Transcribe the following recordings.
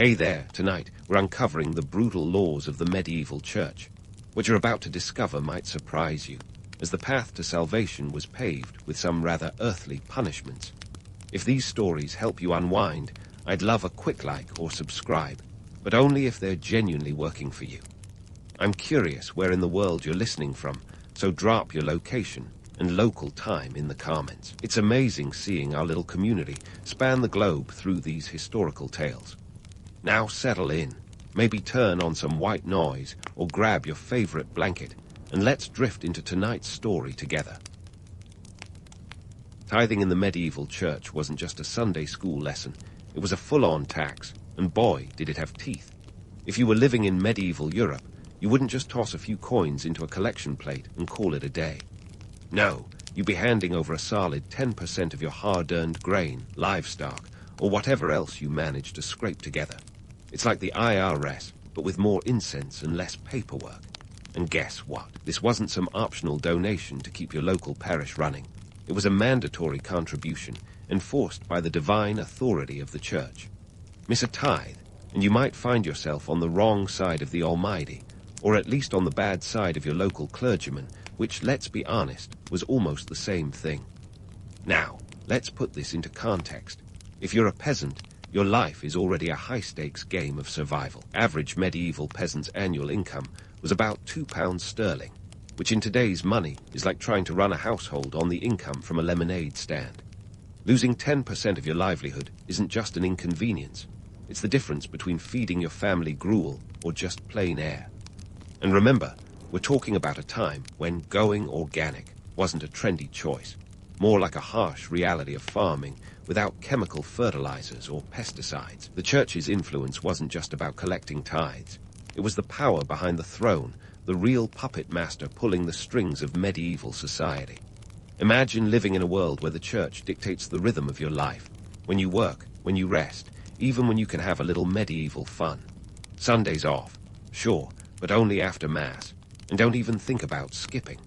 Hey there, tonight we're uncovering the brutal laws of the medieval church. What you're about to discover might surprise you, as the path to salvation was paved with some rather earthly punishments. If these stories help you unwind, I'd love a quick like or subscribe, but only if they're genuinely working for you. I'm curious where in the world you're listening from, so drop your location and local time in the comments. It's amazing seeing our little community span the globe through these historical tales. Now settle in, maybe turn on some white noise or grab your favorite blanket, and let's drift into tonight's story together. Tithing in the medieval church wasn't just a Sunday school lesson, it was a full-on tax, and boy, did it have teeth. If you were living in medieval Europe, you wouldn't just toss a few coins into a collection plate and call it a day. No, you'd be handing over a solid 10% of your hard-earned grain, livestock, or whatever else you managed to scrape together. It's like the IRS, but with more incense and less paperwork. And guess what? This wasn't some optional donation to keep your local parish running. It was a mandatory contribution, enforced by the divine authority of the church. Miss a tithe, and you might find yourself on the wrong side of the Almighty, or at least on the bad side of your local clergyman, which, let's be honest, was almost the same thing. Now, let's put this into context. If you're a peasant, your life is already a high-stakes game of survival. Average medieval peasant's annual income was about £2 sterling, which in today's money is like trying to run a household on the income from a lemonade stand. Losing 10% of your livelihood isn't just an inconvenience. It's the difference between feeding your family gruel or just plain air. And remember, we're talking about a time when going organic wasn't a trendy choice, more like a harsh reality of farming without chemical fertilizers or pesticides. The church's influence wasn't just about collecting tithes. It was the power behind the throne, the real puppet master pulling the strings of medieval society. Imagine living in a world where the church dictates the rhythm of your life, when you work, when you rest, even when you can have a little medieval fun. Sundays off, sure, but only after Mass, and don't even think about skipping.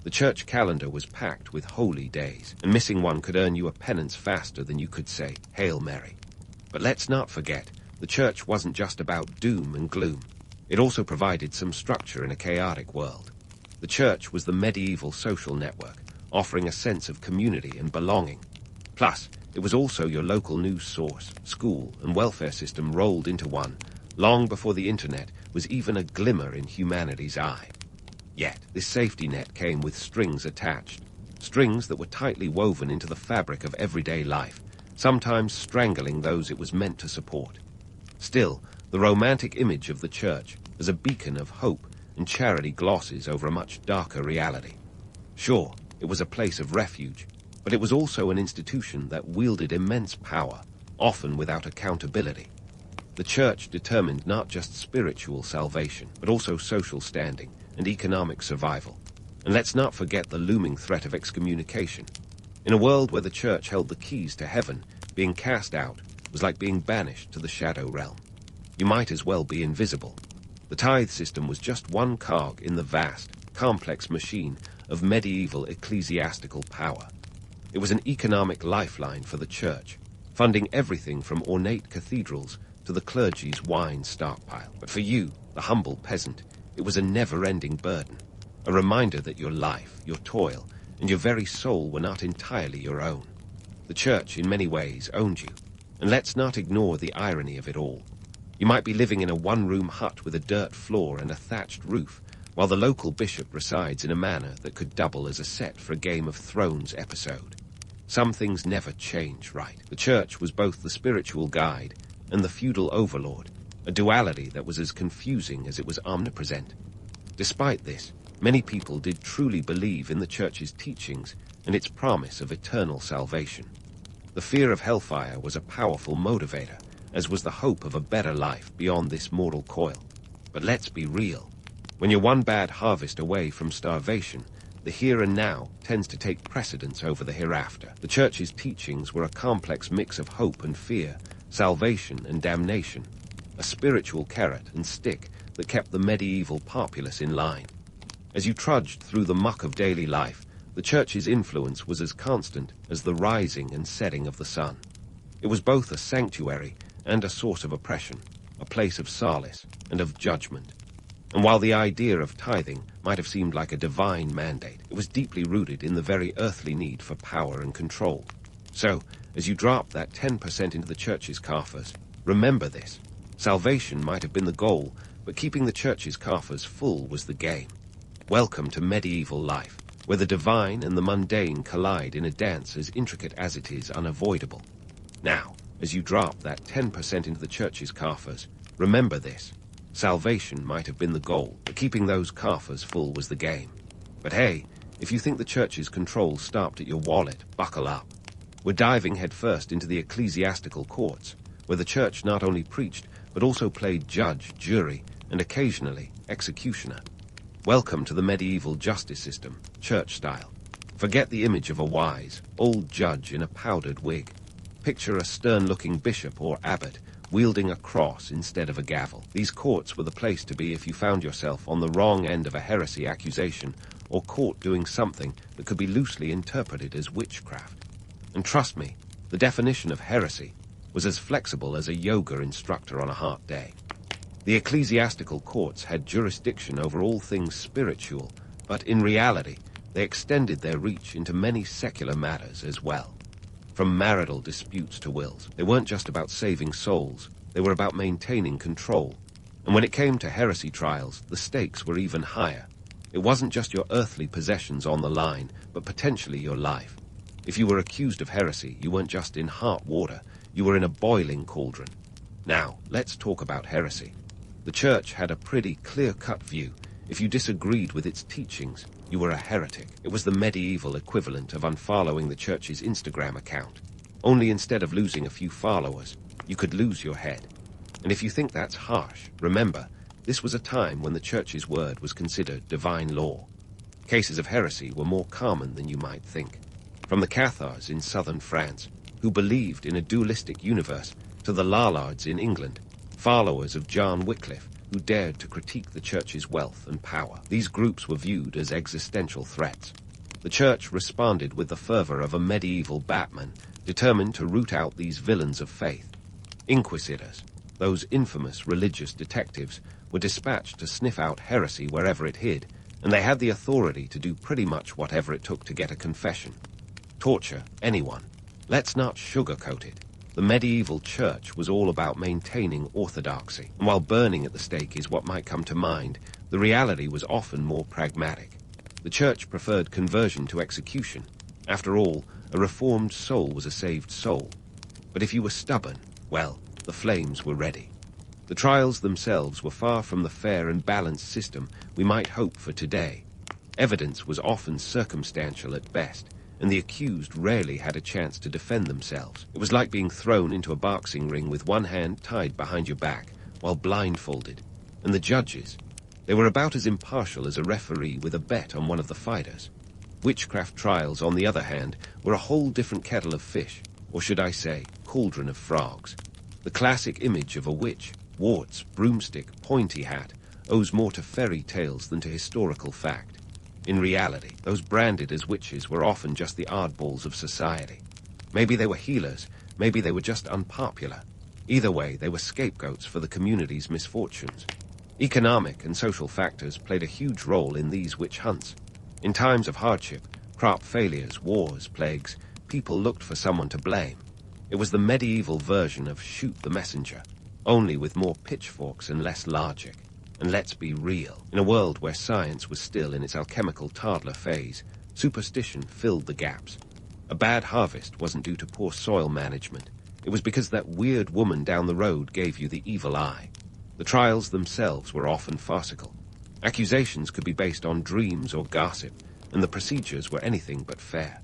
The church calendar was packed with holy days, and missing one could earn you a penance faster than you could say, Hail Mary. But let's not forget, the church wasn't just about doom and gloom. It also provided some structure in a chaotic world. The church was the medieval social network, offering a sense of community and belonging. Plus, it was also your local news source, school, and welfare system rolled into one, long before the internet was even a glimmer in humanity's eye. Yet, this safety net came with strings attached, strings that were tightly woven into the fabric of everyday life, sometimes strangling those it was meant to support. Still, the romantic image of the church as a beacon of hope and charity glosses over a much darker reality. Sure, it was a place of refuge, but it was also an institution that wielded immense power, often without accountability. The church determined not just spiritual salvation, but also social standing and economic survival. And let's not forget the looming threat of excommunication. In a world where the church held the keys to heaven, being cast out was like being banished to the shadow realm. You might as well be invisible. The tithe system was just one cog in the vast, complex machine of medieval ecclesiastical power. It was an economic lifeline for the church, funding everything from ornate cathedrals to the clergy's wine stockpile. But for you, the humble peasant, it was a never-ending burden, a reminder that your life, your toil, and your very soul were not entirely your own. The church, in many ways, owned you, and let's not ignore the irony of it all. You might be living in a one-room hut with a dirt floor and a thatched roof, while the local bishop resides in a manor that could double as a set for a Game of Thrones episode. Some things never change, right? The church was both the spiritual guide and the feudal overlord, a duality that was as confusing as it was omnipresent. Despite this, many people did truly believe in the church's teachings and its promise of eternal salvation. The fear of hellfire was a powerful motivator, as was the hope of a better life beyond this mortal coil. But let's be real. When you're one bad harvest away from starvation, the here and now tends to take precedence over the hereafter. The church's teachings were a complex mix of hope and fear, salvation and damnation, a spiritual carrot and stick that kept the medieval populace in line. As you trudged through the muck of daily life, the church's influence was as constant as the rising and setting of the sun. It was both a sanctuary and a source of oppression, a place of solace and of judgment. And while the idea of tithing might have seemed like a divine mandate, it was deeply rooted in the very earthly need for power and control. So, as you drop that 10% into the church's coffers, remember this. Salvation might have been the goal, but keeping the church's coffers full was the game. Welcome to medieval life, where the divine and the mundane collide in a dance as intricate as it is unavoidable. Now, as you drop that 10% into the church's coffers, remember this. Salvation might have been the goal, but keeping those coffers full was the game. But hey, if you think the church's control stopped at your wallet, buckle up. We're diving headfirst into the ecclesiastical courts, where the church not only preached, but also played judge, jury, and occasionally executioner. Welcome to the medieval justice system, church style. Forget the image of a wise, old judge in a powdered wig. Picture a stern-looking bishop or abbot wielding a cross instead of a gavel. These courts were the place to be if you found yourself on the wrong end of a heresy accusation or caught doing something that could be loosely interpreted as witchcraft. And trust me, the definition of heresy was as flexible as a yoga instructor on a hot day. The ecclesiastical courts had jurisdiction over all things spiritual, but in reality, they extended their reach into many secular matters as well. From marital disputes to wills, they weren't just about saving souls, they were about maintaining control. And when it came to heresy trials, the stakes were even higher. It wasn't just your earthly possessions on the line, but potentially your life. If you were accused of heresy, you weren't just in hot water, you were in a boiling cauldron. Now, let's talk about heresy. The church had a pretty clear-cut view. If you disagreed with its teachings, you were a heretic. It was the medieval equivalent of unfollowing the church's Instagram account. Only instead of losing a few followers, you could lose your head. And if you think that's harsh, remember, this was a time when the church's word was considered divine law. Cases of heresy were more common than you might think. From the Cathars in southern France, who believed in a dualistic universe, to the Lollards in England, followers of John Wycliffe, who dared to critique the church's wealth and power. These groups were viewed as existential threats. The church responded with the fervor of a medieval Batman, determined to root out these villains of faith. Inquisitors, those infamous religious detectives, were dispatched to sniff out heresy wherever it hid, and they had the authority to do pretty much whatever it took to get a confession. Torture anyone. Let's not sugarcoat it. The medieval church was all about maintaining orthodoxy, and while burning at the stake is what might come to mind, the reality was often more pragmatic. The church preferred conversion to execution. After all, a reformed soul was a saved soul. But if you were stubborn, well, the flames were ready. The trials themselves were far from the fair and balanced system we might hope for today. Evidence was often circumstantial at best, and the accused rarely had a chance to defend themselves. It was like being thrown into a boxing ring with one hand tied behind your back, while blindfolded. And the judges, they were about as impartial as a referee with a bet on one of the fighters. Witchcraft trials, on the other hand, were a whole different kettle of fish, or should I say, cauldron of frogs. The classic image of a witch, warts, broomstick, pointy hat, owes more to fairy tales than to historical fact. In reality, those branded as witches were often just the oddballs of society. Maybe they were healers, maybe they were just unpopular. Either way, they were scapegoats for the community's misfortunes. Economic and social factors played a huge role in these witch hunts. In times of hardship, crop failures, wars, plagues, people looked for someone to blame. It was the medieval version of shoot the messenger, only with more pitchforks and less logic. And let's be real. In a world where science was still in its alchemical toddler phase, superstition filled the gaps. A bad harvest wasn't due to poor soil management. It was because that weird woman down the road gave you the evil eye. The trials themselves were often farcical. Accusations could be based on dreams or gossip, and the procedures were anything but fair.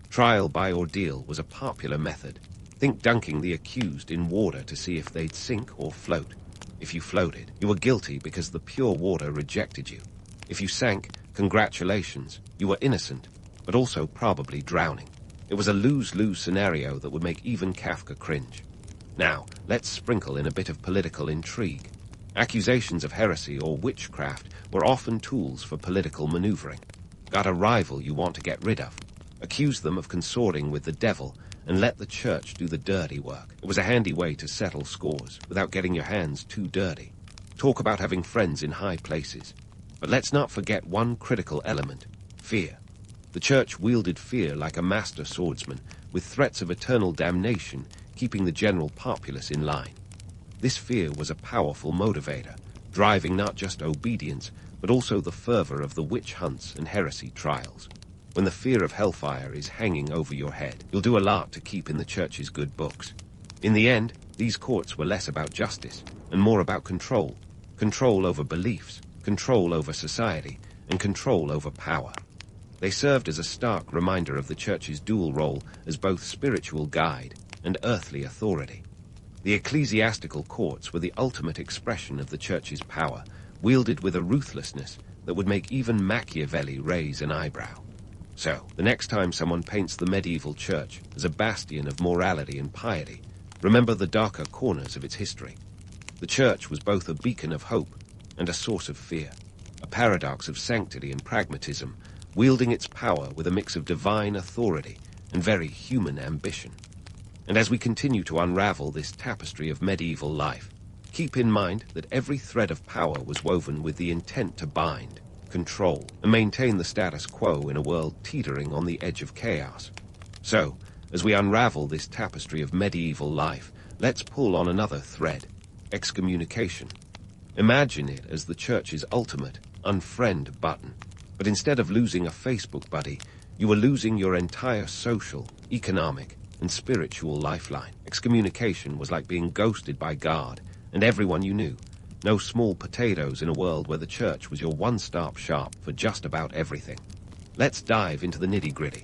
Trial by ordeal was a popular method. Think dunking the accused in water to see if they'd sink or float. If you floated, you were guilty because the pure water rejected you. If you sank, congratulations, you were innocent, but also probably drowning. It was a lose-lose scenario that would make even Kafka cringe. Now, let's sprinkle in a bit of political intrigue. Accusations of heresy or witchcraft were often tools for political maneuvering. Got a rival you want to get rid of? Accuse them of consorting with the devil, and let the church do the dirty work. It was a handy way to settle scores without getting your hands too dirty. Talk about having friends in high places. But let's not forget one critical element: fear. The church wielded fear like a master swordsman, with threats of eternal damnation keeping the general populace in line. This fear was a powerful motivator, driving not just obedience, but also the fervor of the witch hunts and heresy trials. When the fear of hellfire is hanging over your head, you'll do a lot to keep in the church's good books. In the end, these courts were less about justice and more about control. Control over beliefs, control over society, and control over power. They served as a stark reminder of the church's dual role as both spiritual guide and earthly authority. The ecclesiastical courts were the ultimate expression of the church's power, wielded with a ruthlessness that would make even Machiavelli raise an eyebrow. So, the next time someone paints the medieval church as a bastion of morality and piety, remember the darker corners of its history. The church was both a beacon of hope and a source of fear, a paradox of sanctity and pragmatism, wielding its power with a mix of divine authority and very human ambition. And as we continue to unravel this tapestry of medieval life, keep in mind that every thread of power was woven with the intent to bind, control, and maintain the status quo in a world teetering on the edge of chaos. So, as we unravel this tapestry of medieval life, let's pull on another thread: excommunication. Imagine it as the church's ultimate unfriend button. But instead of losing a Facebook buddy, you were losing your entire social, economic, and spiritual lifeline. Excommunication was like being ghosted by God and everyone you knew. No small potatoes in a world where the church was your one-stop shop for just about everything. Let's dive into the nitty-gritty.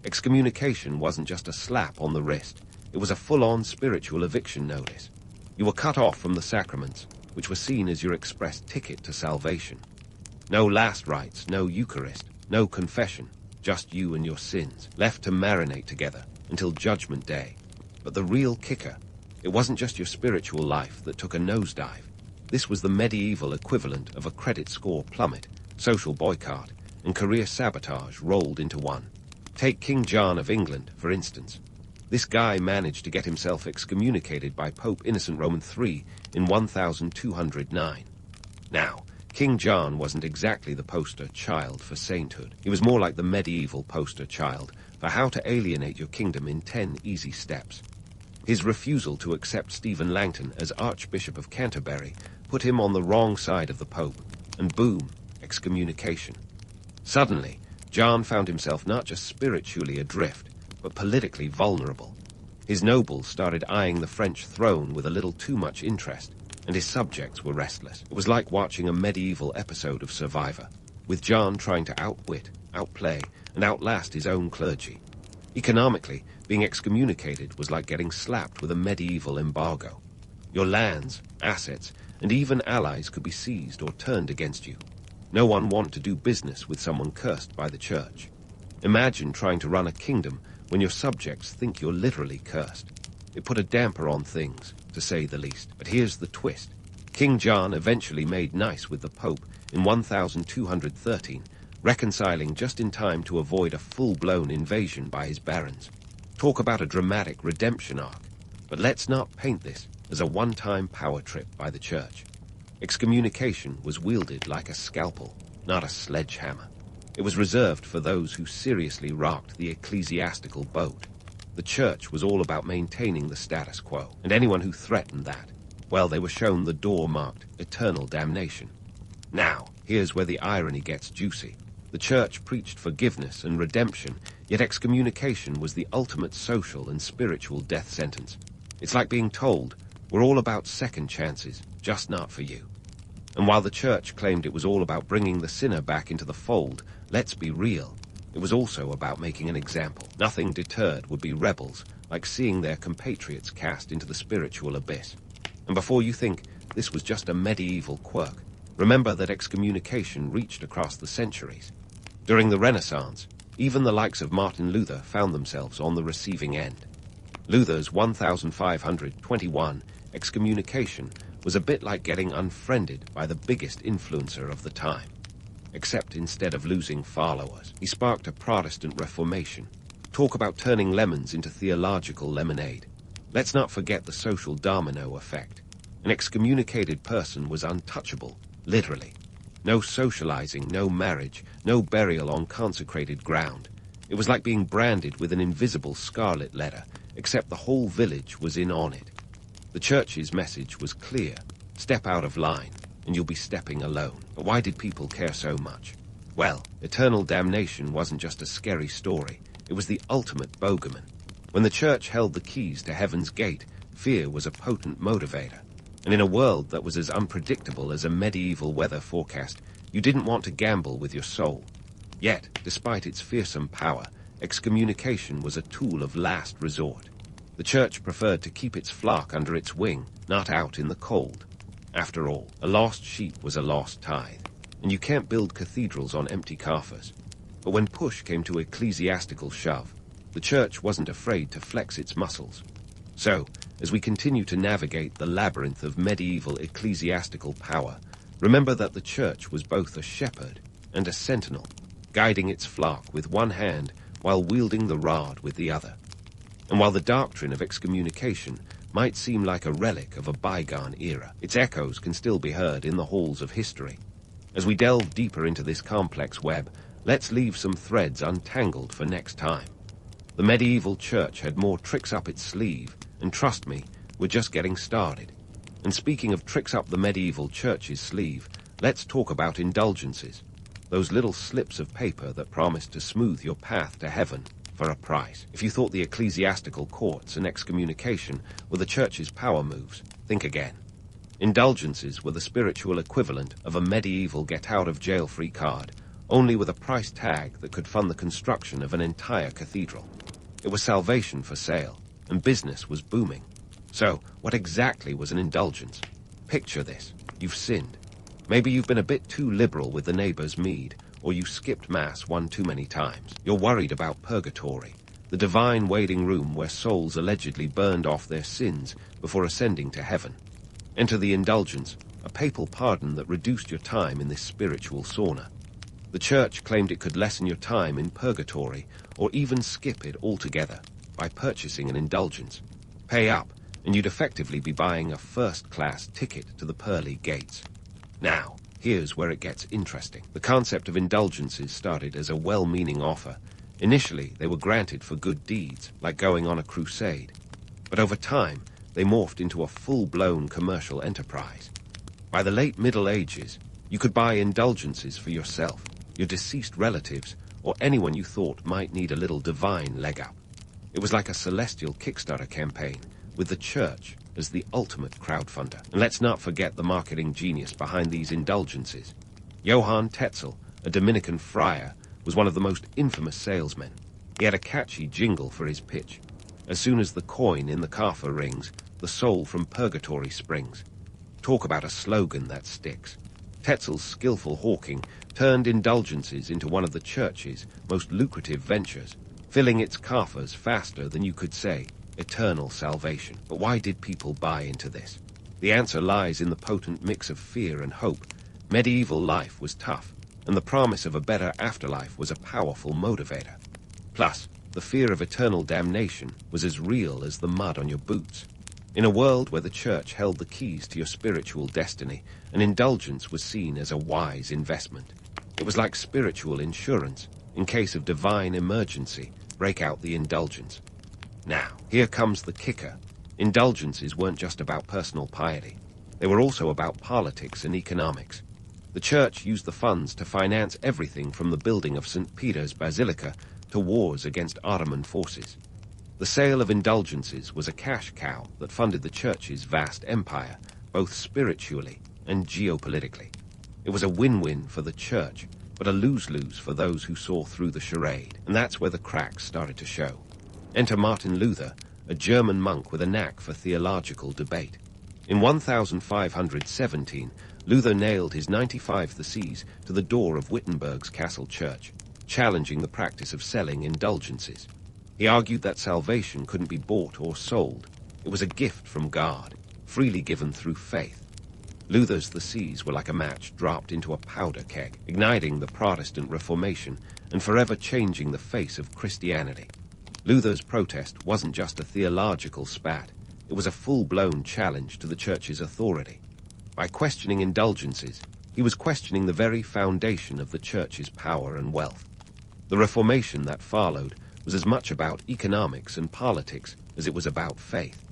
Excommunication wasn't just a slap on the wrist. It was a full-on spiritual eviction notice. You were cut off from the sacraments, which were seen as your express ticket to salvation. No last rites, no Eucharist, no confession, just you and your sins, left to marinate together until Judgment Day. But the real kicker, it wasn't just your spiritual life that took a nosedive. This was the medieval equivalent of a credit score plummet, social boycott, and career sabotage rolled into one. Take King John of England, for instance. This guy managed to get himself excommunicated by Pope Innocent Roman III in 1209. Now, King John wasn't exactly the poster child for sainthood. He was more like the medieval poster child for how to alienate your kingdom in 10 easy steps. His refusal to accept Stephen Langton as Archbishop of Canterbury put him on the wrong side of the Pope, and boom, excommunication. Suddenly, John found himself not just spiritually adrift, but politically vulnerable. His nobles started eyeing the French throne with a little too much interest, and his subjects were restless. It was like watching a medieval episode of Survivor, with John trying to outwit, outplay, and outlast his own clergy. Economically, being excommunicated was like getting slapped with a medieval embargo. Your lands, assets, and even allies could be seized or turned against you. No one wanted to do business with someone cursed by the church. Imagine trying to run a kingdom when your subjects think you're literally cursed. It put a damper on things, to say the least. But here's the twist. King John eventually made nice with the Pope in 1213, reconciling just in time to avoid a full-blown invasion by his barons. Talk about a dramatic redemption arc. But let's not paint this as a one-time power trip by the church. Excommunication was wielded like a scalpel, not a sledgehammer. It was reserved for those who seriously rocked the ecclesiastical boat. The church was all about maintaining the status quo, and anyone who threatened that, well, they were shown the door marked eternal damnation. Now, here's where the irony gets juicy. The church preached forgiveness and redemption, yet excommunication was the ultimate social and spiritual death sentence. It's like being told, we're all about second chances, just not for you. And while the church claimed it was all about bringing the sinner back into the fold, let's be real. It was also about making an example. Nothing deterred would-be rebels, like seeing their compatriots cast into the spiritual abyss. And before you think this was just a medieval quirk, remember that excommunication reached across the centuries. During the Renaissance, even the likes of Martin Luther found themselves on the receiving end. Luther's 1521 excommunication was a bit like getting unfriended by the biggest influencer of the time. Except instead of losing followers, he sparked a Protestant Reformation. Talk about turning lemons into theological lemonade. Let's not forget the social domino effect. An excommunicated person was untouchable, literally. No socializing, no marriage, no burial on consecrated ground. It was like being branded with an invisible scarlet letter, except the whole village was in on it. The church's message was clear. Step out of line, and you'll be stepping alone. But why did people care so much? Well, eternal damnation wasn't just a scary story. It was the ultimate bogeyman. When the church held the keys to heaven's gate, fear was a potent motivator. And in a world that was as unpredictable as a medieval weather forecast, you didn't want to gamble with your soul. Yet, despite its fearsome power, excommunication was a tool of last resort. The church preferred to keep its flock under its wing, not out in the cold. After all, a lost sheep was a lost tithe, and you can't build cathedrals on empty coffers. But when push came to ecclesiastical shove, the church wasn't afraid to flex its muscles. So, as we continue to navigate the labyrinth of medieval ecclesiastical power, remember that the church was both a shepherd and a sentinel, guiding its flock with one hand while wielding the rod with the other. And while the doctrine of excommunication might seem like a relic of a bygone era, its echoes can still be heard in the halls of history. As we delve deeper into this complex web, let's leave some threads untangled for next time. The medieval church had more tricks up its sleeve, and trust me, we're just getting started. And speaking of tricks up the medieval church's sleeve, let's talk about indulgences. Those little slips of paper that promised to smooth your path to heaven for a price. If you thought the ecclesiastical courts and excommunication were the church's power moves, think again. Indulgences were the spiritual equivalent of a medieval get-out-of-jail-free card, only with a price tag that could fund the construction of an entire cathedral. It was salvation for sale, and business was booming. So, what exactly was an indulgence? Picture this. You've sinned. Maybe you've been a bit too liberal with the neighbor's mead, or you skipped Mass one too many times. You're worried about purgatory, the divine waiting room where souls allegedly burned off their sins before ascending to heaven. Enter the indulgence, a papal pardon that reduced your time in this spiritual sauna. The church claimed it could lessen your time in purgatory, or even skip it altogether, by purchasing an indulgence. Pay up, and you'd effectively be buying a first-class ticket to the pearly gates. Now, here's where it gets interesting. The concept of indulgences started as a well-meaning offer. Initially, they were granted for good deeds, like going on a crusade. But over time, they morphed into a full-blown commercial enterprise. By the late Middle Ages, you could buy indulgences for yourself, your deceased relatives, or anyone you thought might need a little divine leg up. It was like a celestial Kickstarter campaign, with the church as the ultimate crowdfunder. And let's not forget the marketing genius behind these indulgences. Johann Tetzel, a Dominican friar, was one of the most infamous salesmen. He had a catchy jingle for his pitch. As soon as the coin in the coffer rings, the soul from purgatory springs. Talk about a slogan that sticks. Tetzel's skillful hawking turned indulgences into one of the church's most lucrative ventures, filling its coffers faster than you could say eternal salvation. But why did people buy into this? The answer lies in the potent mix of fear and hope. Medieval life was tough, and the promise of a better afterlife was a powerful motivator. Plus, the fear of eternal damnation was as real as the mud on your boots. In a world where the church held the keys to your spiritual destiny, an indulgence was seen as a wise investment. It was like spiritual insurance. In case of divine emergency, break out the indulgence. Now, here comes the kicker. Indulgences weren't just about personal piety. They were also about politics and economics. The church used the funds to finance everything from the building of St. Peter's Basilica to wars against Ottoman forces. The sale of indulgences was a cash cow that funded the church's vast empire, both spiritually and geopolitically. It was a win-win for the church, but a lose-lose for those who saw through the charade, and that's where the cracks started to show. Enter Martin Luther, a German monk with a knack for theological debate. In 1517, Luther nailed his 95 Theses to the door of Wittenberg's castle church, challenging the practice of selling indulgences. He argued that salvation couldn't be bought or sold. It was a gift from God, freely given through faith. Luther's Theses were like a match dropped into a powder keg, igniting the Protestant Reformation and forever changing the face of Christianity. Luther's protest wasn't just a theological spat, it was a full-blown challenge to the Church's authority. By questioning indulgences, he was questioning the very foundation of the Church's power and wealth. The Reformation that followed was as much about economics and politics as it was about faith.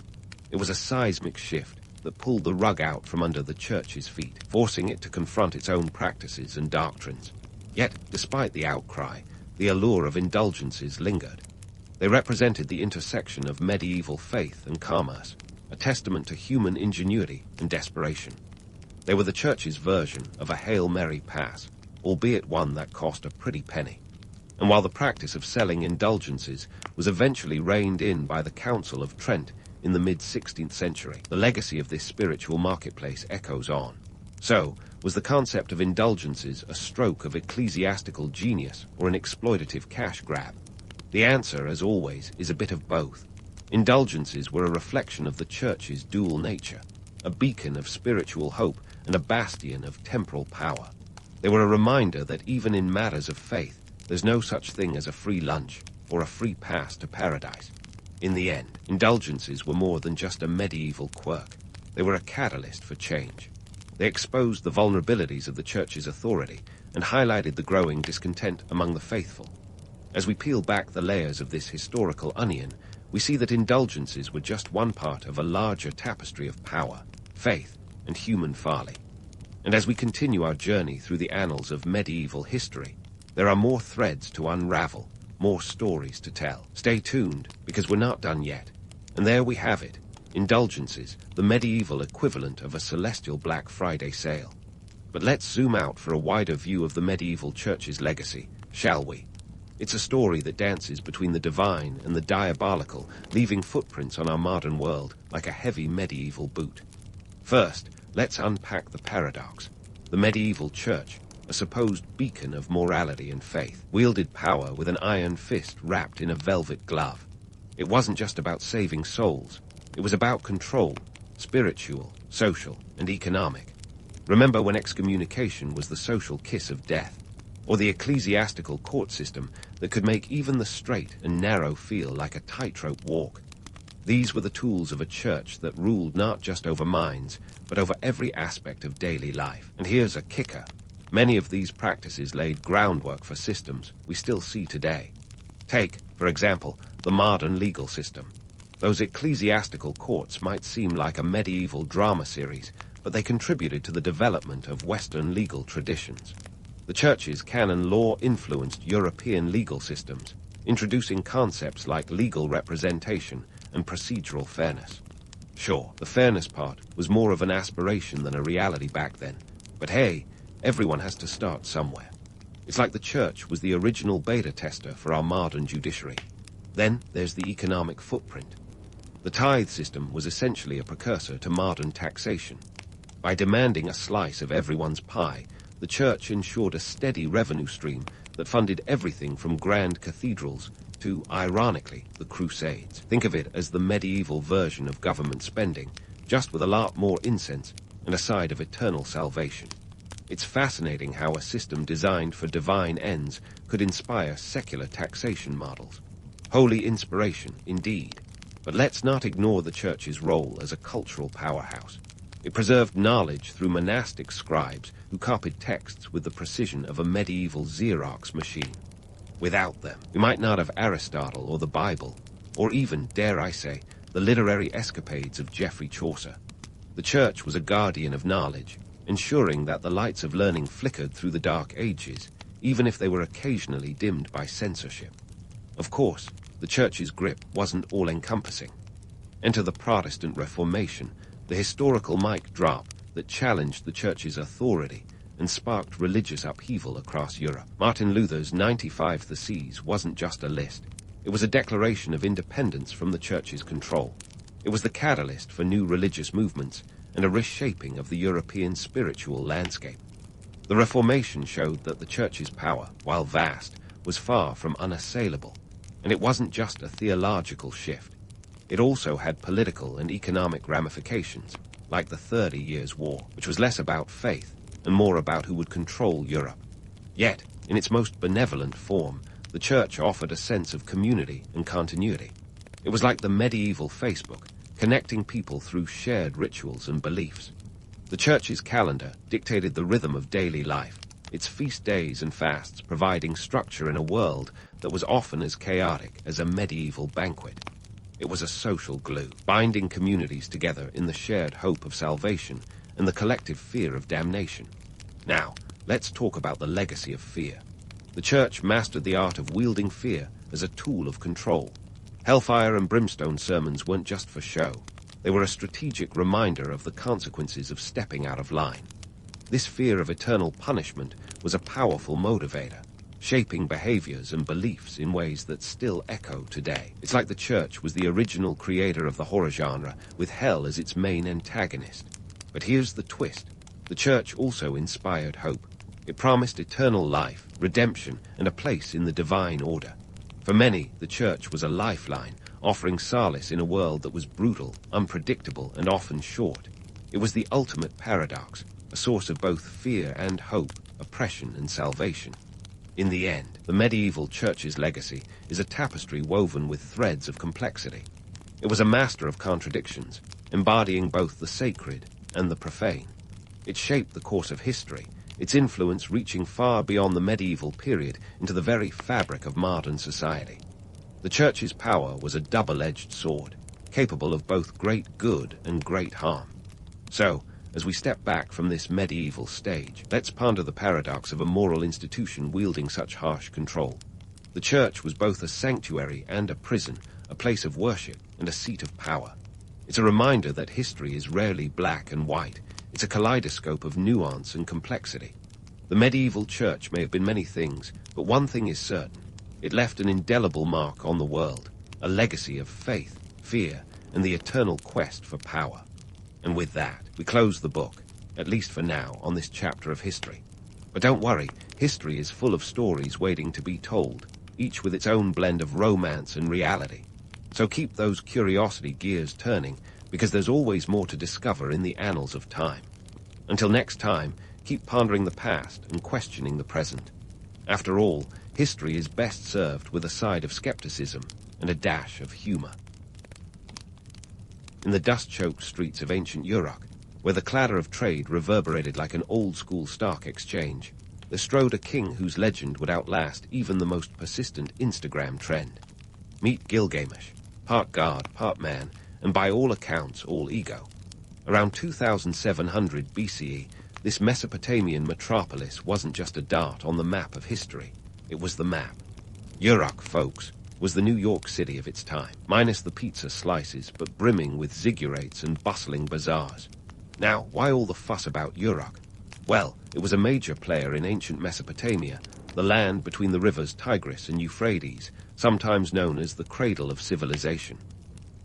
It was a seismic shift that pulled the rug out from under the Church's feet, forcing it to confront its own practices and doctrines. Yet, despite the outcry, the allure of indulgences lingered. They represented the intersection of medieval faith and commerce, a testament to human ingenuity and desperation. They were the Church's version of a Hail Mary pass, albeit one that cost a pretty penny. And while the practice of selling indulgences was eventually reined in by the Council of Trent in the mid-16th century, the legacy of this spiritual marketplace echoes on. So, was the concept of indulgences a stroke of ecclesiastical genius or an exploitative cash grab? The answer, as always, is a bit of both. Indulgences were a reflection of the Church's dual nature, a beacon of spiritual hope and a bastion of temporal power. They were a reminder that even in matters of faith, there's no such thing as a free lunch or a free pass to paradise. In the end, indulgences were more than just a medieval quirk. They were a catalyst for change. They exposed the vulnerabilities of the Church's authority and highlighted the growing discontent among the faithful. As we peel back the layers of this historical onion, we see that indulgences were just one part of a larger tapestry of power, faith, and human folly. And as we continue our journey through the annals of medieval history, there are more threads to unravel, more stories to tell. Stay tuned, because we're not done yet. And there we have it, indulgences, the medieval equivalent of a celestial Black Friday sale. But let's zoom out for a wider view of the medieval Church's legacy, shall we? It's a story that dances between the divine and the diabolical, leaving footprints on our modern world like a heavy medieval boot. First, let's unpack the paradox. The medieval Church, a supposed beacon of morality and faith, wielded power with an iron fist wrapped in a velvet glove. It wasn't just about saving souls. It was about control, spiritual, social, and economic. Remember when excommunication was the social kiss of death, or the ecclesiastical court system that could make even the straight and narrow feel like a tightrope walk. These were the tools of a Church that ruled not just over minds, but over every aspect of daily life. And here's a kicker. Many of these practices laid groundwork for systems we still see today. Take, for example, the modern legal system. Those ecclesiastical courts might seem like a medieval drama series, but they contributed to the development of Western legal traditions. The Church's canon law influenced European legal systems, introducing concepts like legal representation and procedural fairness. Sure, the fairness part was more of an aspiration than a reality back then, but hey, everyone has to start somewhere. It's like the Church was the original beta tester for our modern judiciary. Then there's the economic footprint. The tithe system was essentially a precursor to modern taxation. By demanding a slice of everyone's pie, the Church ensured a steady revenue stream that funded everything from grand cathedrals to, ironically, the Crusades. Think of it as the medieval version of government spending, just with a lot more incense and a side of eternal salvation. It's fascinating how a system designed for divine ends could inspire secular taxation models. Holy inspiration, indeed. But let's not ignore the Church's role as a cultural powerhouse. It preserved knowledge through monastic scribes who copied texts with the precision of a medieval Xerox machine. Without them, we might not have Aristotle or the Bible, or even, dare I say, the literary escapades of Geoffrey Chaucer. The Church was a guardian of knowledge, ensuring that the lights of learning flickered through the Dark Ages, even if they were occasionally dimmed by censorship. Of course, the Church's grip wasn't all-encompassing. Enter the Protestant Reformation, the historical mic drop that challenged the Church's authority and sparked religious upheaval across Europe. Martin Luther's 95 Theses wasn't just a list. It was a declaration of independence from the Church's control. It was the catalyst for new religious movements and a reshaping of the European spiritual landscape. The Reformation showed that the Church's power, while vast, was far from unassailable. And it wasn't just a theological shift. It also had political and economic ramifications, like the 30 Years' War, which was less about faith and more about who would control Europe. Yet, in its most benevolent form, the the church offered a sense of community and continuity. It was like the medieval Facebook, connecting people through shared rituals and beliefs. The church's calendar dictated the rhythm of daily life, its feast days and fasts providing structure in a world that was often as chaotic as a medieval banquet. It was a social glue, binding communities together in the shared hope of salvation and the collective fear of damnation. Now, let's talk about the legacy of fear. The church mastered the art of wielding fear as a tool of control. Hellfire and brimstone sermons weren't just for show. They were a strategic reminder of the consequences of stepping out of line. This fear of eternal punishment was a powerful motivator, shaping behaviors and beliefs in ways that still echo today. It's like the church was the original creator of the horror genre, with hell as its main antagonist. But here's the twist. The church also inspired hope. It promised eternal life, redemption, and a place in the divine order. For many, the church was a lifeline, offering solace in a world that was brutal, unpredictable, and often short. It was the ultimate paradox, a source of both fear and hope, oppression and salvation. In the end, the medieval church's legacy is a tapestry woven with threads of complexity. It was a master of contradictions, embodying both the sacred and the profane. It shaped the course of history, its influence reaching far beyond the medieval period into the very fabric of modern society. The church's power was a double-edged sword, capable of both great good and great harm. So, as we step back from this medieval stage, let's ponder the paradox of a moral institution wielding such harsh control. The church was both a sanctuary and a prison, a place of worship and a seat of power. It's a reminder that history is rarely black and white. It's a kaleidoscope of nuance and complexity. The medieval church may have been many things, but one thing is certain. It left an indelible mark on the world, a legacy of faith, fear, and the eternal quest for power. And with that, we close the book, at least for now, on this chapter of history. But don't worry, history is full of stories waiting to be told, each with its own blend of romance and reality. So keep those curiosity gears turning, because there's always more to discover in the annals of time. Until next time, keep pondering the past and questioning the present. After all, history is best served with a side of skepticism and a dash of humor. In the dust-choked streets of ancient Uruk, where the clatter of trade reverberated like an old-school stock exchange, there strode a king whose legend would outlast even the most persistent Instagram trend. Meet Gilgamesh, part god, part man, and by all accounts, all ego. Around 2700 BCE, this Mesopotamian metropolis wasn't just a dot on the map of history. It was the map. Uruk, folks, was the New York City of its time, minus the pizza slices, but brimming with ziggurats and bustling bazaars. Now, why all the fuss about Uruk? Well, it was a major player in ancient Mesopotamia, the land between the rivers Tigris and Euphrates, sometimes known as the cradle of civilization.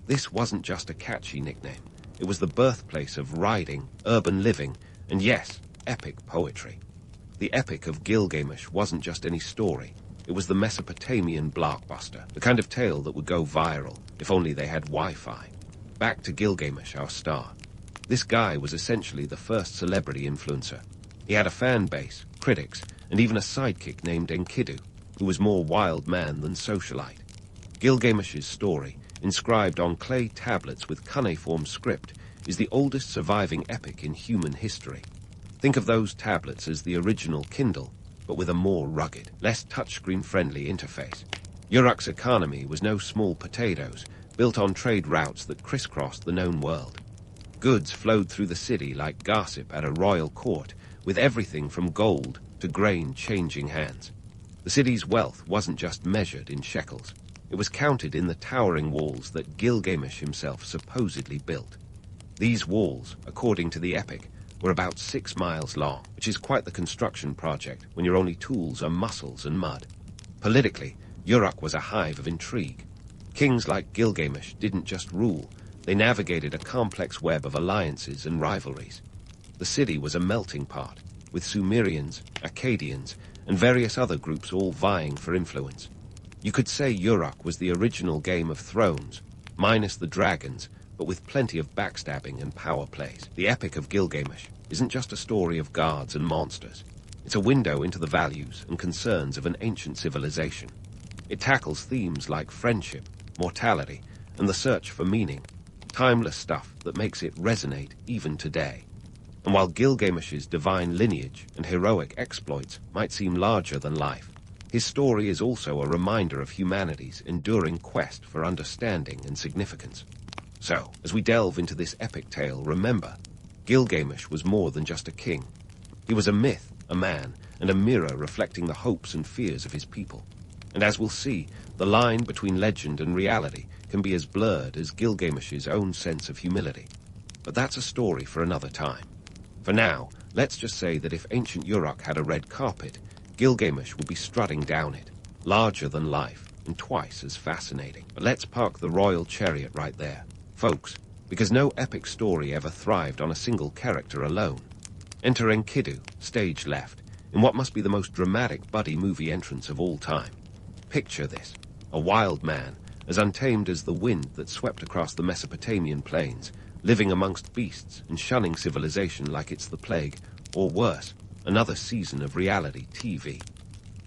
This wasn't just a catchy nickname. It was the birthplace of riding, urban living, and yes, epic poetry. The Epic of Gilgamesh wasn't just any story. It was the Mesopotamian blockbuster, the kind of tale that would go viral, if only they had Wi-Fi. Back to Gilgamesh, our star. This guy was essentially the first celebrity influencer. He had a fan base, critics, and even a sidekick named Enkidu, who was more wild man than socialite. Gilgamesh's story, inscribed on clay tablets with cuneiform script, is the oldest surviving epic in human history. Think of those tablets as the original Kindle, but with a more rugged, less touchscreen-friendly interface. Uruk's economy was no small potatoes, built on trade routes that crisscrossed the known world. Goods flowed through the city like gossip at a royal court, with everything from gold to grain changing hands. The city's wealth wasn't just measured in shekels. It was counted in the towering walls that Gilgamesh himself supposedly built. These walls, according to the epic, were about 6 miles long, which is quite the construction project when your only tools are muscles and mud. Politically, Uruk was a hive of intrigue. Kings like Gilgamesh didn't just rule, they navigated a complex web of alliances and rivalries. The city was a melting pot, with Sumerians, Akkadians, and various other groups all vying for influence. You could say Uruk was the original Game of Thrones, minus the dragons, but with plenty of backstabbing and power plays. The Epic of Gilgamesh isn't just a story of gods and monsters. It's a window into the values and concerns of an ancient civilization. It tackles themes like friendship, mortality, and the search for meaning, timeless stuff that makes it resonate even today. And while Gilgamesh's divine lineage and heroic exploits might seem larger than life, his story is also a reminder of humanity's enduring quest for understanding and significance. So, as we delve into this epic tale, remember, Gilgamesh was more than just a king. He was a myth, a man, and a mirror reflecting the hopes and fears of his people. And as we'll see, the line between legend and reality can be as blurred as Gilgamesh's own sense of humility. But that's a story for another time. For now, let's just say that if ancient Uruk had a red carpet, Gilgamesh would be strutting down it, larger than life and twice as fascinating. But let's park the royal chariot right there, folks, because no epic story ever thrived on a single character alone. Enter Enkidu, stage left, in what must be the most dramatic buddy movie entrance of all time. Picture this, a wild man, as untamed as the wind that swept across the Mesopotamian plains, living amongst beasts and shunning civilization like it's the plague, or worse, another season of reality TV.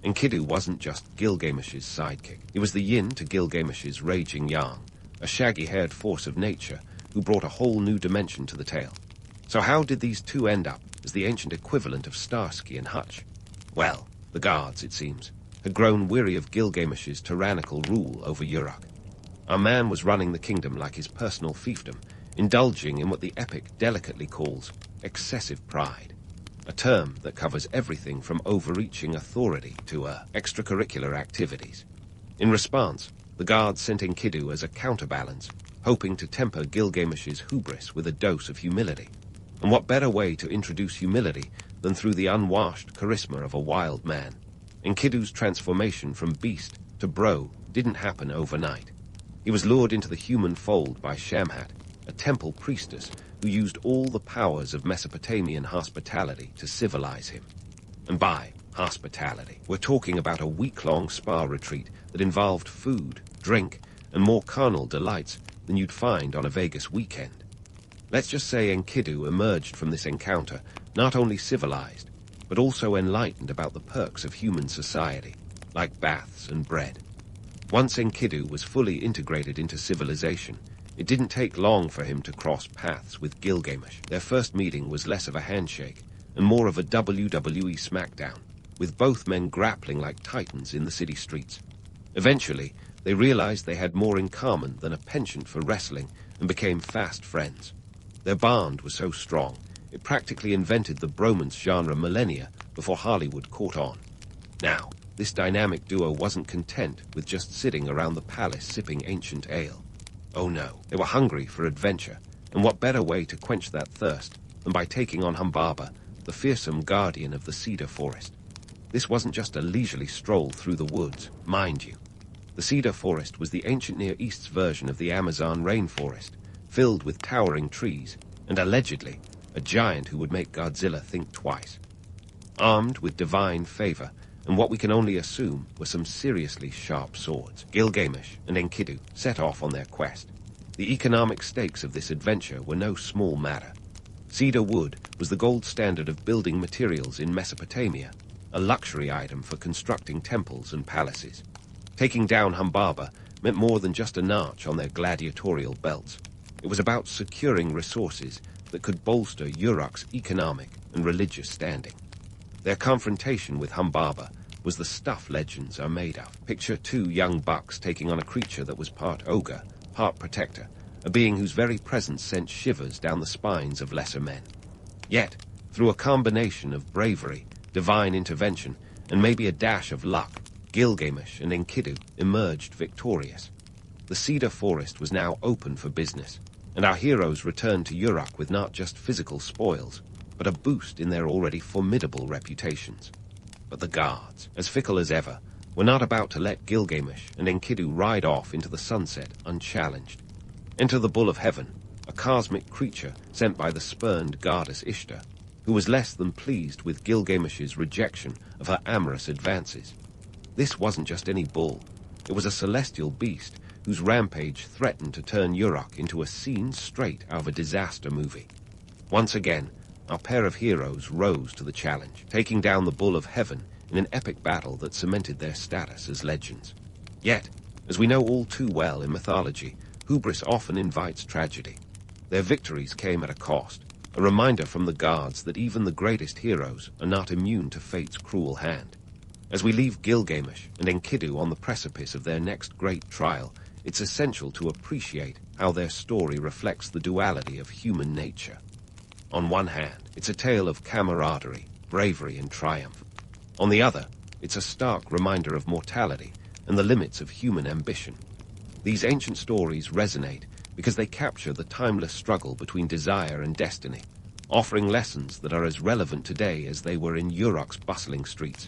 Enkidu wasn't just Gilgamesh's sidekick. He was the yin to Gilgamesh's raging yang, a shaggy-haired force of nature who brought a whole new dimension to the tale. So how did these two end up as the ancient equivalent of Starsky and Hutch? Well, the guards, it seems, had grown weary of Gilgamesh's tyrannical rule over Uruk. Our man was running the kingdom like his personal fiefdom, indulging in what the epic delicately calls excessive pride, a term that covers everything from overreaching authority to extracurricular activities. In response, the guards sent Enkidu as a counterbalance, hoping to temper Gilgamesh's hubris with a dose of humility. And what better way to introduce humility than through the unwashed charisma of a wild man? Enkidu's transformation from beast to bro didn't happen overnight. He was lured into the human fold by Shamhat, a temple priestess who used all the powers of Mesopotamian hospitality to civilize him. And by hospitality, we're talking about a week-long spa retreat that involved food, drink, and more carnal delights than you'd find on a Vegas weekend. Let's just say Enkidu emerged from this encounter not only civilized, but also enlightened about the perks of human society, like baths and bread. Once Enkidu was fully integrated into civilization, it didn't take long for him to cross paths with Gilgamesh. Their first meeting was less of a handshake and more of a WWE smackdown, with both men grappling like titans in the city streets. Eventually, they realized they had more in common than a penchant for wrestling and became fast friends. Their bond was so strong, it practically invented the bromance genre millennia before Hollywood caught on. Now, this dynamic duo wasn't content with just sitting around the palace sipping ancient ale. Oh no, they were hungry for adventure, and what better way to quench that thirst than by taking on Humbaba, the fearsome guardian of the cedar forest. This wasn't just a leisurely stroll through the woods, mind you. The cedar forest was the ancient Near East's version of the Amazon rainforest, filled with towering trees, and allegedly, a giant who would make Godzilla think twice. Armed with divine favor, and what we can only assume were some seriously sharp swords, Gilgamesh and Enkidu set off on their quest. The economic stakes of this adventure were no small matter. Cedar wood was the gold standard of building materials in Mesopotamia, a luxury item for constructing temples and palaces. Taking down Humbaba meant more than just a notch on their gladiatorial belts. It was about securing resources that could bolster Uruk's economic and religious standing. Their confrontation with Humbaba was the stuff legends are made of. Picture two young bucks taking on a creature that was part ogre, part protector, a being whose very presence sent shivers down the spines of lesser men. Yet, through a combination of bravery, divine intervention, and maybe a dash of luck, Gilgamesh and Enkidu emerged victorious. The cedar forest was now open for business, and our heroes returned to Uruk with not just physical spoils, but a boost in their already formidable reputations. But the guards, as fickle as ever, were not about to let Gilgamesh and Enkidu ride off into the sunset unchallenged. Enter the Bull of Heaven, a cosmic creature sent by the spurned goddess Ishtar, who was less than pleased with Gilgamesh's rejection of her amorous advances. This wasn't just any bull. It was a celestial beast whose rampage threatened to turn Uruk into a scene straight out of a disaster movie. Once again, our pair of heroes rose to the challenge, taking down the Bull of Heaven in an epic battle that cemented their status as legends. Yet, as we know all too well in mythology, hubris often invites tragedy. Their victories came at a cost, a reminder from the gods that even the greatest heroes are not immune to fate's cruel hand. As we leave Gilgamesh and Enkidu on the precipice of their next great trial, it's essential to appreciate how their story reflects the duality of human nature. On one hand, it's a tale of camaraderie, bravery, and triumph. On the other, it's a stark reminder of mortality and the limits of human ambition. These ancient stories resonate because they capture the timeless struggle between desire and destiny, offering lessons that are as relevant today as they were in Uruk's bustling streets.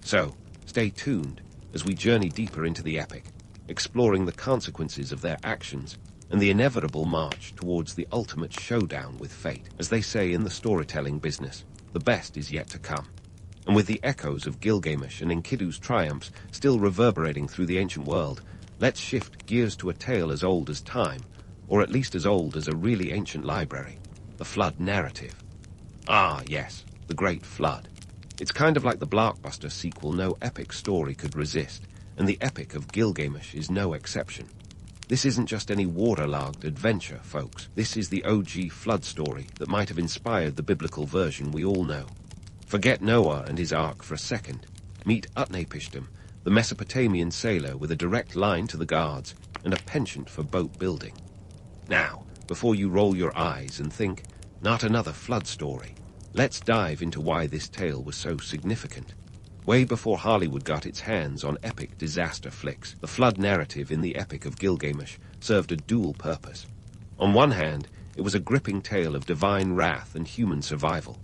So, stay tuned as we journey deeper into the epic, exploring the consequences of their actions and the inevitable march towards the ultimate showdown with fate. As they say in the storytelling business, the best is yet to come. And with the echoes of Gilgamesh and Enkidu's triumphs still reverberating through the ancient world, let's shift gears to a tale as old as time, or at least as old as a really ancient library, the Flood narrative. Ah, yes, the Great Flood. It's kind of like the blockbuster sequel no epic story could resist, and the Epic of Gilgamesh is no exception. This isn't just any waterlogged adventure, folks. This is the OG flood story that might have inspired the biblical version we all know. Forget Noah and his ark for a second. Meet Utnapishtim, the Mesopotamian sailor with a direct line to the gods and a penchant for boat building. Now, before you roll your eyes and think, not another flood story, let's dive into why this tale was so significant. Way before Hollywood got its hands on epic disaster flicks, the flood narrative in the Epic of Gilgamesh served a dual purpose. On one hand, it was a gripping tale of divine wrath and human survival.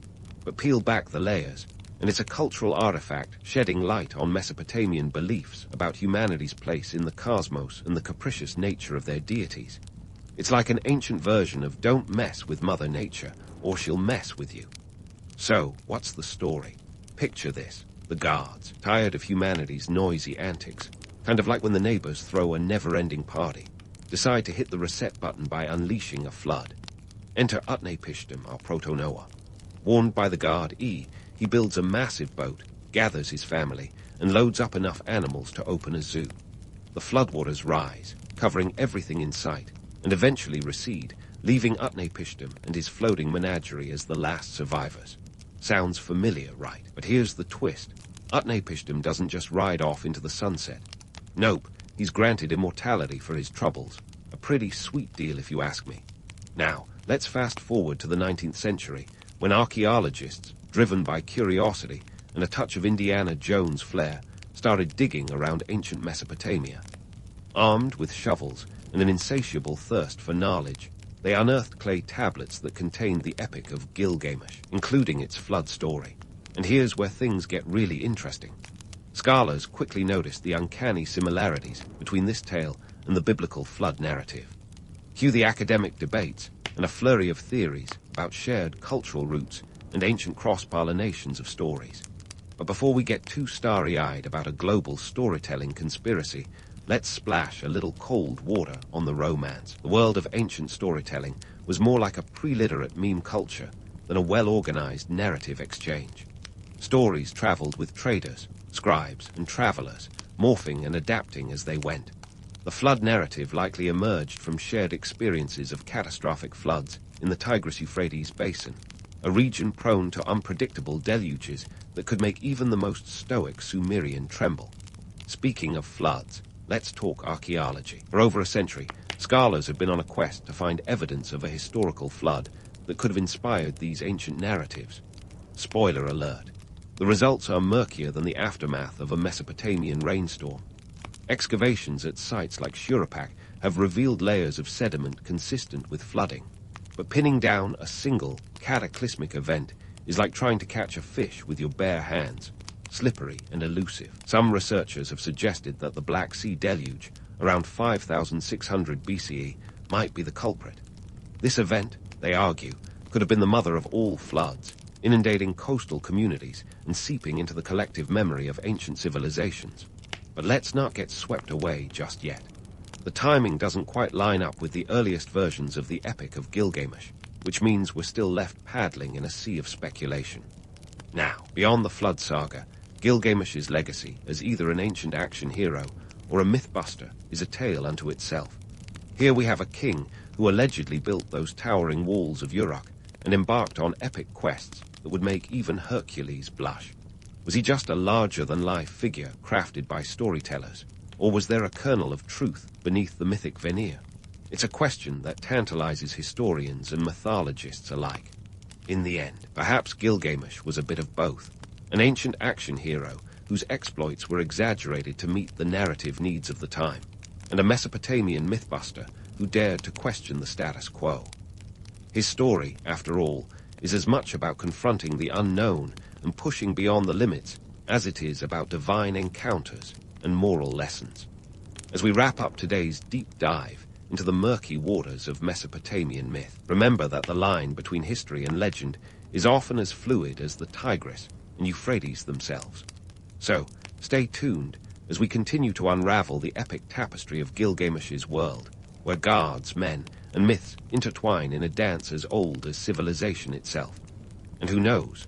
But peel back the layers, and it's a cultural artifact shedding light on Mesopotamian beliefs about humanity's place in the cosmos and the capricious nature of their deities. It's like an ancient version of don't mess with Mother Nature, or she'll mess with you. So, what's the story? Picture this. The gods, tired of humanity's noisy antics, kind of like when the neighbors throw a never-ending party, decide to hit the reset button by unleashing a flood. Enter Utnapishtim, our proto-Noah. Warned by the god E, he builds a massive boat, gathers his family, and loads up enough animals to open a zoo. The floodwaters rise, covering everything in sight, and eventually recede, leaving Utnapishtim and his floating menagerie as the last survivors. Sounds familiar, right? But here's the twist. Utnapishtim doesn't just ride off into the sunset. Nope, he's granted immortality for his troubles. A pretty sweet deal if you ask me. Now, let's fast forward to the 19th century, when archaeologists, driven by curiosity and a touch of Indiana Jones flair, started digging around ancient Mesopotamia. Armed with shovels and an insatiable thirst for knowledge, they unearthed clay tablets that contained the Epic of Gilgamesh, including its flood story. And here's where things get really interesting. Scholars quickly noticed the uncanny similarities between this tale and the biblical flood narrative. Cue the academic debates and a flurry of theories about shared cultural roots and ancient cross-pollinations of stories. But before we get too starry-eyed about a global storytelling conspiracy, let's splash a little cold water on the romance. The world of ancient storytelling was more like a pre-literate meme culture than a well-organized narrative exchange. Stories traveled with traders, scribes, and travelers, morphing and adapting as they went. The flood narrative likely emerged from shared experiences of catastrophic floods in the Tigris-Euphrates basin, a region prone to unpredictable deluges that could make even the most stoic Sumerian tremble. Speaking of floods, let's talk archaeology. For over a century, scholars have been on a quest to find evidence of a historical flood that could have inspired these ancient narratives. Spoiler alert. The results are murkier than the aftermath of a Mesopotamian rainstorm. Excavations at sites like Shuruppak have revealed layers of sediment consistent with flooding. But pinning down a single, cataclysmic event is like trying to catch a fish with your bare hands, slippery and elusive. Some researchers have suggested that the Black Sea deluge, around 5,600 BCE, might be the culprit. This event, they argue, could have been the mother of all floods, inundating coastal communities and seeping into the collective memory of ancient civilizations. But let's not get swept away just yet. The timing doesn't quite line up with the earliest versions of the Epic of Gilgamesh, which means we're still left paddling in a sea of speculation. Now, beyond the flood saga, Gilgamesh's legacy as either an ancient action hero or a mythbuster is a tale unto itself. Here we have a king who allegedly built those towering walls of Uruk and embarked on epic quests that would make even Hercules blush. Was he just a larger-than-life figure crafted by storytellers, or was there a kernel of truth beneath the mythic veneer? It's a question that tantalizes historians and mythologists alike. In the end, perhaps Gilgamesh was a bit of both, an ancient action hero whose exploits were exaggerated to meet the narrative needs of the time, and a Mesopotamian mythbuster who dared to question the status quo. His story, after all, is as much about confronting the unknown and pushing beyond the limits as it is about divine encounters and moral lessons. As we wrap up today's deep dive into the murky waters of Mesopotamian myth, remember that the line between history and legend is often as fluid as the Tigris and Euphrates themselves. So, stay tuned as we continue to unravel the epic tapestry of Gilgamesh's world, where gods, men, and myths intertwine in a dance as old as civilization itself. And who knows,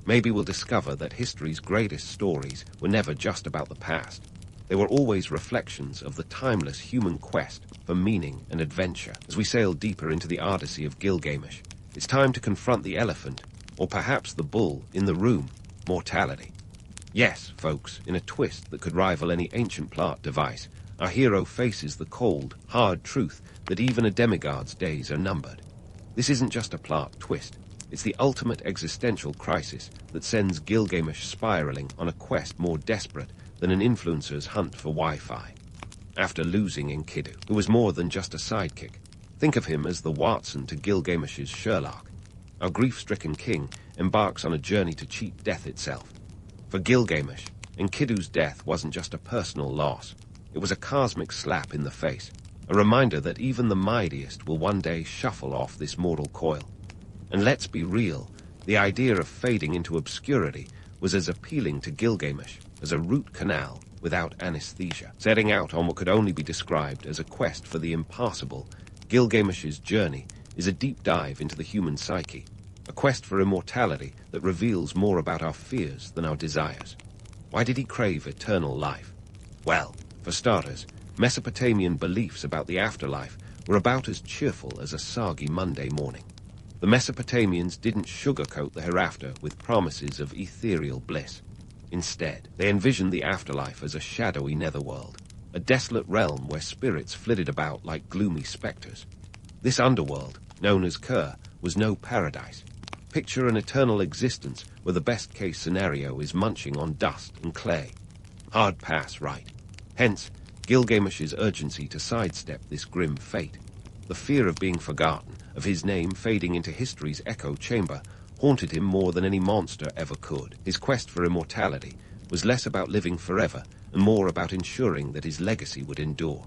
maybe we'll discover that history's greatest stories were never just about the past. They were always reflections of the timeless human quest for meaning and adventure. As we sail deeper into the Odyssey of Gilgamesh, it's time to confront the elephant, or perhaps the bull, in the room, mortality. Yes, folks, in a twist that could rival any ancient plot device, our hero faces the cold, hard truth that even a demigod's days are numbered. This isn't just a plot twist. It's the ultimate existential crisis that sends Gilgamesh spiraling on a quest more desperate than an influencer's hunt for Wi-Fi. After losing Enkidu, who was more than just a sidekick, think of him as the Watson to Gilgamesh's Sherlock. Our grief-stricken king embarks on a journey to cheat death itself. For Gilgamesh, Enkidu's death wasn't just a personal loss. It was a cosmic slap in the face, a reminder that even the mightiest will one day shuffle off this mortal coil. And let's be real, the idea of fading into obscurity was as appealing to Gilgamesh as a root canal without anesthesia. Setting out on what could only be described as a quest for the impossible, Gilgamesh's journey is a deep dive into the human psyche, a quest for immortality that reveals more about our fears than our desires. Why did he crave eternal life? Well, for starters, Mesopotamian beliefs about the afterlife were about as cheerful as a soggy Monday morning. The Mesopotamians didn't sugarcoat the hereafter with promises of ethereal bliss. Instead, they envisioned the afterlife as a shadowy netherworld, a desolate realm where spirits flitted about like gloomy specters. This underworld, known as Ker, was no paradise. Picture an eternal existence where the best-case scenario is munching on dust and clay. Hard pass, right? Hence, Gilgamesh's urgency to sidestep this grim fate. The fear of being forgotten, of his name fading into history's echo chamber, haunted him more than any monster ever could. His quest for immortality was less about living forever and more about ensuring that his legacy would endure.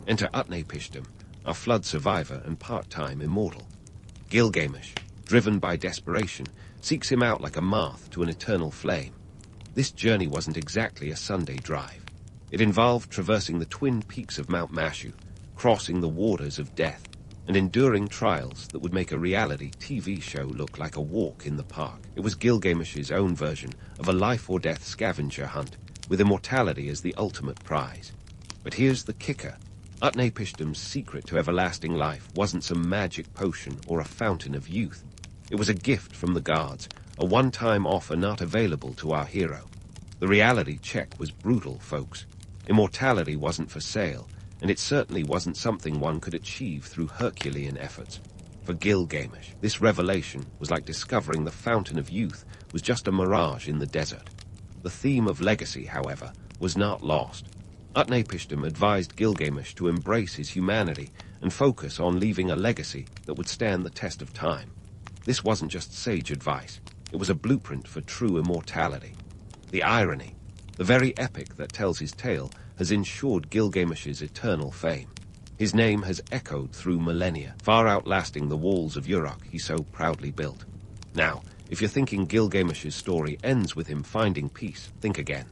Enter Utnapishtim, our flood survivor and part-time immortal. Gilgamesh, driven by desperation, seeks him out like a moth to an eternal flame. This journey wasn't exactly a Sunday drive. It involved traversing the twin peaks of Mount Mashu, crossing the waters of death, and enduring trials that would make a reality TV show look like a walk in the park. It was Gilgamesh's own version of a life-or-death scavenger hunt, with immortality as the ultimate prize. But here's the kicker. Utnapishtim's secret to everlasting life wasn't some magic potion or a fountain of youth. It was a gift from the gods, a one-time offer not available to our hero. The reality check was brutal, folks. Immortality wasn't for sale, and it certainly wasn't something one could achieve through Herculean efforts. For Gilgamesh, this revelation was like discovering the fountain of youth was just a mirage in the desert. The theme of legacy, however, was not lost. Utnapishtim advised Gilgamesh to embrace his humanity and focus on leaving a legacy that would stand the test of time. This wasn't just sage advice. It was a blueprint for true immortality. The irony, the very epic that tells his tale, has ensured Gilgamesh's eternal fame. His name has echoed through millennia, far outlasting the walls of Uruk he so proudly built. Now, if you're thinking Gilgamesh's story ends with him finding peace, think again.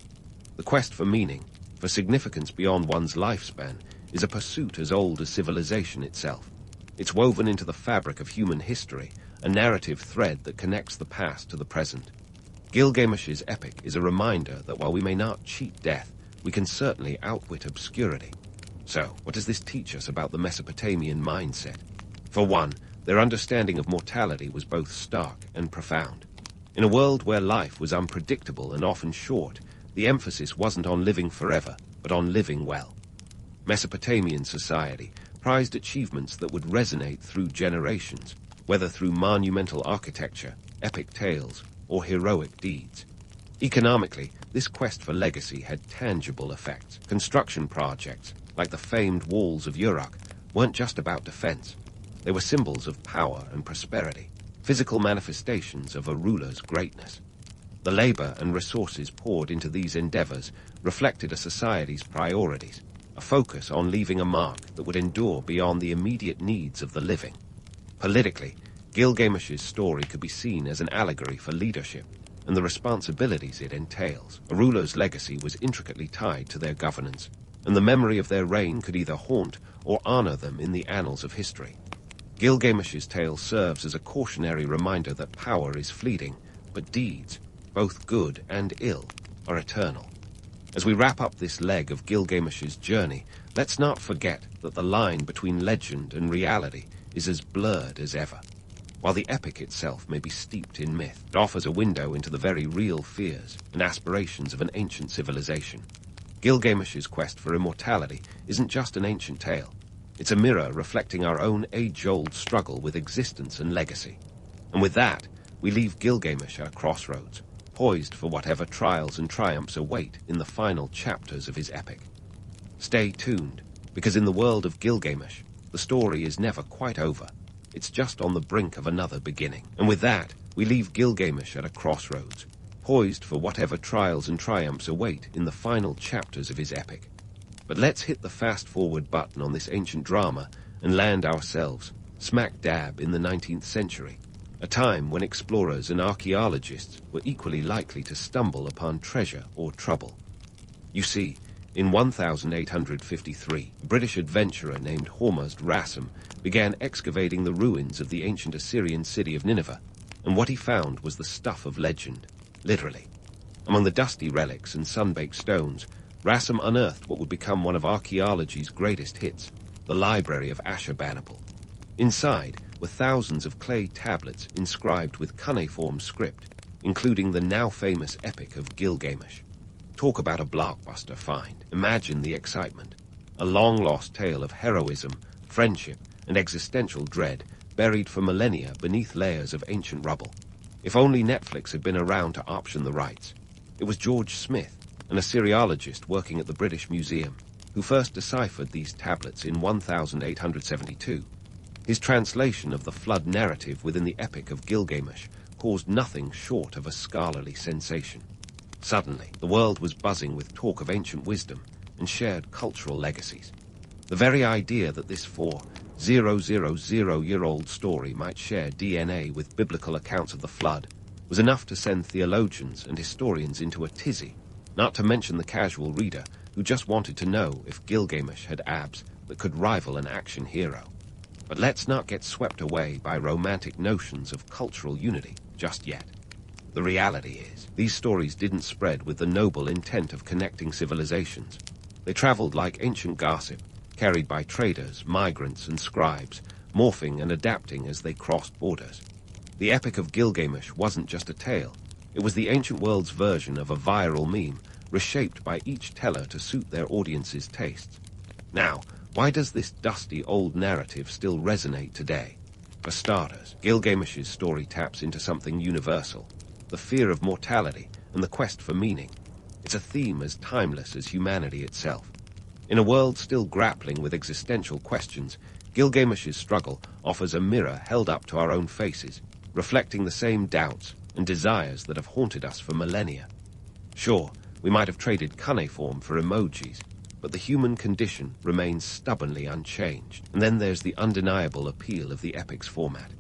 The quest for meaning, for significance beyond one's lifespan, is a pursuit as old as civilization itself. It's woven into the fabric of human history, a narrative thread that connects the past to the present. Gilgamesh's epic is a reminder that while we may not cheat death, we can certainly outwit obscurity. So, what does this teach us about the Mesopotamian mindset? For one, their understanding of mortality was both stark and profound. In a world where life was unpredictable and often short, the emphasis wasn't on living forever, but on living well. Mesopotamian society prized achievements that would resonate through generations, whether through monumental architecture, epic tales, or heroic deeds. Economically, this quest for legacy had tangible effects. Construction projects, like the famed walls of Uruk, weren't just about defense. They were symbols of power and prosperity, physical manifestations of a ruler's greatness. The labor and resources poured into these endeavors reflected a society's priorities, a focus on leaving a mark that would endure beyond the immediate needs of the living. Politically, Gilgamesh's story could be seen as an allegory for leadership and the responsibilities it entails. A ruler's legacy was intricately tied to their governance, and the memory of their reign could either haunt or honor them in the annals of history. Gilgamesh's tale serves as a cautionary reminder that power is fleeting, but deeds, both good and ill, are eternal. As we wrap up this leg of Gilgamesh's journey, let's not forget that the line between legend and reality is as blurred as ever. While the epic itself may be steeped in myth, it offers a window into the very real fears and aspirations of an ancient civilization. Gilgamesh's quest for immortality isn't just an ancient tale. It's a mirror reflecting our own age-old struggle with existence and legacy. And with that, we leave Gilgamesh at a crossroads, poised for whatever trials and triumphs await in the final chapters of his epic. Stay tuned, because in the world of Gilgamesh, the story is never quite over. It's just on the brink of another beginning. And with that, we leave Gilgamesh at a crossroads, poised for whatever trials and triumphs await in the final chapters of his epic. But let's hit the fast-forward button on this ancient drama and land ourselves, smack dab in the 19th century, a time when explorers and archaeologists were equally likely to stumble upon treasure or trouble. You see, in 1853, a British adventurer named Hormuzd Rassam began excavating the ruins of the ancient Assyrian city of Nineveh, and what he found was the stuff of legend, literally. Among the dusty relics and sun-baked stones, Rassam unearthed what would become one of archaeology's greatest hits, the Library of Ashurbanipal. Inside were thousands of clay tablets inscribed with cuneiform script, including the now-famous epic of Gilgamesh. Talk about a blockbuster find. Imagine the excitement. A long-lost tale of heroism, friendship, and existential dread buried for millennia beneath layers of ancient rubble. If only Netflix had been around to option the rights. It was George Smith, an Assyriologist working at the British Museum, who first deciphered these tablets in 1872. His translation of the flood narrative within the Epic of Gilgamesh caused nothing short of a scholarly sensation. Suddenly, the world was buzzing with talk of ancient wisdom and shared cultural legacies. The very idea that this 4,000-year-old story might share DNA with biblical accounts of the flood was enough to send theologians and historians into a tizzy, not to mention the casual reader who just wanted to know if Gilgamesh had abs that could rival an action hero. But let's not get swept away by romantic notions of cultural unity just yet. The reality is, these stories didn't spread with the noble intent of connecting civilizations. They traveled like ancient gossip, carried by traders, migrants, and scribes, morphing and adapting as they crossed borders. The Epic of Gilgamesh wasn't just a tale. It was the ancient world's version of a viral meme, reshaped by each teller to suit their audience's tastes. Now, why does this dusty old narrative still resonate today? For starters, Gilgamesh's story taps into something universal, the fear of mortality and the quest for meaning. It's a theme as timeless as humanity itself. In a world still grappling with existential questions, Gilgamesh's struggle offers a mirror held up to our own faces, reflecting the same doubts and desires that have haunted us for millennia. Sure, we might have traded cuneiform for emojis, but the human condition remains stubbornly unchanged. And then there's the undeniable appeal of the epic's format.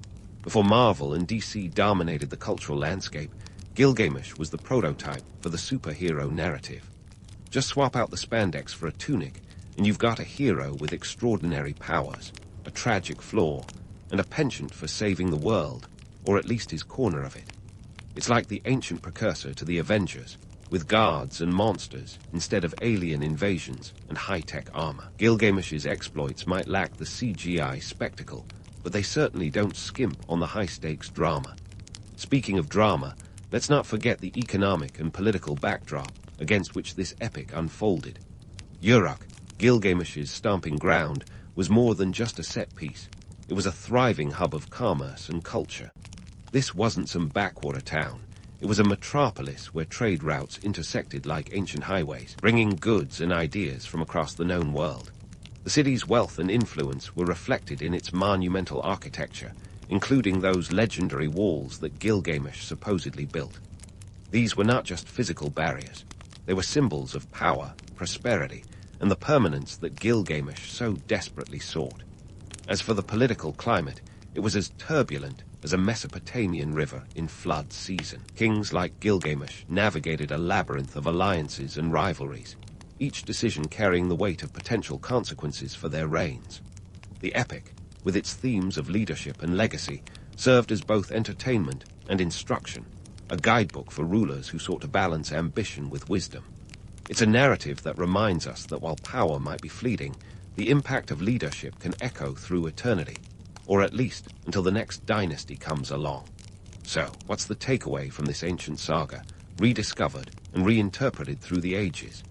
Before Marvel and DC dominated the cultural landscape, Gilgamesh was the prototype for the superhero narrative. Just swap out the spandex for a tunic, and you've got a hero with extraordinary powers, a tragic flaw, and a penchant for saving the world, or at least his corner of it. It's like the ancient precursor to the Avengers, with guards and monsters instead of alien invasions and high-tech armor. Gilgamesh's exploits might lack the CGI spectacle, but they certainly don't skimp on the high-stakes drama. Speaking of drama, let's not forget the economic and political backdrop against which this epic unfolded. Uruk, Gilgamesh's stomping ground, was more than just a set piece. It was a thriving hub of commerce and culture. This wasn't some backwater town. It was a metropolis where trade routes intersected like ancient highways, bringing goods and ideas from across the known world. The city's wealth and influence were reflected in its monumental architecture, including those legendary walls that Gilgamesh supposedly built. These were not just physical barriers. They were symbols of power, prosperity, and the permanence that Gilgamesh so desperately sought. As for the political climate, it was as turbulent as a Mesopotamian river in flood season. Kings like Gilgamesh navigated a labyrinth of alliances and rivalries, each decision carrying the weight of potential consequences for their reigns. The epic, with its themes of leadership and legacy, served as both entertainment and instruction, a guidebook for rulers who sought to balance ambition with wisdom. It's a narrative that reminds us that while power might be fleeting, the impact of leadership can echo through eternity, or at least until the next dynasty comes along. So, what's the takeaway from this ancient saga, rediscovered and reinterpreted through the ages?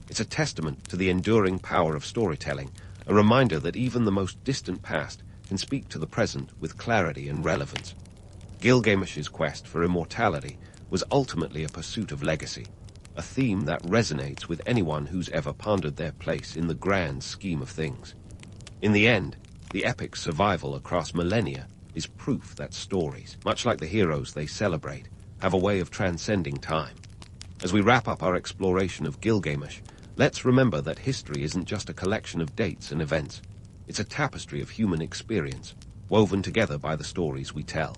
It's a testament to the enduring power of storytelling, a reminder that even the most distant past can speak to the present with clarity and relevance. Gilgamesh's quest for immortality was ultimately a pursuit of legacy, a theme that resonates with anyone who's ever pondered their place in the grand scheme of things. In the end, the epic's survival across millennia is proof that stories, much like the heroes they celebrate, have a way of transcending time. As we wrap up our exploration of Gilgamesh, let's remember that history isn't just a collection of dates and events. It's a tapestry of human experience, woven together by the stories we tell.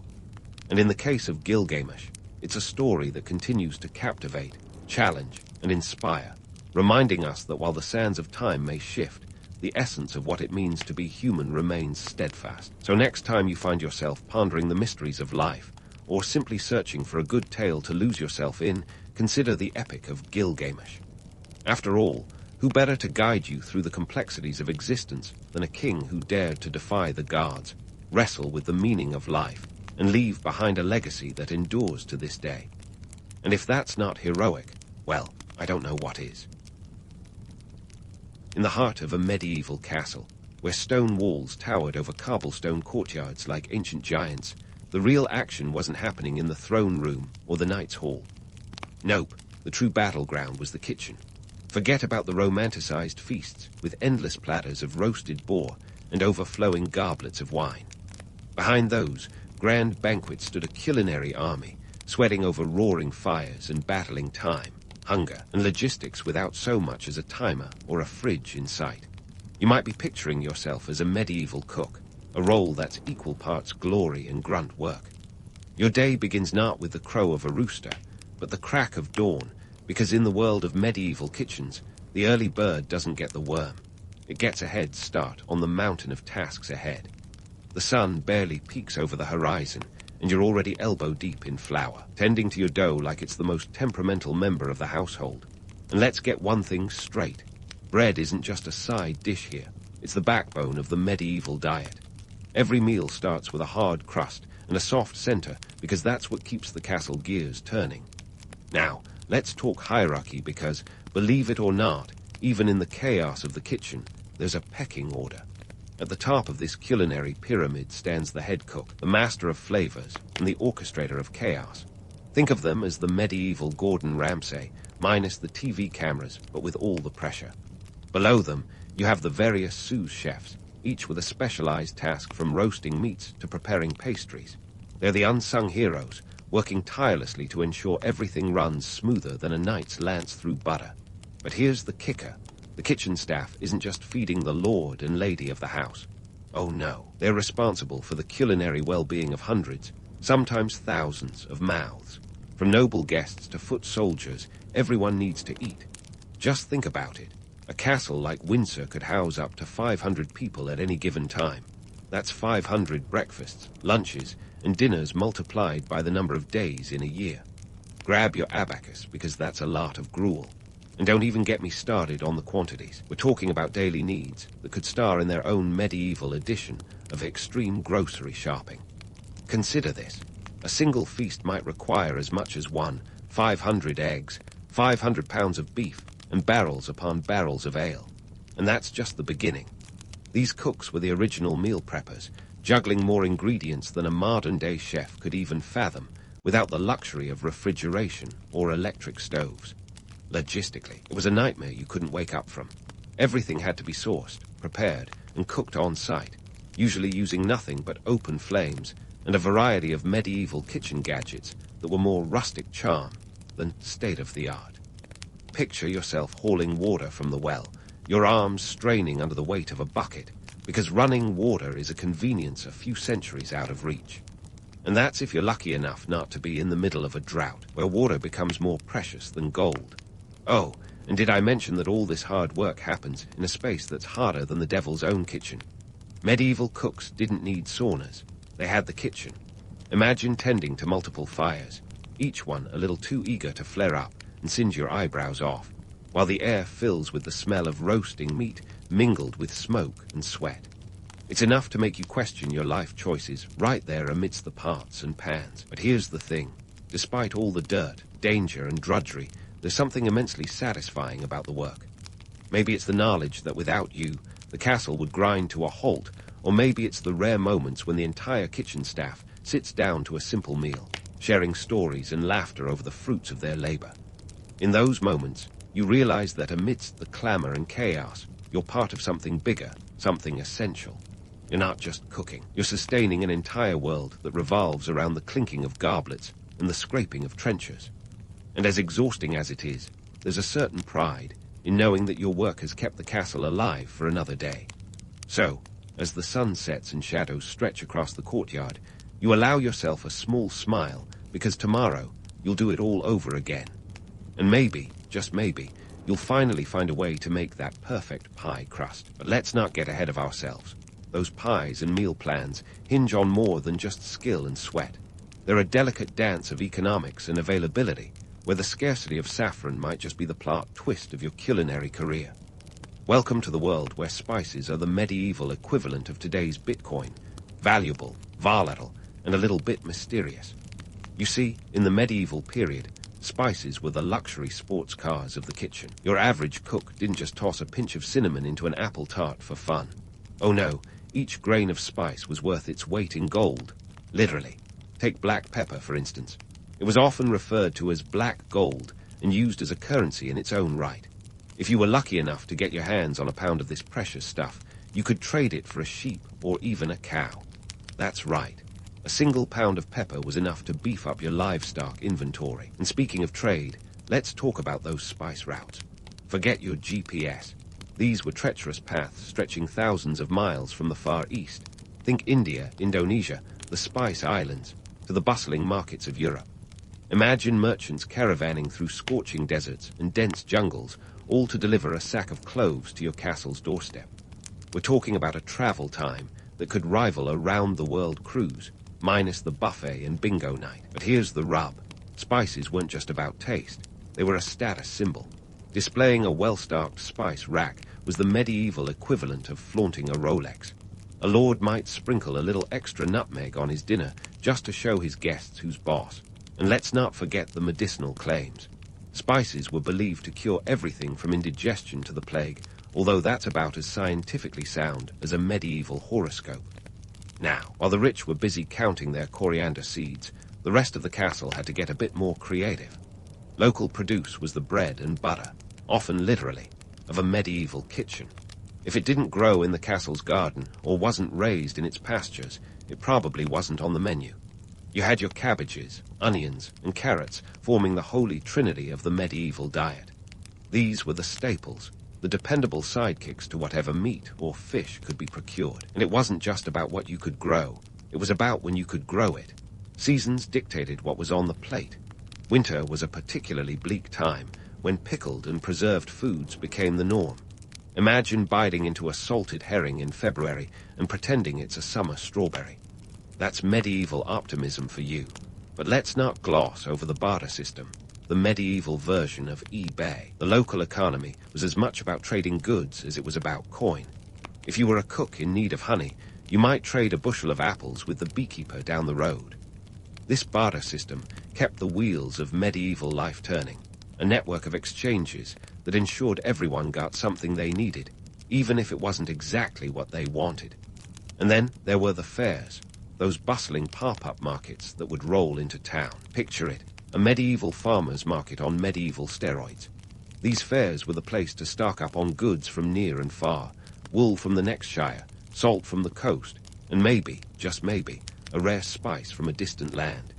And in the case of Gilgamesh, it's a story that continues to captivate, challenge, and inspire, reminding us that while the sands of time may shift, the essence of what it means to be human remains steadfast. So next time you find yourself pondering the mysteries of life, or simply searching for a good tale to lose yourself in, consider the epic of Gilgamesh. After all, who better to guide you through the complexities of existence than a king who dared to defy the gods, wrestle with the meaning of life, and leave behind a legacy that endures to this day? And if that's not heroic, well, I don't know what is. In the heart of a medieval castle, where stone walls towered over cobblestone courtyards like ancient giants, the real action wasn't happening in the throne room or the knight's hall. Nope, the true battleground was the kitchen. Forget about the romanticized feasts with endless platters of roasted boar and overflowing goblets of wine. Behind those grand banquets stood a culinary army, sweating over roaring fires and battling time, hunger, and logistics without so much as a timer or a fridge in sight. You might be picturing yourself as a medieval cook, a role that's equal parts glory and grunt work. Your day begins not with the crow of a rooster, but the crack of dawn, because in the world of medieval kitchens, the early bird doesn't get the worm. It gets a head start on the mountain of tasks ahead. The sun barely peeks over the horizon, and you're already elbow-deep in flour, tending to your dough like it's the most temperamental member of the household. And let's get one thing straight. Bread isn't just a side dish here. It's the backbone of the medieval diet. Every meal starts with a hard crust and a soft center because that's what keeps the castle gears turning. Now, let's talk hierarchy because, believe it or not, even in the chaos of the kitchen, there's a pecking order. At the top of this culinary pyramid stands the head cook, the master of flavors, and the orchestrator of chaos. Think of them as the medieval Gordon Ramsay, minus the TV cameras, but with all the pressure. Below them, you have the various sous chefs, each with a specialized task from roasting meats to preparing pastries. They're the unsung heroes, working tirelessly to ensure everything runs smoother than a knight's lance through butter. But here's the kicker. The kitchen staff isn't just feeding the lord and lady of the house. Oh no, they're responsible for the culinary well-being of hundreds, sometimes thousands of mouths. From noble guests to foot soldiers, everyone needs to eat. Just think about it. A castle like Windsor could house up to 500 people at any given time. That's 500 breakfasts, lunches, and dinners multiplied by the number of days in a year. Grab your abacus, because that's a lot of gruel. And don't even get me started on the quantities. We're talking about daily needs that could star in their own medieval edition of extreme grocery shopping. Consider this. A single feast might require as much as 500 eggs, 500 pounds of beef, and barrels upon barrels of ale. And that's just the beginning. These cooks were the original meal preppers, juggling more ingredients than a modern-day chef could even fathom, without the luxury of refrigeration or electric stoves. Logistically, it was a nightmare you couldn't wake up from. Everything had to be sourced, prepared, and cooked on site, usually using nothing but open flames and a variety of medieval kitchen gadgets that were more rustic charm than state-of-the-art. Picture yourself hauling water from the well, your arms straining under the weight of a bucket, because running water is a convenience a few centuries out of reach. And that's if you're lucky enough not to be in the middle of a drought, where water becomes more precious than gold. Oh, and did I mention that all this hard work happens in a space that's harder than the devil's own kitchen? Medieval cooks didn't need saunas. They had the kitchen. Imagine tending to multiple fires, each one a little too eager to flare up and singe your eyebrows off, while the air fills with the smell of roasting meat mingled with smoke and sweat. It's enough to make you question your life choices right there amidst the pots and pans. But here's the thing. Despite all the dirt, danger, and drudgery, there's something immensely satisfying about the work. Maybe it's the knowledge that without you, the castle would grind to a halt, or maybe it's the rare moments when the entire kitchen staff sits down to a simple meal, sharing stories and laughter over the fruits of their labor. In those moments, you realize that amidst the clamor and chaos, you're part of something bigger, something essential. You're not just cooking. You're sustaining an entire world that revolves around the clinking of goblets and the scraping of trenchers. And as exhausting as it is, there's a certain pride in knowing that your work has kept the castle alive for another day. So, as the sun sets and shadows stretch across the courtyard, you allow yourself a small smile, because tomorrow you'll do it all over again. And maybe, just maybe, you'll finally find a way to make that perfect pie crust. But let's not get ahead of ourselves. Those pies and meal plans hinge on more than just skill and sweat. They're a delicate dance of economics and availability, where the scarcity of saffron might just be the plot twist of your culinary career. Welcome to the world where spices are the medieval equivalent of today's Bitcoin, valuable, volatile, and a little bit mysterious. You see, in the medieval period, spices were the luxury sports cars of the kitchen. Your average cook didn't just toss a pinch of cinnamon into an apple tart for fun. Oh no, each grain of spice was worth its weight in gold, literally. Take black pepper, for instance. It was often referred to as black gold and used as a currency in its own right. If you were lucky enough to get your hands on a pound of this precious stuff, you could trade it for a sheep or even a cow. That's right. A single pound of pepper was enough to beef up your livestock inventory. And speaking of trade, let's talk about those spice routes. Forget your GPS. These were treacherous paths stretching thousands of miles from the Far East. Think India, Indonesia, the Spice Islands, to the bustling markets of Europe. Imagine merchants caravanning through scorching deserts and dense jungles, all to deliver a sack of cloves to your castle's doorstep. We're talking about a travel time that could rival a round-the-world cruise, minus the buffet and bingo night. But here's the rub. Spices weren't just about taste. They were a status symbol. Displaying a well-stocked spice rack was the medieval equivalent of flaunting a Rolex. A lord might sprinkle a little extra nutmeg on his dinner just to show his guests who's boss. And let's not forget the medicinal claims. Spices were believed to cure everything from indigestion to the plague, although that's about as scientifically sound as a medieval horoscope. Now, while the rich were busy counting their coriander seeds, the rest of the castle had to get a bit more creative. Local produce was the bread and butter, often literally, of a medieval kitchen. If it didn't grow in the castle's garden or wasn't raised in its pastures, it probably wasn't on the menu. You had your cabbages, onions, and carrots forming the holy trinity of the medieval diet. These were the staples, the dependable sidekicks to whatever meat or fish could be procured. And it wasn't just about what you could grow. It was about when you could grow it. Seasons dictated what was on the plate. Winter was a particularly bleak time, when pickled and preserved foods became the norm. Imagine biting into a salted herring in February and pretending it's a summer strawberry. That's medieval optimism for you. But let's not gloss over the barter system. the medieval version of eBay. The local economy was as much about trading goods as it was about coin. If you were a cook in need of honey, you might trade a bushel of apples with the beekeeper down the road. This barter system kept the wheels of medieval life turning, a network of exchanges that ensured everyone got something they needed, even if it wasn't exactly what they wanted. And then there were the fairs, those bustling pop-up markets that would roll into town. Picture it, a medieval farmer's market on medieval steroids. These fairs were the place to stock up on goods from near and far, wool from the next shire, salt from the coast, and maybe, just maybe, a rare spice from a distant land.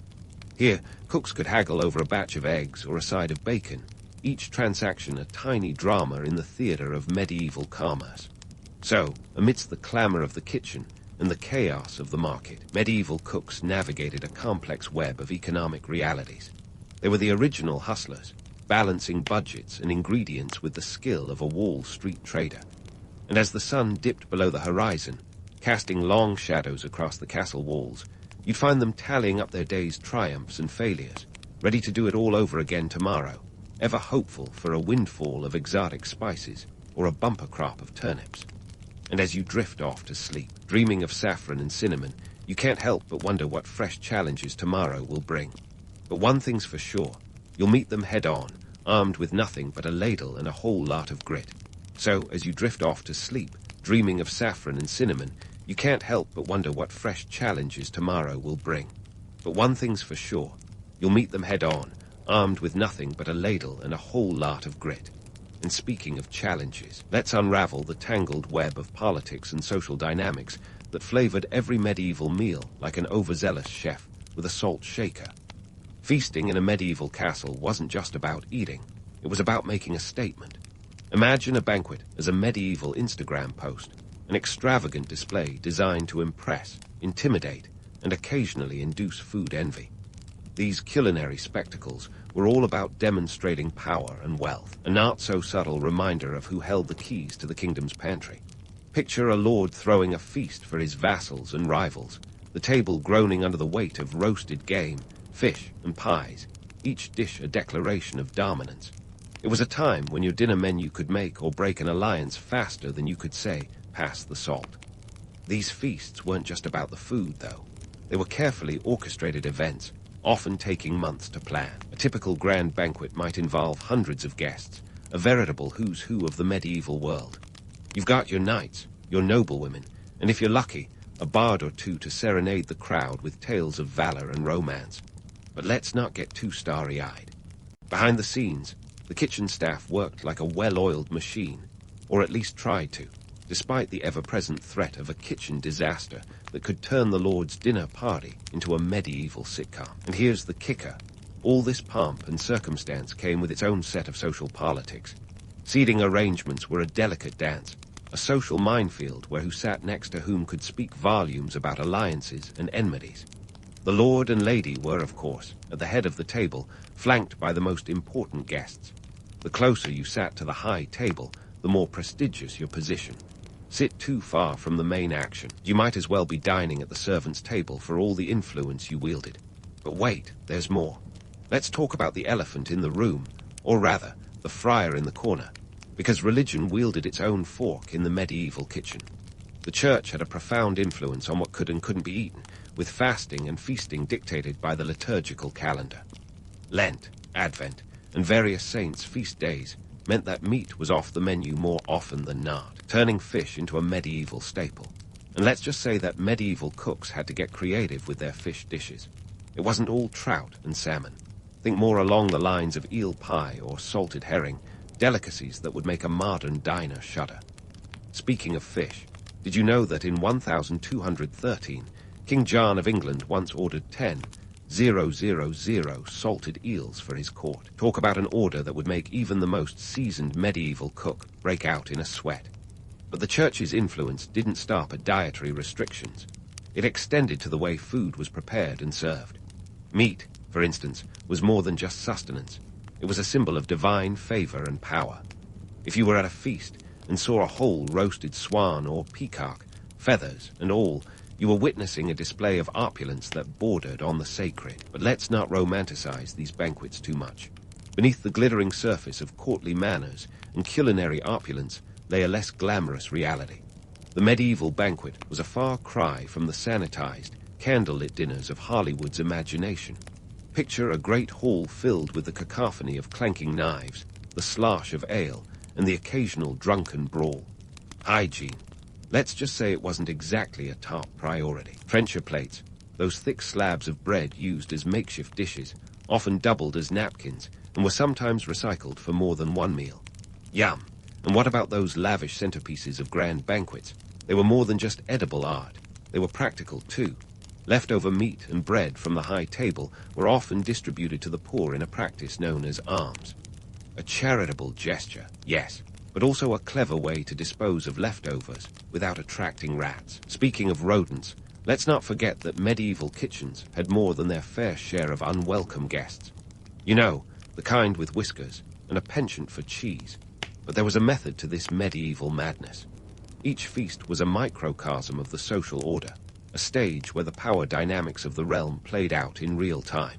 Here, cooks could haggle over a batch of eggs or a side of bacon, each transaction a tiny drama in the theater of medieval commerce. So, amidst the clamor of the kitchen and the chaos of the market, medieval cooks navigated a complex web of economic realities. They were the original hustlers, balancing budgets and ingredients with the skill of a Wall Street trader. And as the sun dipped below the horizon, casting long shadows across the castle walls, you'd find them tallying up their day's triumphs and failures, ready to do it all over again tomorrow, ever hopeful for a windfall of exotic spices or a bumper crop of turnips. And as you drift off to sleep, dreaming of saffron and cinnamon, you can't help but wonder what fresh challenges tomorrow will bring. But one thing's for sure, you'll meet them head-on, armed with nothing but a ladle and a whole lot of grit. So, as you drift off to sleep, dreaming of saffron and cinnamon, you can't help but wonder what fresh challenges tomorrow will bring. But one thing's for sure, you'll meet them head-on, armed with nothing but a ladle and a whole lot of grit. And speaking of challenges, let's unravel the tangled web of politics and social dynamics that flavored every medieval meal like an overzealous chef with a salt shaker. Feasting in a medieval castle wasn't just about eating, it was about making a statement. Imagine a banquet as a medieval Instagram post, an extravagant display designed to impress, intimidate, and occasionally induce food envy. These culinary spectacles were all about demonstrating power and wealth, a not-so-subtle reminder of who held the keys to the kingdom's pantry. Picture a lord throwing a feast for his vassals and rivals, the table groaning under the weight of roasted game, fish, and pies, each dish a declaration of dominance. It was a time when your dinner menu could make or break an alliance faster than you could say, pass the salt. These feasts weren't just about the food, though. They were carefully orchestrated events, often taking months to plan. A typical grand banquet might involve hundreds of guests, a veritable who's who of the medieval world. You've got your knights, your noblewomen, and if you're lucky, a bard or two to serenade the crowd with tales of valor and romance. But let's not get too starry-eyed. Behind the scenes, the kitchen staff worked like a well-oiled machine, or at least tried to, despite the ever-present threat of a kitchen disaster that could turn the Lord's dinner party into a medieval sitcom. And here's the kicker. All this pomp and circumstance came with its own set of social politics. Seating arrangements were a delicate dance, a social minefield where who sat next to whom could speak volumes about alliances and enmities. The lord and lady were, of course, at the head of the table, flanked by the most important guests. The closer you sat to the high table, the more prestigious your position. Sit too far from the main action, you might as well be dining at the servants' table for all the influence you wielded. But wait, there's more. Let's talk about the elephant in the room, or rather, the friar in the corner, because religion wielded its own fork in the medieval kitchen. The church had a profound influence on what could and couldn't be eaten, with fasting and feasting dictated by the liturgical calendar. Lent, Advent, and various saints' feast days meant that meat was off the menu more often than not, turning fish into a medieval staple. And let's just say that medieval cooks had to get creative with their fish dishes. It wasn't all trout and salmon. Think more along the lines of eel pie or salted herring, delicacies that would make a modern diner shudder. Speaking of fish, did you know that in 1213, King John of England once ordered 10,000 salted eels for his court? Talk about an order that would make even the most seasoned medieval cook break out in a sweat. But the church's influence didn't stop at dietary restrictions. It extended to the way food was prepared and served. Meat, for instance, was more than just sustenance. It was a symbol of divine favor and power. If you were at a feast and saw a whole roasted swan or peacock, feathers and all, you were witnessing a display of opulence that bordered on the sacred. But let's not romanticize these banquets too much. Beneath the glittering surface of courtly manners and culinary opulence lay a less glamorous reality. The medieval banquet was a far cry from the sanitized, candlelit dinners of Hollywood's imagination. Picture a great hall filled with the cacophony of clanking knives, the slosh of ale, and the occasional drunken brawl. Hygiene. Let's just say it wasn't exactly a top priority. Trencher plates, those thick slabs of bread used as makeshift dishes, often doubled as napkins, and were sometimes recycled for more than one meal. Yum! And what about those lavish centerpieces of grand banquets? They were more than just edible art. They were practical, too. Leftover meat and bread from the high table were often distributed to the poor in a practice known as alms. A charitable gesture, yes, but also a clever way to dispose of leftovers without attracting rats. Speaking of rodents, let's not forget that medieval kitchens had more than their fair share of unwelcome guests. You know, the kind with whiskers and a penchant for cheese. But there was a method to this medieval madness. Each feast was a microcosm of the social order, a stage where the power dynamics of the realm played out in real time.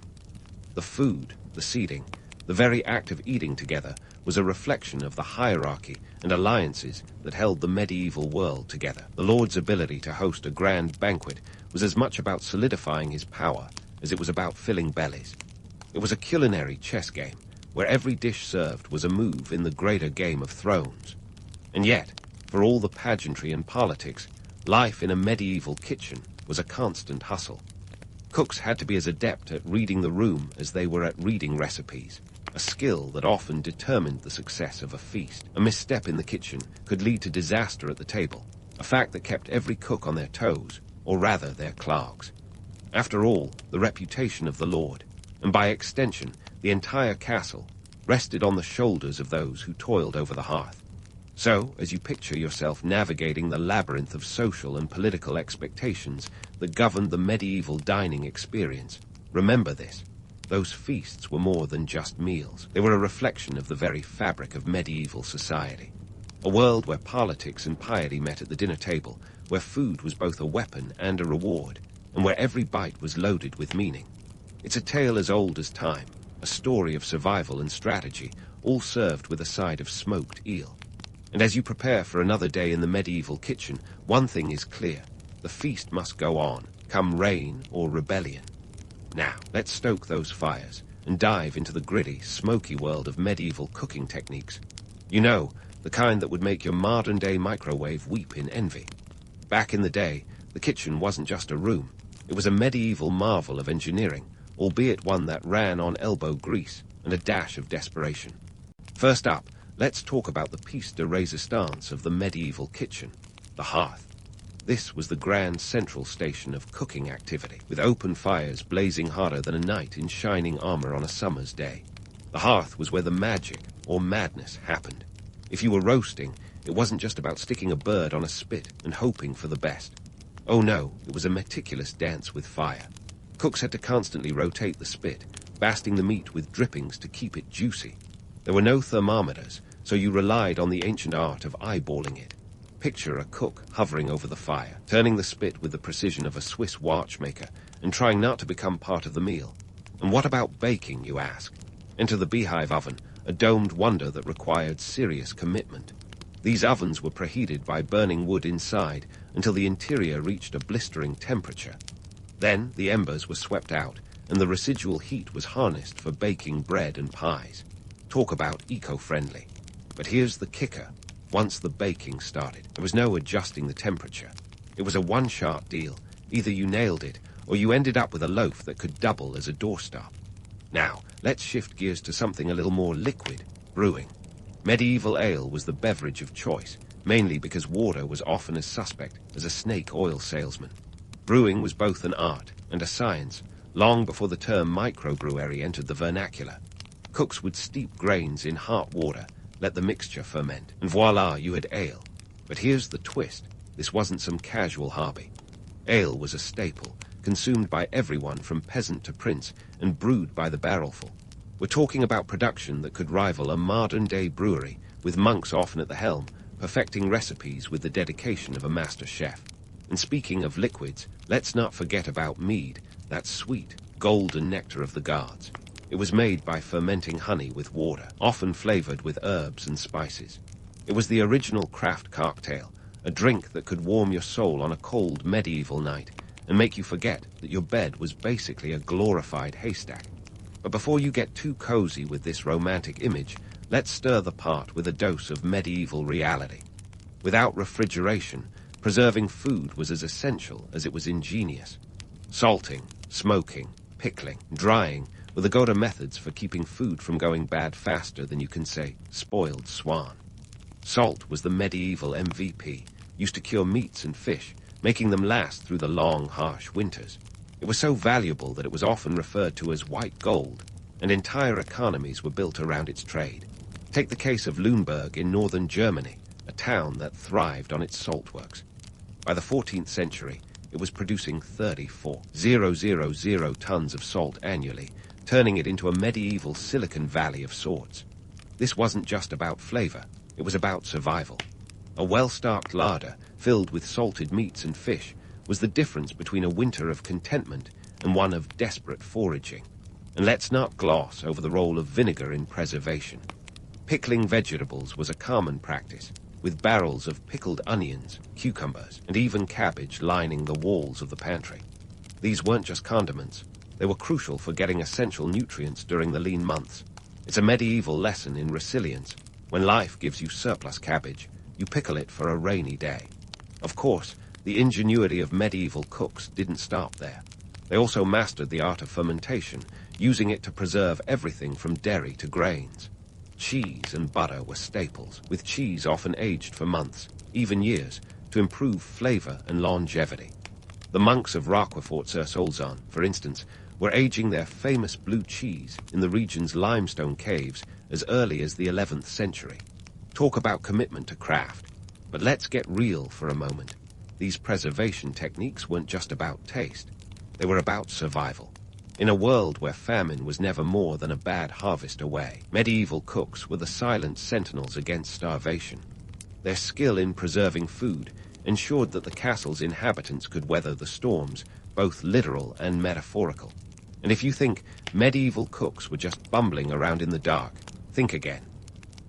The food, the seating, the very act of eating together was a reflection of the hierarchy and alliances that held the medieval world together. The Lord's ability to host a grand banquet was as much about solidifying his power as it was about filling bellies. It was a culinary chess game, where every dish served was a move in the greater Game of Thrones. And yet, for all the pageantry and politics, life in a medieval kitchen was a constant hustle. Cooks had to be as adept at reading the room as they were at reading recipes, a skill that often determined the success of a feast. A misstep in the kitchen could lead to disaster at the table, a fact that kept every cook on their toes, or rather their clogs. After all, the reputation of the Lord, and by extension, the entire castle, rested on the shoulders of those who toiled over the hearth. So, as you picture yourself navigating the labyrinth of social and political expectations that governed the medieval dining experience, remember this. Those feasts were more than just meals. They were a reflection of the very fabric of medieval society. A world where politics and piety met at the dinner table, where food was both a weapon and a reward, and where every bite was loaded with meaning. It's a tale as old as time, a story of survival and strategy, all served with a side of smoked eel. And as you prepare for another day in the medieval kitchen, one thing is clear. The feast must go on, come rain or rebellion. Now, let's stoke those fires and dive into the gritty, smoky world of medieval cooking techniques. You know, the kind that would make your modern-day microwave weep in envy. Back in the day, the kitchen wasn't just a room. It was a medieval marvel of engineering, albeit one that ran on elbow grease and a dash of desperation. First up, let's talk about the piece de resistance of the medieval kitchen, the hearth. This was the grand central station of cooking activity, with open fires blazing harder than a knight in shining armor on a summer's day. The hearth was where the magic, or madness, happened. If you were roasting, it wasn't just about sticking a bird on a spit and hoping for the best. Oh no, it was a meticulous dance with fire. Cooks had to constantly rotate the spit, basting the meat with drippings to keep it juicy. There were no thermometers, so you relied on the ancient art of eyeballing it. Picture a cook hovering over the fire, turning the spit with the precision of a Swiss watchmaker, and trying not to become part of the meal. And what about baking, you ask? Enter the beehive oven, a domed wonder that required serious commitment. These ovens were preheated by burning wood inside until the interior reached a blistering temperature. Then the embers were swept out, and the residual heat was harnessed for baking bread and pies. Talk about eco-friendly. But here's the kicker. Once the baking started, there was no adjusting the temperature. It was a one-shot deal. Either you nailed it, or you ended up with a loaf that could double as a doorstop. Now, let's shift gears to something a little more liquid, brewing. Medieval ale was the beverage of choice, mainly because water was often as suspect as a snake oil salesman. Brewing was both an art and a science, long before the term microbrewery entered the vernacular. Cooks would steep grains in hot water, let the mixture ferment, and voila, you had ale. But here's the twist. This wasn't some casual hobby. Ale was a staple, consumed by everyone from peasant to prince, and brewed by the barrelful. We're talking about production that could rival a modern-day brewery, with monks often at the helm, perfecting recipes with the dedication of a master chef. And speaking of liquids, let's not forget about mead, that sweet, golden nectar of the gods. It was made by fermenting honey with water, often flavored with herbs and spices. It was the original craft cocktail, a drink that could warm your soul on a cold medieval night and make you forget that your bed was basically a glorified haystack. But before you get too cozy with this romantic image, let's stir the pot with a dose of medieval reality. Without refrigeration, preserving food was as essential as it was ingenious. Salting, smoking, pickling, drying were the go-to methods for keeping food from going bad faster than you can say, spoiled swan. Salt was the medieval MVP, used to cure meats and fish, making them last through the long, harsh winters. It was so valuable that it was often referred to as white gold, and entire economies were built around its trade. Take the case of Lüneburg in northern Germany, a town that thrived on its saltworks. By the 14th century, it was producing 34,000 tons of salt annually, turning it into a medieval Silicon Valley of sorts. This wasn't just about flavor, it was about survival. A well-stocked larder, filled with salted meats and fish, was the difference between a winter of contentment and one of desperate foraging. And let's not gloss over the role of vinegar in preservation. Pickling vegetables was a common practice, with barrels of pickled onions, cucumbers, and even cabbage lining the walls of the pantry. These weren't just condiments, they were crucial for getting essential nutrients during the lean months. It's a medieval lesson in resilience. When life gives you surplus cabbage, you pickle it for a rainy day. Of course, the ingenuity of medieval cooks didn't stop there. They also mastered the art of fermentation, using it to preserve everything from dairy to grains. Cheese and butter were staples, with cheese often aged for months, even years, to improve flavor and longevity. The monks of Roquefort-sur-Soulzon, for instance, were aging their famous blue cheese in the region's limestone caves as early as the 11th century. Talk about commitment to craft. But let's get real for a moment. These preservation techniques weren't just about taste. They were about survival. In a world where famine was never more than a bad harvest away, medieval cooks were the silent sentinels against starvation. Their skill in preserving food ensured that the castle's inhabitants could weather the storms, both literal and metaphorical. And if you think medieval cooks were just bumbling around in the dark, think again.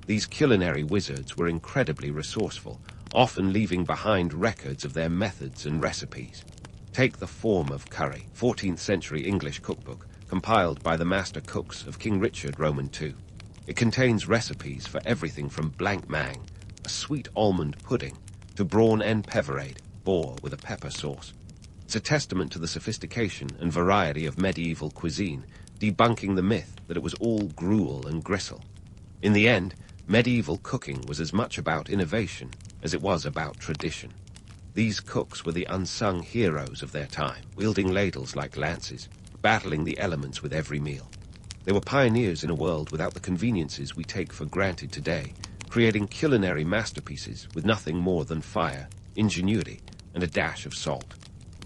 These culinary wizards were incredibly resourceful, often leaving behind records of their methods and recipes. Take the Form of Curry, 14th century English cookbook, compiled by the master cooks of King Richard Roman II. It contains recipes for everything from blanc mang, a sweet almond pudding, to brawn en peverade, boar with a pepper sauce. It's a testament to the sophistication and variety of medieval cuisine, debunking the myth that it was all gruel and gristle. In the end, medieval cooking was as much about innovation as it was about tradition. These cooks were the unsung heroes of their time, wielding ladles like lances, battling the elements with every meal. They were pioneers in a world without the conveniences we take for granted today, creating culinary masterpieces with nothing more than fire, ingenuity, and a dash of salt.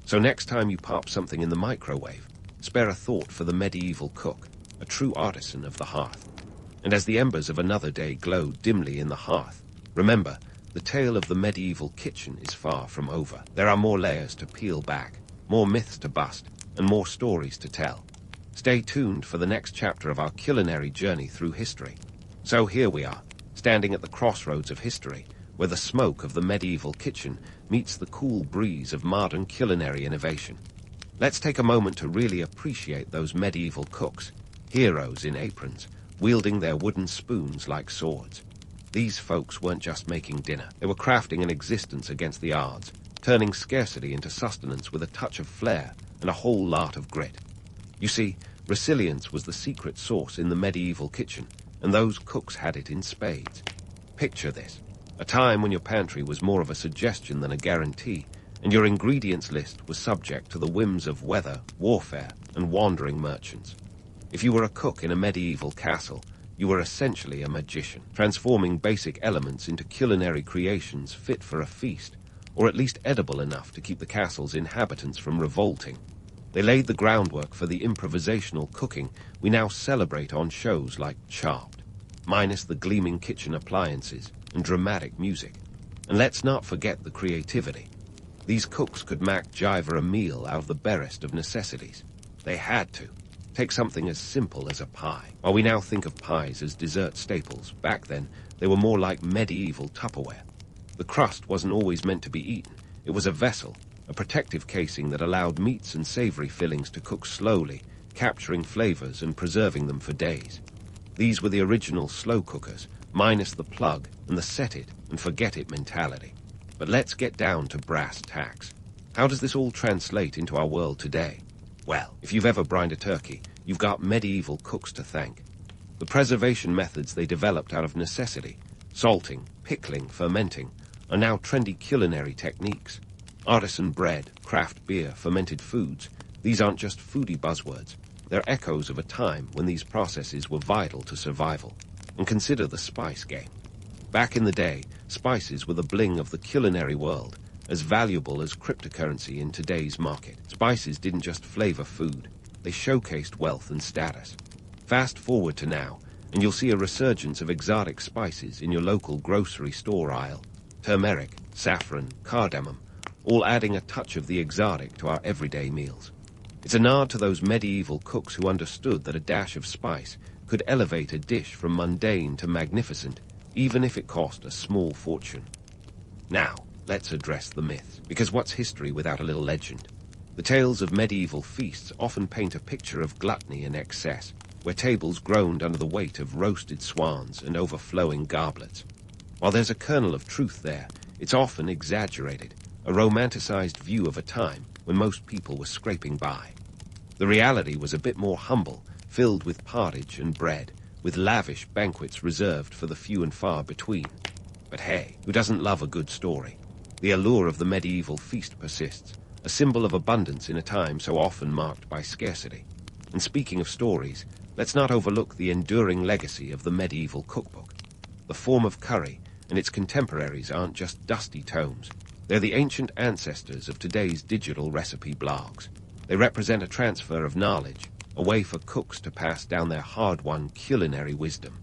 So next time you pop something in the microwave, spare a thought for the medieval cook, a true artisan of the hearth. And as the embers of another day glow dimly in the hearth, remember, the tale of the medieval kitchen is far from over. There are more layers to peel back, more myths to bust, and more stories to tell. Stay tuned for the next chapter of our culinary journey through history. So here we are, standing at the crossroads of history, where the smoke of the medieval kitchen meets the cool breeze of modern culinary innovation. Let's take a moment to really appreciate those medieval cooks, heroes in aprons, wielding their wooden spoons like swords. These folks weren't just making dinner. They were crafting an existence against the odds, turning scarcity into sustenance with a touch of flair and a whole lot of grit. You see, resilience was the secret sauce in the medieval kitchen, and those cooks had it in spades. Picture this, a time when your pantry was more of a suggestion than a guarantee, and your ingredients list was subject to the whims of weather, warfare, and wandering merchants. If you were a cook in a medieval castle, you were essentially a magician, transforming basic elements into culinary creations fit for a feast, or at least edible enough to keep the castle's inhabitants from revolting. They laid the groundwork for the improvisational cooking we now celebrate on shows like Chopped, minus the gleaming kitchen appliances and dramatic music. And let's not forget the creativity. These cooks could MacGyver a meal out of the barest of necessities. They had to. Take something as simple as a pie. While we now think of pies as dessert staples, back then they were more like medieval Tupperware. The crust wasn't always meant to be eaten. It was a vessel, a protective casing that allowed meats and savory fillings to cook slowly, capturing flavors and preserving them for days. These were the original slow cookers, minus the plug and the set it and forget it mentality. But let's get down to brass tacks. How does this all translate into our world today? Well, if you've ever brined a turkey, you've got medieval cooks to thank. The preservation methods they developed out of necessity, salting, pickling, fermenting, are now trendy culinary techniques. Artisan bread, craft beer, fermented foods, these aren't just foodie buzzwords. They're echoes of a time when these processes were vital to survival. And consider the spice game. Back in the day, spices were the bling of the culinary world, as valuable as cryptocurrency in today's market. Spices didn't just flavor food, they showcased wealth and status. Fast forward to now, and you'll see a resurgence of exotic spices in your local grocery store aisle. Turmeric, saffron, cardamom, all adding a touch of the exotic to our everyday meals. It's a nod to those medieval cooks who understood that a dash of spice could elevate a dish from mundane to magnificent, even if it cost a small fortune. Now, let's address the myths, because what's history without a little legend? The tales of medieval feasts often paint a picture of gluttony and excess, where tables groaned under the weight of roasted swans and overflowing goblets. While there's a kernel of truth there, it's often exaggerated, a romanticized view of a time when most people were scraping by. The reality was a bit more humble, filled with pottage and bread, with lavish banquets reserved for the few and far between. But hey, who doesn't love a good story? The allure of the medieval feast persists, a symbol of abundance in a time so often marked by scarcity. And speaking of stories, let's not overlook the enduring legacy of the medieval cookbook. The form of curry and its contemporaries aren't just dusty tomes. They're the ancient ancestors of today's digital recipe blogs. They represent a transfer of knowledge, a way for cooks to pass down their hard-won culinary wisdom.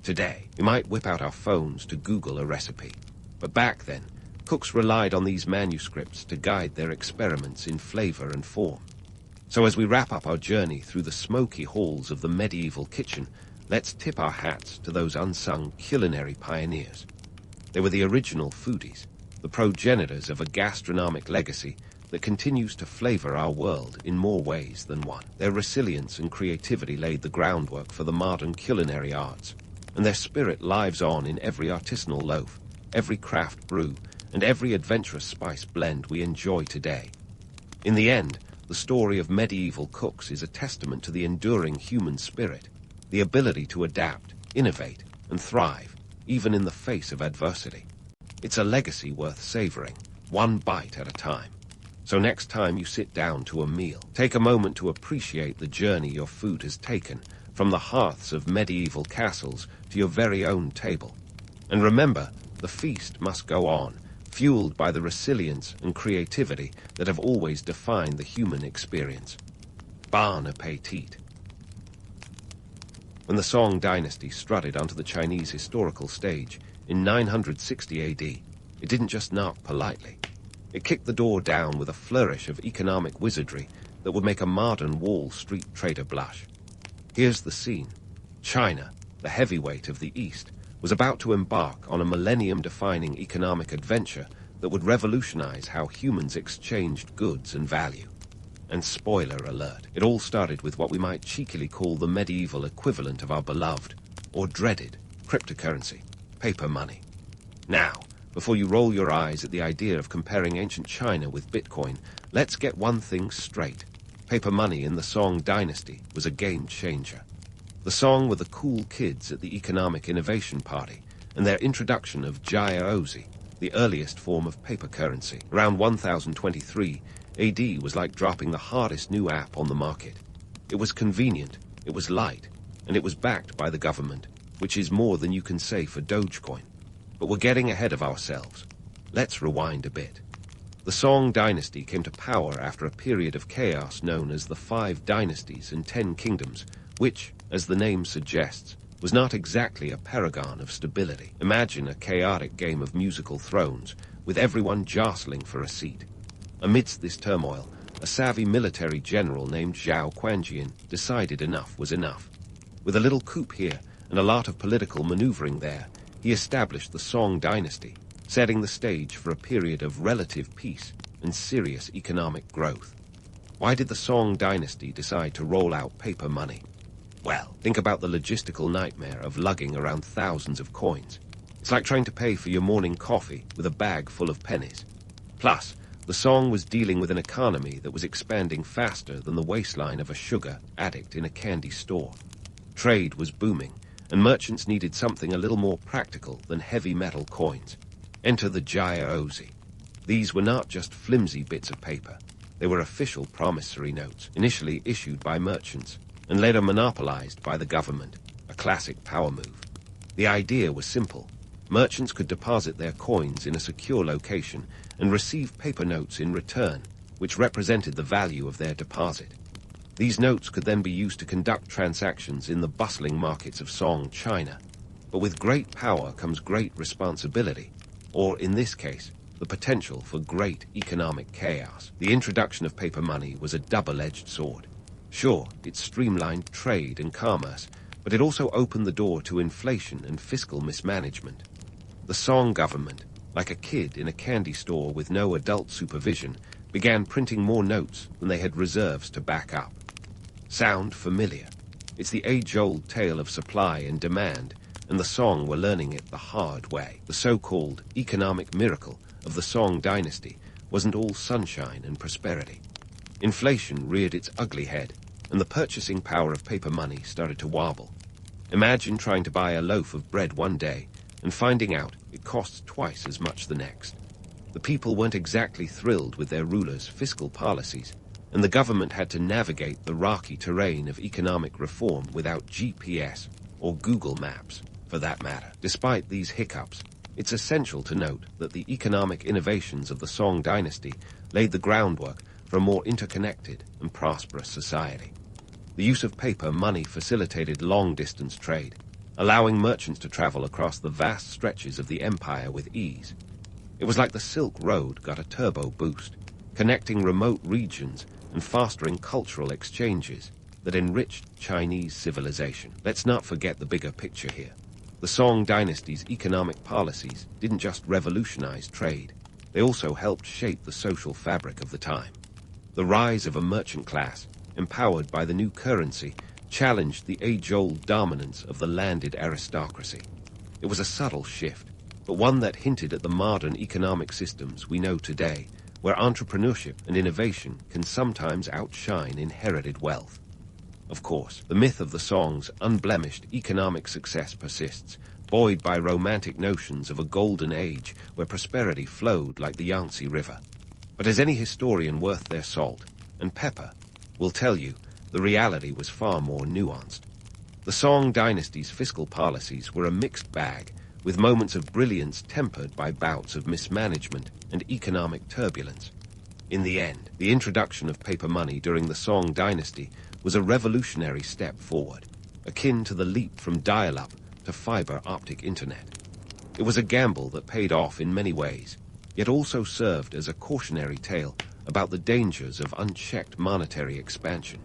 Today, we might whip out our phones to Google a recipe. But back then, cooks relied on these manuscripts to guide their experiments in flavor and form. So as we wrap up our journey through the smoky halls of the medieval kitchen, let's tip our hats to those unsung culinary pioneers. They were the original foodies, the progenitors of a gastronomic legacy that continues to flavor our world in more ways than one. Their resilience and creativity laid the groundwork for the modern culinary arts, and their spirit lives on in every artisanal loaf, every craft brew, and every adventurous spice blend we enjoy today. In the end, the story of medieval cooks is a testament to the enduring human spirit, the ability to adapt, innovate, and thrive, even in the face of adversity. It's a legacy worth savoring, one bite at a time. So next time you sit down to a meal, take a moment to appreciate the journey your food has taken, from the hearths of medieval castles to your very own table. And remember, the feast must go on, fueled by the resilience and creativity that have always defined the human experience. Bon appetit. When the Song Dynasty strutted onto the Chinese historical stage in 960 AD, it didn't just knock politely. It kicked the door down with a flourish of economic wizardry that would make a modern Wall Street trader blush. Here's the scene. China, the heavyweight of the East, was about to embark on a millennium-defining economic adventure that would revolutionize how humans exchanged goods and value. And spoiler alert, it all started with what we might cheekily call the medieval equivalent of our beloved, or dreaded, cryptocurrency, paper money. Now, before you roll your eyes at the idea of comparing ancient China with Bitcoin, let's get one thing straight. Paper money in the Song Dynasty was a game changer. The Song were the cool kids at the Economic Innovation Party, and their introduction of Jiaozi, the earliest form of paper currency, around 1023 AD, was like dropping the hardest new app on the market. It was convenient, it was light, and it was backed by the government, which is more than you can say for Dogecoin. But we're getting ahead of ourselves. Let's rewind a bit. The Song Dynasty came to power after a period of chaos known as the 5 Dynasties and 10 Kingdoms, which, as the name suggests, was not exactly a paragon of stability. Imagine a chaotic game of musical thrones, with everyone jostling for a seat. Amidst this turmoil, a savvy military general named Zhao Quanjian decided enough was enough. With a little coup here and a lot of political maneuvering there, he established the Song Dynasty, setting the stage for a period of relative peace and serious economic growth. Why did the Song Dynasty decide to roll out paper money? Well, think about the logistical nightmare of lugging around thousands of coins. It's like trying to pay for your morning coffee with a bag full of pennies. Plus, the Song was dealing with an economy that was expanding faster than the waistline of a sugar addict in a candy store. Trade was booming, and merchants needed something a little more practical than heavy metal coins. Enter the Jia-Ozi. These were not just flimsy bits of paper. They were official promissory notes, initially issued by merchants, and later monopolized by the government, a classic power move. The idea was simple. Merchants could deposit their coins in a secure location and receive paper notes in return, which represented the value of their deposit. These notes could then be used to conduct transactions in the bustling markets of Song China. But with great power comes great responsibility, or in this case, the potential for great economic chaos. The introduction of paper money was a double-edged sword. Sure, it streamlined trade and commerce, but it also opened the door to inflation and fiscal mismanagement. The Song government, like a kid in a candy store with no adult supervision, began printing more notes than they had reserves to back up. Sound familiar? It's the age-old tale of supply and demand, and the Song were learning it the hard way. The so-called economic miracle of the Song dynasty wasn't all sunshine and prosperity. Inflation reared its ugly head, and the purchasing power of paper money started to wobble. Imagine trying to buy a loaf of bread one day and finding out it costs twice as much the next. The people weren't exactly thrilled with their rulers' fiscal policies, and the government had to navigate the rocky terrain of economic reform without GPS or Google Maps, for that matter. Despite these hiccups, it's essential to note that the economic innovations of the Song dynasty laid the groundwork for a more interconnected and prosperous society. The use of paper money facilitated long-distance trade, allowing merchants to travel across the vast stretches of the empire with ease. It was like the Silk Road got a turbo boost, connecting remote regions and fostering cultural exchanges that enriched Chinese civilization. Let's not forget the bigger picture here. The Song dynasty's economic policies didn't just revolutionize trade, they also helped shape the social fabric of the time. The rise of a merchant class, empowered by the new currency, challenged the age-old dominance of the landed aristocracy. It was a subtle shift, but one that hinted at the modern economic systems we know today, where entrepreneurship and innovation can sometimes outshine inherited wealth. Of course, the myth of the Song's unblemished economic success persists, buoyed by romantic notions of a golden age where prosperity flowed like the Yangtze River. But as any historian worth their salt and pepper will tell you, the reality was far more nuanced. The Song dynasty's fiscal policies were a mixed bag, with moments of brilliance tempered by bouts of mismanagement and economic turbulence. In the end, the introduction of paper money during the Song dynasty was a revolutionary step forward, akin to the leap from dial-up to fiber optic internet. It was a gamble that paid off in many ways, yet also served as a cautionary tale about the dangers of unchecked monetary expansion.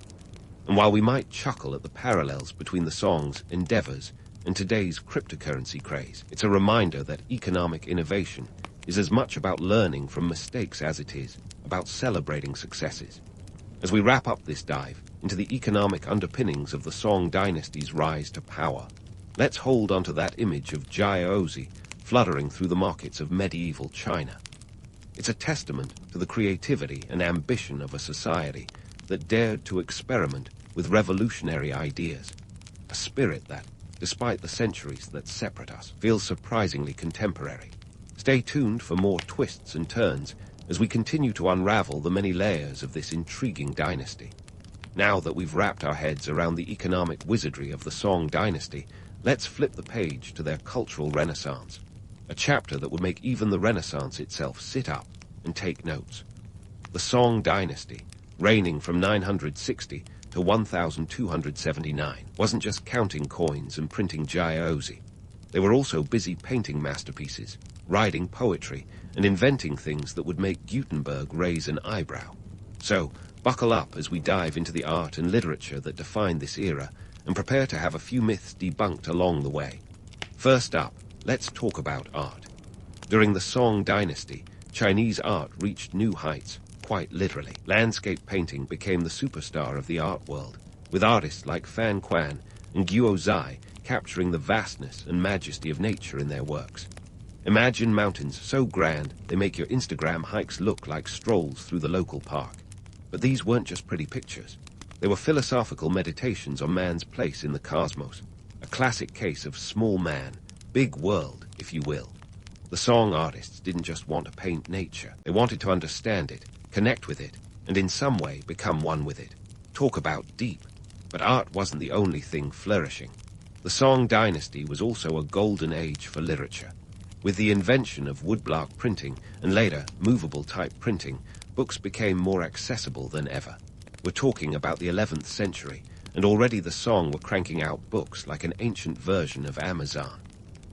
And while we might chuckle at the parallels between the Song's endeavors and today's cryptocurrency craze, it's a reminder that economic innovation is as much about learning from mistakes as it is about celebrating successes. As we wrap up this dive into the economic underpinnings of the Song dynasty's rise to power, let's hold onto that image of Jia-Ozi fluttering through the markets of medieval China. It's a testament to the creativity and ambition of a society that dared to experiment with revolutionary ideas, a spirit that, despite the centuries that separate us, feels surprisingly contemporary. Stay tuned for more twists and turns as we continue to unravel the many layers of this intriguing dynasty. Now that we've wrapped our heads around the economic wizardry of the Song dynasty, let's flip the page to their cultural renaissance, a chapter that would make even the Renaissance itself sit up and take notes. The Song dynasty, reigning from 960 to 1279, wasn't just counting coins and printing Jia-Ozi. They were also busy painting masterpieces, writing poetry, and inventing things that would make Gutenberg raise an eyebrow. So, buckle up as we dive into the art and literature that defined this era, and prepare to have a few myths debunked along the way. First up, let's talk about art. During the Song Dynasty, Chinese art reached new heights, quite literally. Landscape painting became the superstar of the art world, with artists like Fan Quan and Guo Zai capturing the vastness and majesty of nature in their works. Imagine mountains so grand they make your Instagram hikes look like strolls through the local park. But these weren't just pretty pictures. They were philosophical meditations on man's place in the cosmos, a classic case of small man, big world, if you will. The Song artists didn't just want to paint nature. They wanted to understand it, connect with it, and in some way become one with it. Talk about deep. But art wasn't the only thing flourishing. The Song Dynasty was also a golden age for literature. With the invention of woodblock printing and later movable type printing, books became more accessible than ever. We're talking about the 11th century, and already the Song were cranking out books like an ancient version of Amazon.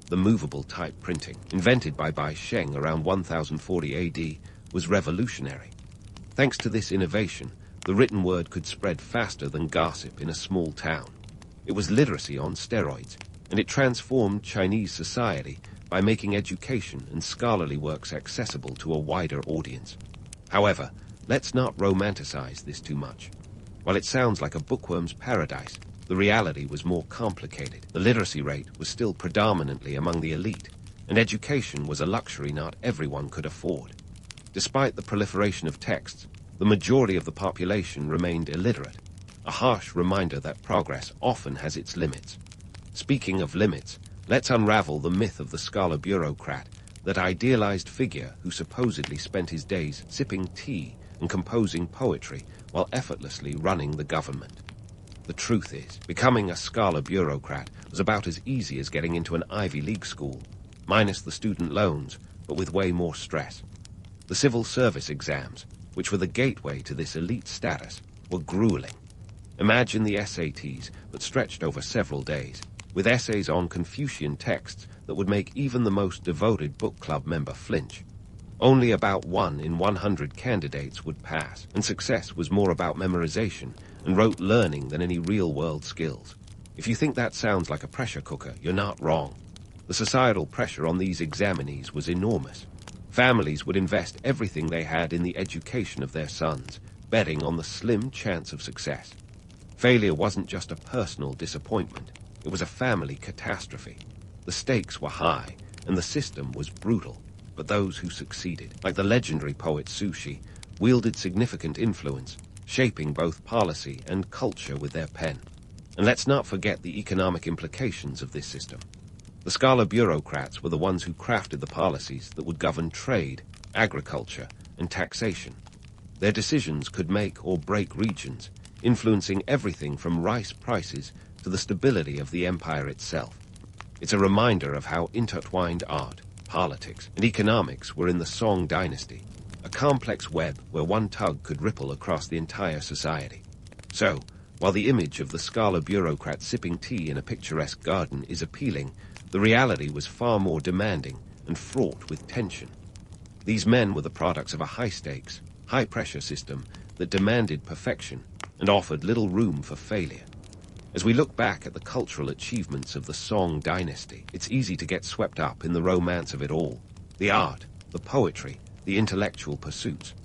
The movable type printing, invented by Bai Sheng around 1040 AD, was revolutionary. Thanks to this innovation, the written word could spread faster than gossip in a small town. It was literacy on steroids, and it transformed Chinese society by making education and scholarly works accessible to a wider audience. However, let's not romanticize this too much. While it sounds like a bookworm's paradise, the reality was more complicated. The literacy rate was still predominantly among the elite, and education was a luxury not everyone could afford. Despite the proliferation of texts, the majority of the population remained illiterate, a harsh reminder that progress often has its limits. Speaking of limits, let's unravel the myth of the scholar bureaucrat, that idealized figure who supposedly spent his days sipping tea and composing poetry while effortlessly running the government. The truth is, becoming a scholar bureaucrat was about as easy as getting into an Ivy League school, minus the student loans, but with way more stress. The civil service exams, which were the gateway to this elite status, were grueling. Imagine the SATs, but stretched over several days, with essays on Confucian texts that would make even the most devoted book club member flinch. Only about 1 in 100 candidates would pass, and success was more about memorization and rote learning than any real-world skills. If you think that sounds like a pressure cooker, you're not wrong. The societal pressure on these examinees was enormous. Families would invest everything they had in the education of their sons, betting on the slim chance of success. Failure wasn't just a personal disappointment, it was a family catastrophe. The stakes were high, and the system was brutal, but those who succeeded, like the legendary poet Su Shi, wielded significant influence, shaping both policy and culture with their pen. And let's not forget the economic implications of this system. The scholar bureaucrats were the ones who crafted the policies that would govern trade, agriculture, and taxation. Their decisions could make or break regions, influencing everything from rice prices to the stability of the empire itself. It's a reminder of how intertwined art, politics, and economics were in the Song Dynasty, a complex web where one tug could ripple across the entire society. So, while the image of the scholar bureaucrat sipping tea in a picturesque garden is appealing, the reality was far more demanding and fraught with tension. These men were the products of a high-stakes, high-pressure system that demanded perfection and offered little room for failure. As we look back at the cultural achievements of the Song Dynasty, it's easy to get swept up in the romance of it all, the art, the poetry, the intellectual pursuits.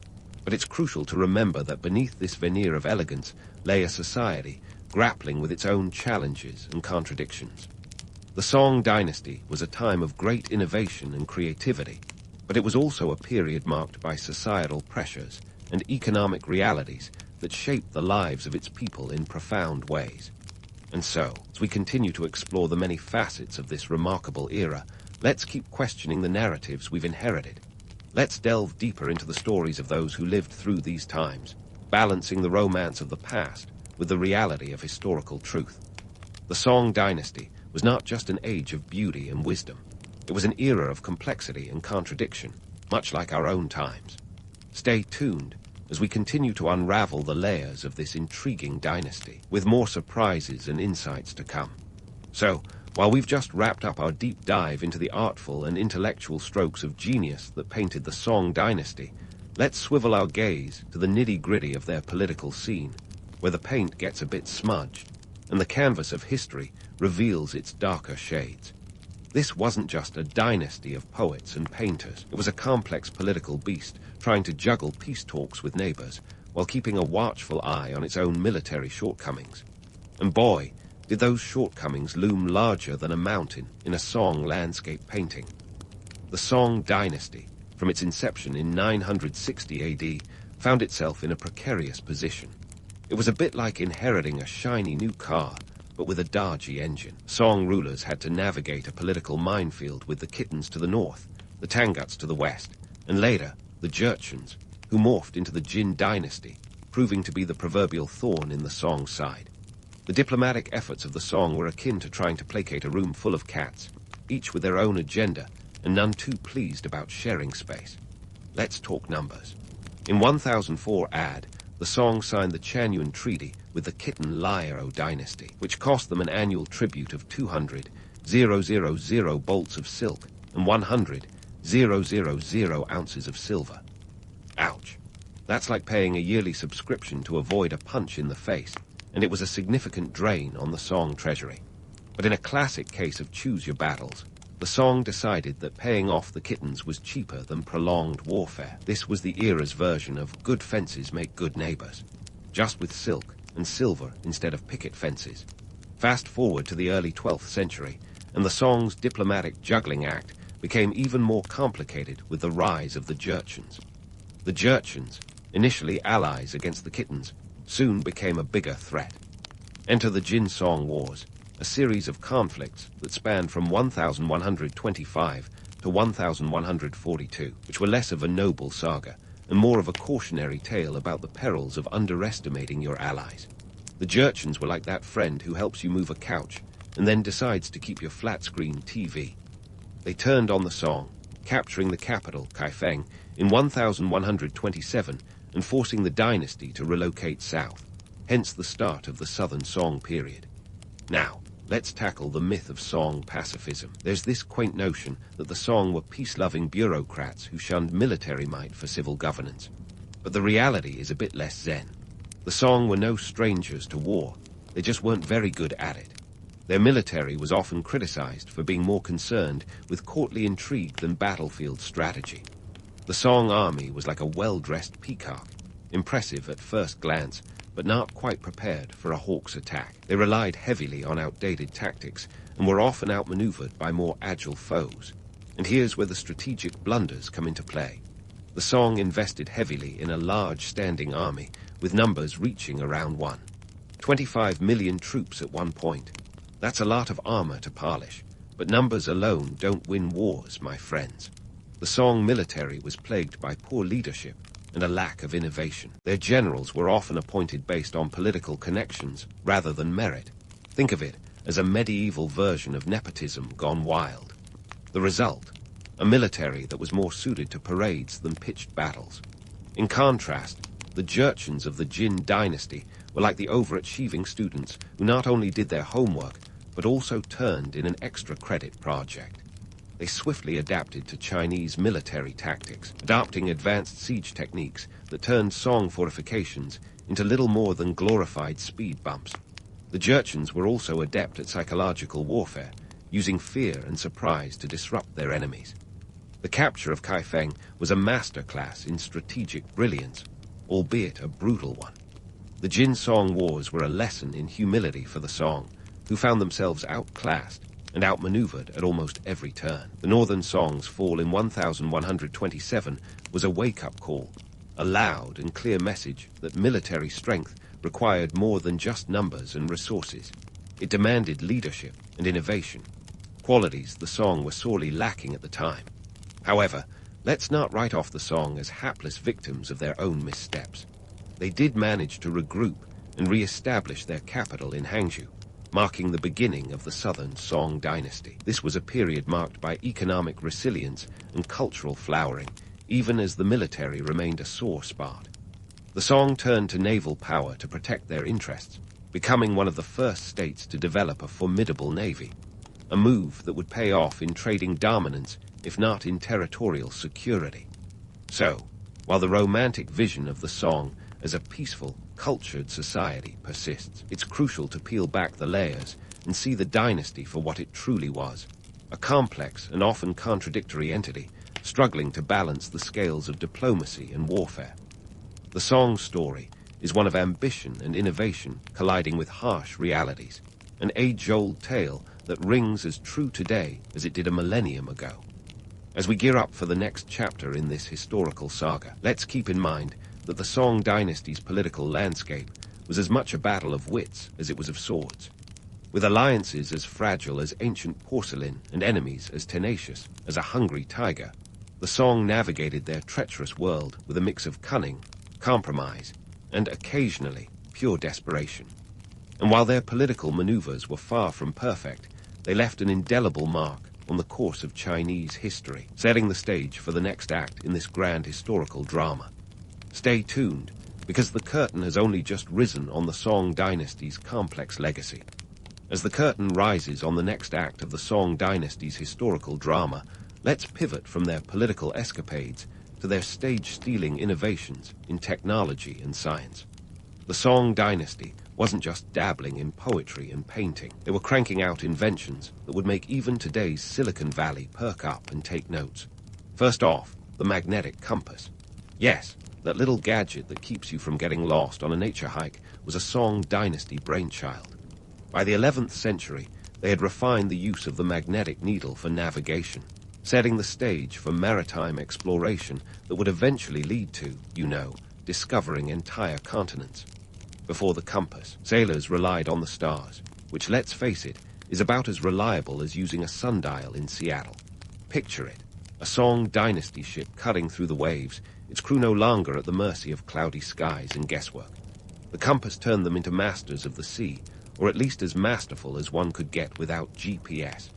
But it's crucial to remember that beneath this veneer of elegance lay a society grappling with its own challenges and contradictions. The Song Dynasty was a time of great innovation and creativity, but it was also a period marked by societal pressures and economic realities that shaped the lives of its people in profound ways. And so, as we continue to explore the many facets of this remarkable era, let's keep questioning the narratives we've inherited. Let's delve deeper into the stories of those who lived through these times, balancing the romance of the past with the reality of historical truth. The Song Dynasty was not just an age of beauty and wisdom. It was an era of complexity and contradiction, much like our own times. Stay tuned as we continue to unravel the layers of this intriguing dynasty, with more surprises and insights to come. So, while we've just wrapped up our deep dive into the artful and intellectual strokes of genius that painted the Song Dynasty, Let's swivel our gaze to the nitty-gritty of their political scene, where the paint gets a bit smudged, and the canvas of history reveals its darker shades. This wasn't just a dynasty of poets and painters. It was a complex political beast trying to juggle peace talks with neighbors while keeping a watchful eye on its own military shortcomings. And boy, did those shortcomings loom larger than a mountain in a Song landscape painting. The Song dynasty, from its inception in 960 AD, found itself in a precarious position. It was a bit like inheriting a shiny new car, but with a dodgy engine. Song rulers had to navigate a political minefield with the Kittens to the north, the Tanguts to the west, and later, the Jurchens, who morphed into the Jin dynasty, proving to be the proverbial thorn in the Song side. The diplomatic efforts of the Song were akin to trying to placate a room full of cats, each with their own agenda, and none too pleased about sharing space. Let's talk numbers. In 1004 AD, the Song signed the Chanyuan Treaty with the Khitan Liao dynasty, which cost them an annual tribute of 200,000 bolts of silk and 100,000 ounces of silver. Ouch. That's like paying a yearly subscription to avoid a punch in the face, and it was a significant drain on the Song treasury. But in a classic case of choose your battles, the Song decided that paying off the Kittens was cheaper than prolonged warfare. This was the era's version of good fences make good neighbors, just with silk and silver instead of picket fences. Fast forward to the early 12th century, and the Song's diplomatic juggling act became even more complicated with the rise of the Jurchens. The Jurchens, initially allies against the Kittens, soon became a bigger threat. Enter the Jin-Song Wars, a series of conflicts that spanned from 1125 to 1142, which were less of a noble saga and more of a cautionary tale about the perils of underestimating your allies. The Jurchens were like that friend who helps you move a couch and then decides to keep your flat-screen TV. They turned on the Song, capturing the capital, Kaifeng, in 1127 and forcing the dynasty to relocate south, hence the start of the Southern Song period. Now, let's tackle the myth of Song pacifism. There's this quaint notion that the Song were peace-loving bureaucrats who shunned military might for civil governance. But the reality is a bit less zen. The Song were no strangers to war. They just weren't very good at it. Their military was often criticized for being more concerned with courtly intrigue than battlefield strategy. The Song army was like a well-dressed peacock, impressive at first glance, but not quite prepared for a hawk's attack. They relied heavily on outdated tactics and were often outmaneuvered by more agile foes. And here's where the strategic blunders come into play. The Song invested heavily in a large standing army, with numbers reaching around 25 million troops at one point. That's a lot of armor to polish, but numbers alone don't win wars, my friends. The Song military was plagued by poor leadership and a lack of innovation. Their generals were often appointed based on political connections rather than merit. Think of it as a medieval version of nepotism gone wild. The result, a military that was more suited to parades than pitched battles. In contrast, the Jurchens of the Jin dynasty were like the overachieving students who not only did their homework, but also turned in an extra credit project. They swiftly adapted to Chinese military tactics, adopting advanced siege techniques that turned Song fortifications into little more than glorified speed bumps. The Jurchens were also adept at psychological warfare, using fear and surprise to disrupt their enemies. The capture of Kaifeng was a masterclass in strategic brilliance, albeit a brutal one. The Jin-Song Wars were a lesson in humility for the Song, who found themselves outclassed and outmaneuvered at almost every turn. The Northern Song's fall in 1127 was a wake-up call, a loud and clear message that military strength required more than just numbers and resources. It demanded leadership and innovation, qualities the Song were sorely lacking at the time. However, let's not write off the Song as hapless victims of their own missteps. They did manage to regroup and re-establish their capital in Hangzhou, marking the beginning of the Southern Song dynasty. This was a period marked by economic resilience and cultural flowering, even as the military remained a sore spot. The Song turned to naval power to protect their interests, becoming one of the first states to develop a formidable navy, a move that would pay off in trading dominance, if not in territorial security. So, while the romantic vision of the song as a peaceful, cultured society persists. It's crucial to peel back the layers and see the dynasty for what it truly was, a complex and often contradictory entity, struggling to balance the scales of diplomacy and warfare. The song's story is one of ambition and innovation colliding with harsh realities, an age-old tale that rings as true today as it did a millennium ago. As we gear up for the next chapter in this historical saga, let's keep in mind that the Song dynasty's political landscape was as much a battle of wits as it was of swords. With alliances as fragile as ancient porcelain and enemies as tenacious as a hungry tiger, the Song navigated their treacherous world with a mix of cunning, compromise, and occasionally pure desperation. And while their political maneuvers were far from perfect, they left an indelible mark on the course of Chinese history, setting the stage for the next act in this grand historical drama. Stay tuned, because the curtain has only just risen on the Song dynasty's complex legacy. As the curtain rises on the next act of the Song dynasty's historical drama, let's pivot from their political escapades to their stage-stealing innovations in technology and science. The Song dynasty wasn't just dabbling in poetry and painting. They were cranking out inventions that would make even today's Silicon Valley perk up and take notes. First off, the magnetic compass. Yes, that little gadget that keeps you from getting lost on a nature hike was a Song dynasty brainchild. By the 11th century, they had refined the use of the magnetic needle for navigation, setting the stage for maritime exploration that would eventually lead to, discovering entire continents. Before the compass, sailors relied on the stars, which, let's face it, is about as reliable as using a sundial in Seattle. Picture it, a Song dynasty ship cutting through the waves, its crew no longer at the mercy of cloudy skies and guesswork. The compass turned them into masters of the sea, or at least as masterful as one could get without GPS.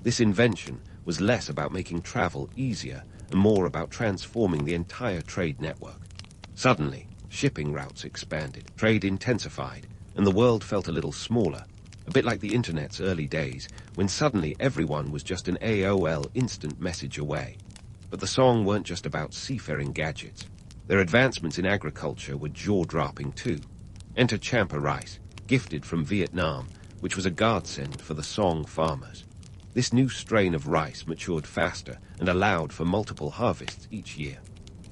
This invention was less about making travel easier and more about transforming the entire trade network. Suddenly, shipping routes expanded, trade intensified, and the world felt a little smaller, a bit like the internet's early days, when suddenly everyone was just an AOL instant message away. But the Song weren't just about seafaring gadgets. Their advancements in agriculture were jaw-dropping too. Enter Champa rice, gifted from Vietnam, which was a godsend for the Song farmers. This new strain of rice matured faster and allowed for multiple harvests each year.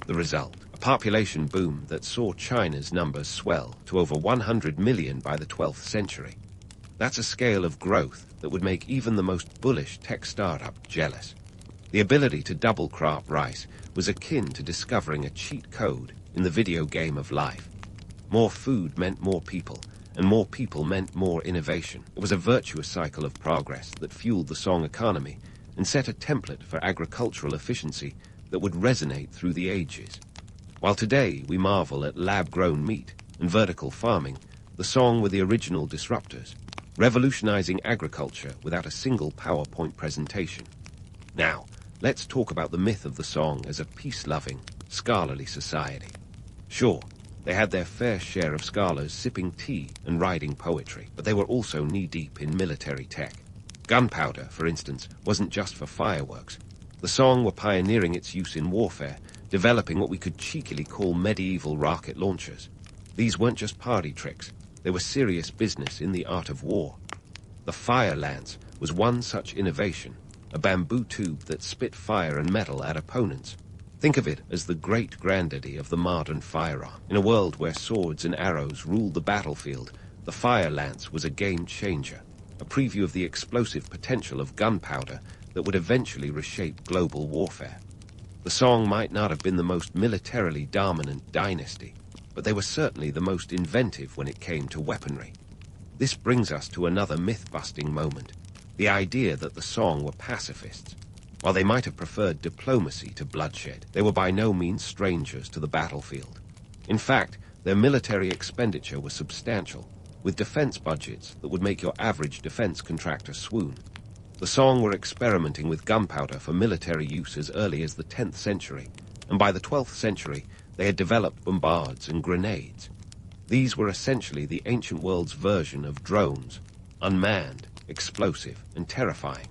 The result, a population boom that saw China's numbers swell to over 100 million by the 12th century. That's a scale of growth that would make even the most bullish tech startup jealous. The ability to double crop rice was akin to discovering a cheat code in the video game of life. More food meant more people, and more people meant more innovation. It was a virtuous cycle of progress that fueled the Song economy and set a template for agricultural efficiency that would resonate through the ages. While today we marvel at lab-grown meat and vertical farming, the Song were the original disruptors, revolutionizing agriculture without a single PowerPoint presentation. Now, let's talk about the myth of the Song as a peace-loving, scholarly society. Sure, they had their fair share of scholars sipping tea and writing poetry, but they were also knee-deep in military tech. Gunpowder, for instance, wasn't just for fireworks. The Song were pioneering its use in warfare, developing what we could cheekily call medieval rocket launchers. These weren't just party tricks. They were serious business in the art of war. The fire lance was one such innovation, a bamboo tube that spit fire and metal at opponents. Think of it as the great granddaddy of the modern firearm. In a world where swords and arrows ruled the battlefield, the fire lance was a game changer, a preview of the explosive potential of gunpowder that would eventually reshape global warfare. The Song might not have been the most militarily dominant dynasty, but they were certainly the most inventive when it came to weaponry. This brings us to another myth-busting moment, the idea that the Song were pacifists. While they might have preferred diplomacy to bloodshed, they were by no means strangers to the battlefield. In fact, their military expenditure was substantial, with defense budgets that would make your average defense contractor swoon. The Song were experimenting with gunpowder for military use as early as the 10th century, and by the 12th century, they had developed bombards and grenades. These were essentially the ancient world's version of drones, unmanned, explosive, and terrifying.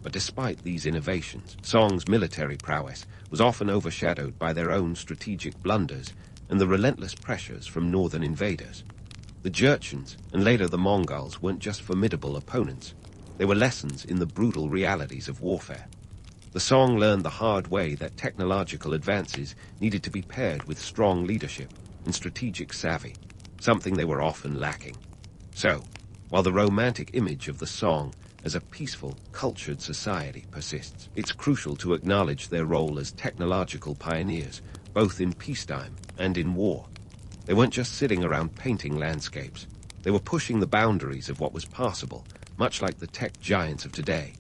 But despite these innovations, Song's military prowess was often overshadowed by their own strategic blunders and the relentless pressures from northern invaders. The Jurchens, and later the Mongols, weren't just formidable opponents. They were lessons in the brutal realities of warfare. The Song learned the hard way that technological advances needed to be paired with strong leadership and strategic savvy, something they were often lacking. So, while the romantic image of the Song as a peaceful, cultured society persists, it's crucial to acknowledge their role as technological pioneers, both in peacetime and in war. They weren't just sitting around painting landscapes. They were pushing the boundaries of what was possible, much like the tech giants of today.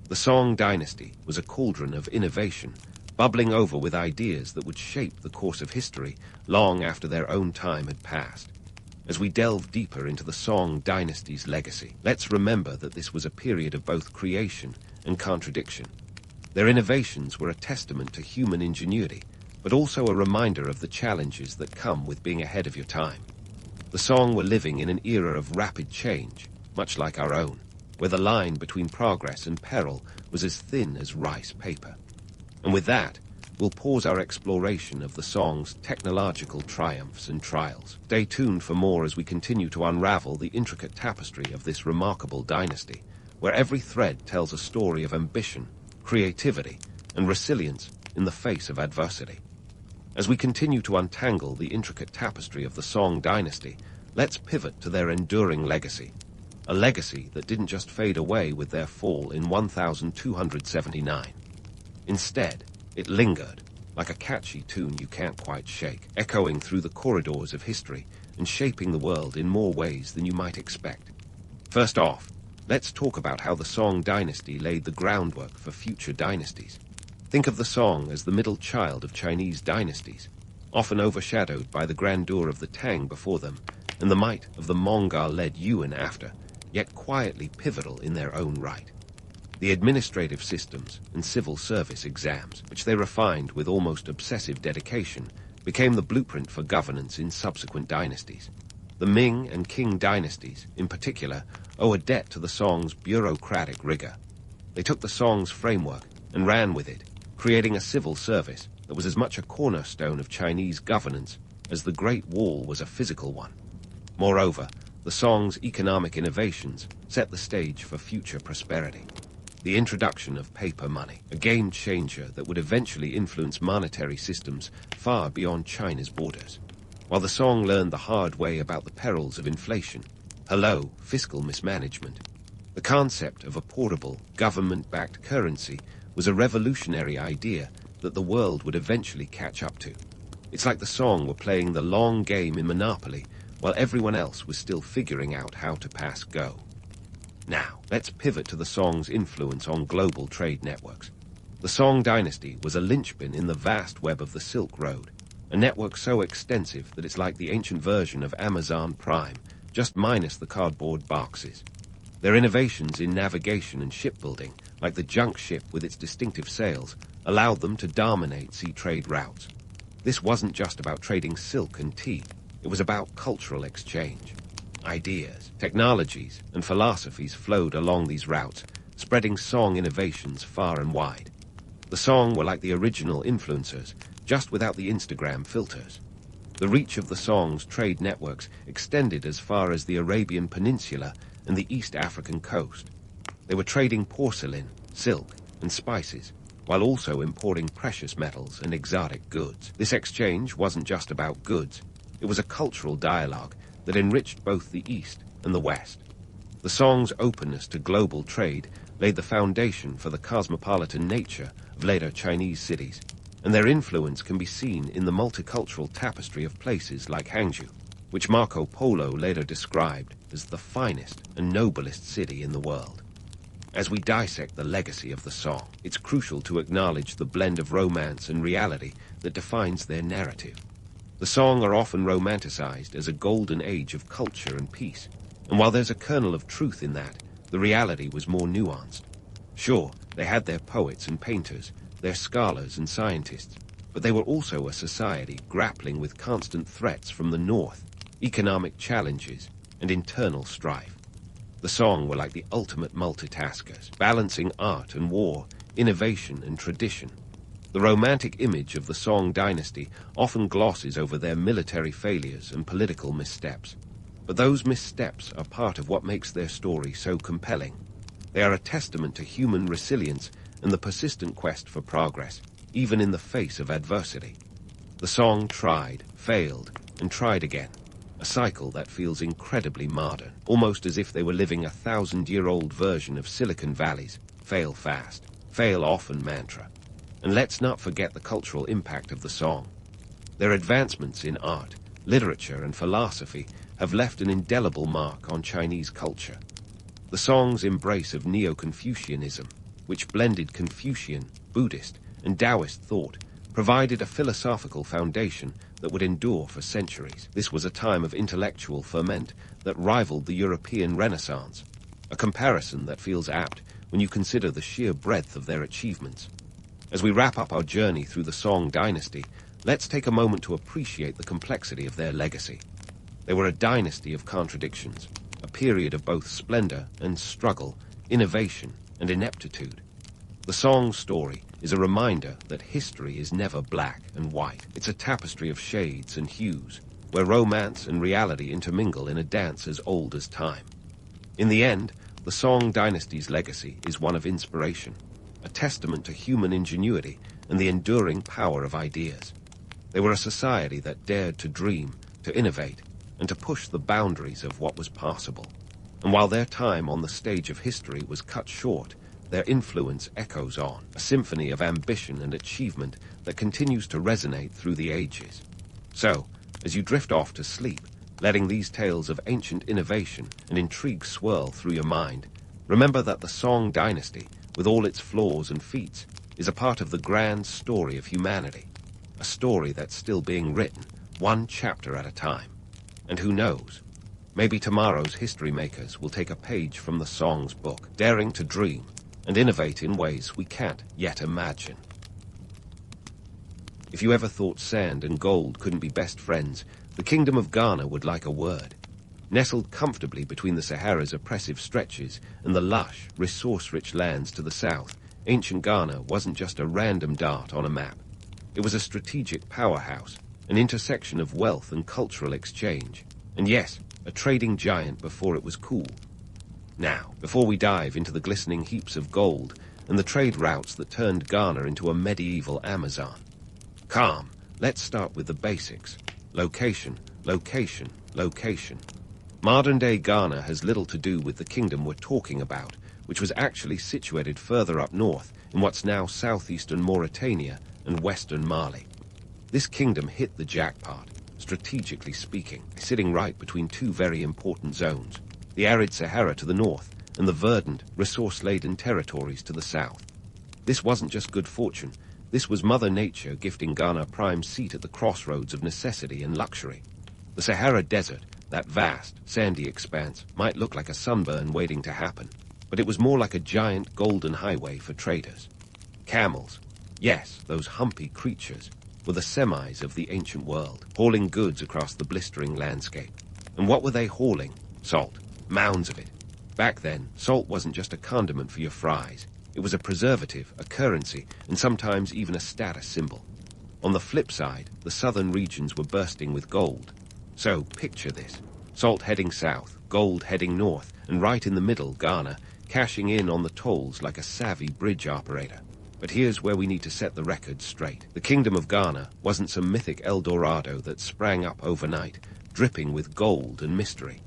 The Song dynasty was a cauldron of innovation, bubbling over with ideas that would shape the course of history long after their own time had passed. As we delve deeper into the Song dynasty's legacy, let's remember that this was a period of both creation and contradiction. Their innovations were a testament to human ingenuity, but also a reminder of the challenges that come with being ahead of your time. The Song were living in an era of rapid change, much like our own, where the line between progress and peril was as thin as rice paper. And with that, we'll pause our exploration of the Song's technological triumphs and trials. Stay tuned for more as we continue to unravel the intricate tapestry of this remarkable dynasty, where every thread tells a story of ambition, creativity, and resilience in the face of adversity. As we continue to untangle the intricate tapestry of the Song dynasty, let's pivot to their enduring legacy. A legacy that didn't just fade away with their fall in 1279. Instead, it lingered, like a catchy tune you can't quite shake, echoing through the corridors of history and shaping the world in more ways than you might expect. First off, let's talk about how the Song dynasty laid the groundwork for future dynasties. Think of the Song as the middle child of Chinese dynasties, often overshadowed by the grandeur of the Tang before them and the might of the Mongol-led Yuan after, yet quietly pivotal in their own right. The administrative systems and civil service exams, which they refined with almost obsessive dedication, became the blueprint for governance in subsequent dynasties. The Ming and Qing dynasties, in particular, owe a debt to the Song's bureaucratic rigor. They took the Song's framework and ran with it, creating a civil service that was as much a cornerstone of Chinese governance as the Great Wall was a physical one. Moreover, the Song's economic innovations set the stage for future prosperity. The introduction of paper money, a game-changer that would eventually influence monetary systems far beyond China's borders. While the Song learned the hard way about the perils of inflation, fiscal mismanagement, the concept of a portable, government-backed currency was a revolutionary idea that the world would eventually catch up to. It's like the Song were playing the long game in Monopoly, while everyone else was still figuring out how to pass go. Now, let's pivot to the Song's influence on global trade networks. The Song dynasty was a linchpin in the vast web of the Silk Road, a network so extensive that it's like the ancient version of Amazon Prime, just minus the cardboard boxes. Their innovations in navigation and shipbuilding, like the junk ship with its distinctive sails, allowed them to dominate sea trade routes. This wasn't just about trading silk and tea. It was about cultural exchange. Ideas, technologies, and philosophies flowed along these routes, spreading Song innovations far and wide. The Song were like the original influencers, just without the Instagram filters. The reach of the Song's trade networks extended as far as the Arabian Peninsula and the East African coast. They were trading porcelain, silk, and spices, while also importing precious metals and exotic goods. This exchange wasn't just about goods. It was a cultural dialogue that enriched both the East and the West. The Song's openness to global trade laid the foundation for the cosmopolitan nature of later Chinese cities, and their influence can be seen in the multicultural tapestry of places like Hangzhou, which Marco Polo later described as the finest and noblest city in the world. As we dissect the legacy of the Song, it's crucial to acknowledge the blend of romance and reality that defines their narrative. The Song are often romanticized as a golden age of culture and peace, and while there's a kernel of truth in that, the reality was more nuanced. Sure, they had their poets and painters, their scholars and scientists, but they were also a society grappling with constant threats from the north, economic challenges, and internal strife. The Song were like the ultimate multitaskers, balancing art and war, innovation and tradition. The romantic image of the Song dynasty often glosses over their military failures and political missteps. But those missteps are part of what makes their story so compelling. They are a testament to human resilience and the persistent quest for progress, even in the face of adversity. The Song tried, failed, and tried again, a cycle that feels incredibly modern, almost as if they were living a 1,000-year-old version of Silicon Valley's fail fast, fail often mantra. And let's not forget the cultural impact of the Song. Their advancements in art, literature, and philosophy have left an indelible mark on Chinese culture. The Song's embrace of Neo-Confucianism, which blended Confucian, Buddhist, and Taoist thought, provided a philosophical foundation that would endure for centuries. This was a time of intellectual ferment that rivaled the European Renaissance, a comparison that feels apt when you consider the sheer breadth of their achievements. As we wrap up our journey through the Song dynasty, let's take a moment to appreciate the complexity of their legacy. They were a dynasty of contradictions, a period of both splendor and struggle, innovation and ineptitude. The Song story is a reminder that history is never black and white. It's a tapestry of shades and hues, where romance and reality intermingle in a dance as old as time. In the end, the Song dynasty's legacy is one of inspiration, a testament to human ingenuity and the enduring power of ideas. They were a society that dared to dream, to innovate, and to push the boundaries of what was possible. And while their time on the stage of history was cut short, their influence echoes on, a symphony of ambition and achievement that continues to resonate through the ages. So, as you drift off to sleep, letting these tales of ancient innovation and intrigue swirl through your mind, remember that the Song dynasty, with all its flaws and feats, is a part of the grand story of humanity, a story that's still being written, one chapter at a time. And who knows, maybe tomorrow's history makers will take a page from the Song's book, daring to dream and innovate in ways we can't yet imagine. If you ever thought sand and gold couldn't be best friends, the Kingdom of Ghana would like a word. Nestled comfortably between the Sahara's oppressive stretches and the lush, resource-rich lands to the south, ancient Ghana wasn't just a random dart on a map. It was a strategic powerhouse, an intersection of wealth and cultural exchange, and yes, a trading giant before it was cool. Now, before we dive into the glistening heaps of gold and the trade routes that turned Ghana into a medieval Amazon, calm, let's start with the basics. Location, location, location. Modern-day Ghana has little to do with the kingdom we're talking about, which was actually situated further up north in what's now southeastern Mauritania and western Mali. This kingdom hit the jackpot, strategically speaking, sitting right between two very important zones, the arid Sahara to the north and the verdant, resource-laden territories to the south. This wasn't just good fortune. This was Mother Nature gifting Ghana a prime seat at the crossroads of necessity and luxury. The Sahara Desert, that vast, sandy expanse, might look like a sunburn waiting to happen, but it was more like a giant golden highway for traders. Camels, yes, those humpy creatures, were the semis of the ancient world, hauling goods across the blistering landscape. And what were they hauling? Salt. Mounds of it. Back then, salt wasn't just a condiment for your fries. It was a preservative, a currency, and sometimes even a status symbol. On the flip side, the southern regions were bursting with gold. So, picture this. Salt heading south, gold heading north, and right in the middle, Ghana, cashing in on the tolls like a savvy bridge operator. But here's where we need to set the record straight. The Kingdom of Ghana wasn't some mythic El Dorado that sprang up overnight, dripping with gold and mystery.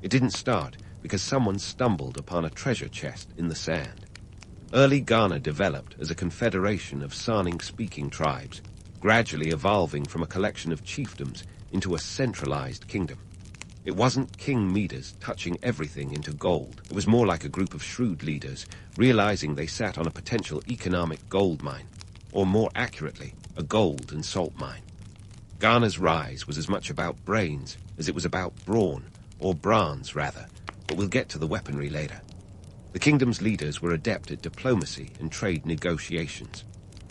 It didn't start because someone stumbled upon a treasure chest in the sand. Early Ghana developed as a confederation of Saaning-speaking tribes, gradually evolving from a collection of chiefdoms into a centralized kingdom. It wasn't King Midas touching everything into gold. It was more like a group of shrewd leaders realizing they sat on a potential economic gold mine, or more accurately, a gold and salt mine. Ghana's rise was as much about brains as it was about brawn, or bronze rather, but we'll get to the weaponry later. The kingdom's leaders were adept at diplomacy and trade negotiations.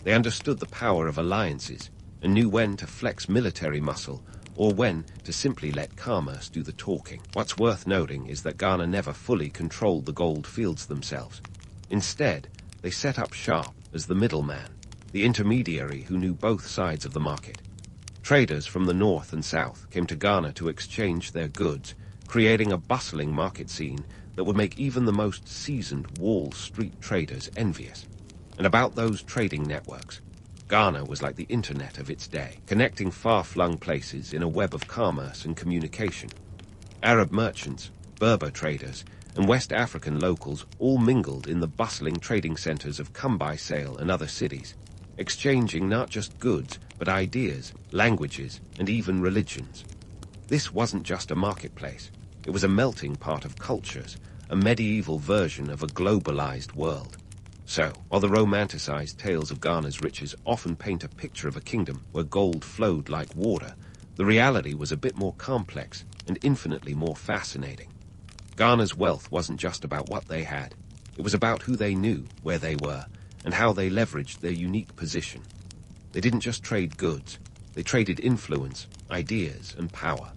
They understood the power of alliances and knew when to flex military muscle or when to simply let commerce do the talking. What's worth noting is that Ghana never fully controlled the gold fields themselves. Instead, they set up shop as the middleman, the intermediary who knew both sides of the market. Traders from the north and south came to Ghana to exchange their goods, creating a bustling market scene that would make even the most seasoned Wall Street traders envious. And about those trading networks, Ghana was like the internet of its day, connecting far-flung places in a web of commerce and communication. Arab merchants, Berber traders, and West African locals all mingled in the bustling trading centers of Kumbai Sale and other cities, exchanging not just goods, but ideas, languages, and even religions. This wasn't just a marketplace. It was a melting pot of cultures, a medieval version of a globalized world. So, while the romanticized tales of Ghana's riches often paint a picture of a kingdom where gold flowed like water, the reality was a bit more complex and infinitely more fascinating. Ghana's wealth wasn't just about what they had. It was about who they knew, where they were, and how they leveraged their unique position. They didn't just trade goods. They traded influence, ideas, and power.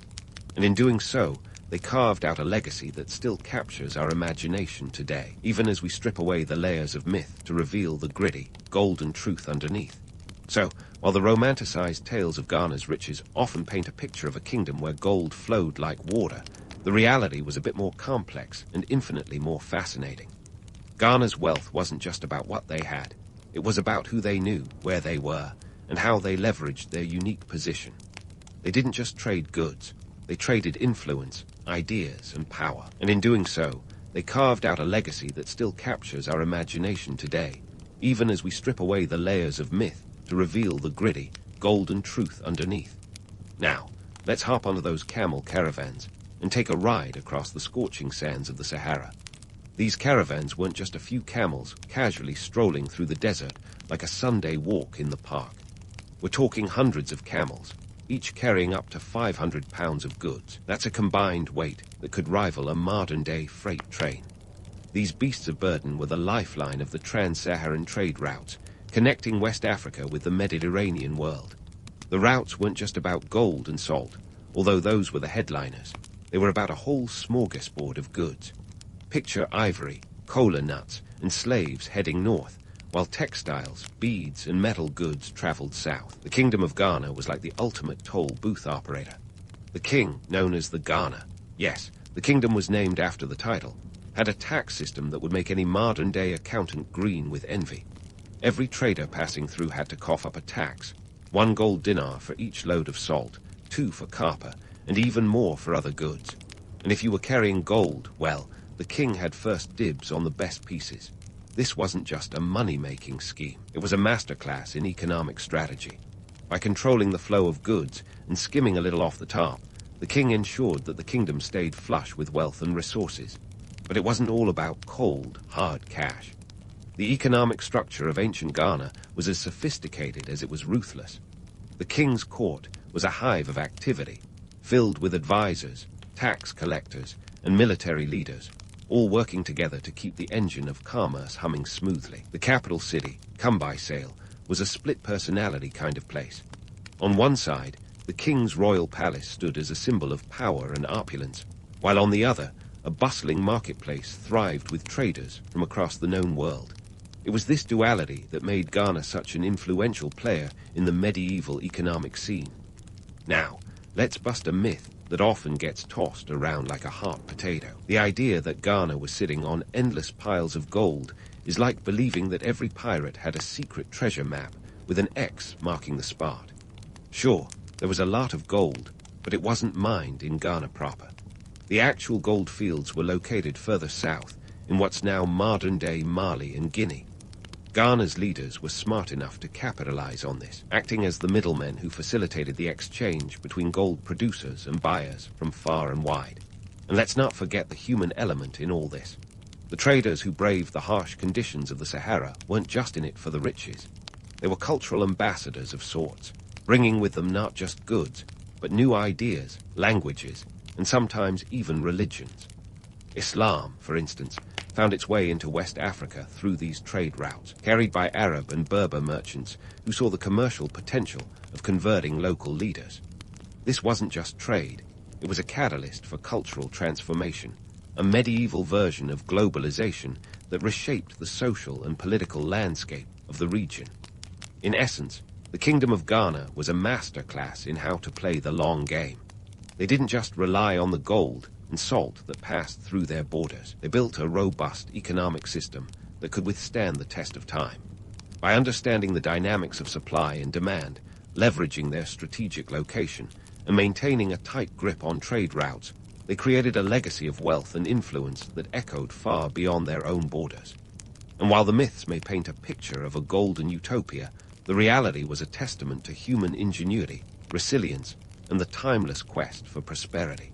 And in doing so, they carved out a legacy that still captures our imagination today, even as we strip away the layers of myth to reveal the gritty, golden truth underneath. So, while the romanticized tales of Ghana's riches often paint a picture of a kingdom where gold flowed like water, the reality was a bit more complex and infinitely more fascinating. Ghana's wealth wasn't just about what they had. It was about who they knew, where they were, and how they leveraged their unique position. They didn't just trade goods. They traded influence, ideas, and power. And in doing so, they carved out a legacy that still captures our imagination today, even as we strip away the layers of myth to reveal the gritty, golden truth underneath. Now, let's hop onto those camel caravans and take a ride across the scorching sands of the Sahara. These caravans weren't just a few camels casually strolling through the desert like a Sunday walk in the park. We're talking hundreds of camels, each carrying up to 500 pounds of goods. That's a combined weight that could rival a modern-day freight train. These beasts of burden were the lifeline of the trans-Saharan trade routes, connecting West Africa with the Mediterranean world. The routes weren't just about gold and salt, although those were the headliners. They were about a whole smorgasbord of goods. Picture ivory, cola nuts, and slaves heading north, while textiles, beads, and metal goods traveled south. The Kingdom of Ghana was like the ultimate toll booth operator. The king, known as the Ghana, yes, the kingdom was named after the title, had a tax system that would make any modern-day accountant green with envy. Every trader passing through had to cough up a tax, 1 gold dinar for each load of salt, 2 for copper, and even more for other goods. And if you were carrying gold, well, the king had first dibs on the best pieces. This wasn't just a money-making scheme. It was a masterclass in economic strategy. By controlling the flow of goods and skimming a little off the top, the king ensured that the kingdom stayed flush with wealth and resources. But it wasn't all about cold, hard cash. The economic structure of ancient Ghana was as sophisticated as it was ruthless. The king's court was a hive of activity, filled with advisors, tax collectors, and military leaders, all working together to keep the engine of commerce humming smoothly. The capital city, Kumbai Sale, was a split-personality kind of place. On one side, the king's royal palace stood as a symbol of power and opulence, while on the other, a bustling marketplace thrived with traders from across the known world. It was this duality that made Ghana such an influential player in the medieval economic scene. Now, let's bust a myth that often gets tossed around like a hot potato. The idea that Ghana was sitting on endless piles of gold is like believing that every pirate had a secret treasure map with an X marking the spot. Sure, there was a lot of gold, but it wasn't mined in Ghana proper. The actual gold fields were located further south, in what's now modern-day Mali and Guinea. Ghana's leaders were smart enough to capitalize on this, acting as the middlemen who facilitated the exchange between gold producers and buyers from far and wide. And let's not forget the human element in all this. The traders who braved the harsh conditions of the Sahara weren't just in it for the riches. They were cultural ambassadors of sorts, bringing with them not just goods, but new ideas, languages, and sometimes even religions. Islam, for instance, found its way into West Africa through these trade routes, carried by Arab and Berber merchants who saw the commercial potential of converting local leaders. This wasn't just trade, it was a catalyst for cultural transformation, a medieval version of globalization that reshaped the social and political landscape of the region. In essence, the Kingdom of Ghana was a masterclass in how to play the long game. They didn't just rely on the gold and salt that passed through their borders. They built a robust economic system that could withstand the test of time. By understanding the dynamics of supply and demand, leveraging their strategic location, and maintaining a tight grip on trade routes, they created a legacy of wealth and influence that echoed far beyond their own borders. And while the myths may paint a picture of a golden utopia, the reality was a testament to human ingenuity, resilience, and the timeless quest for prosperity.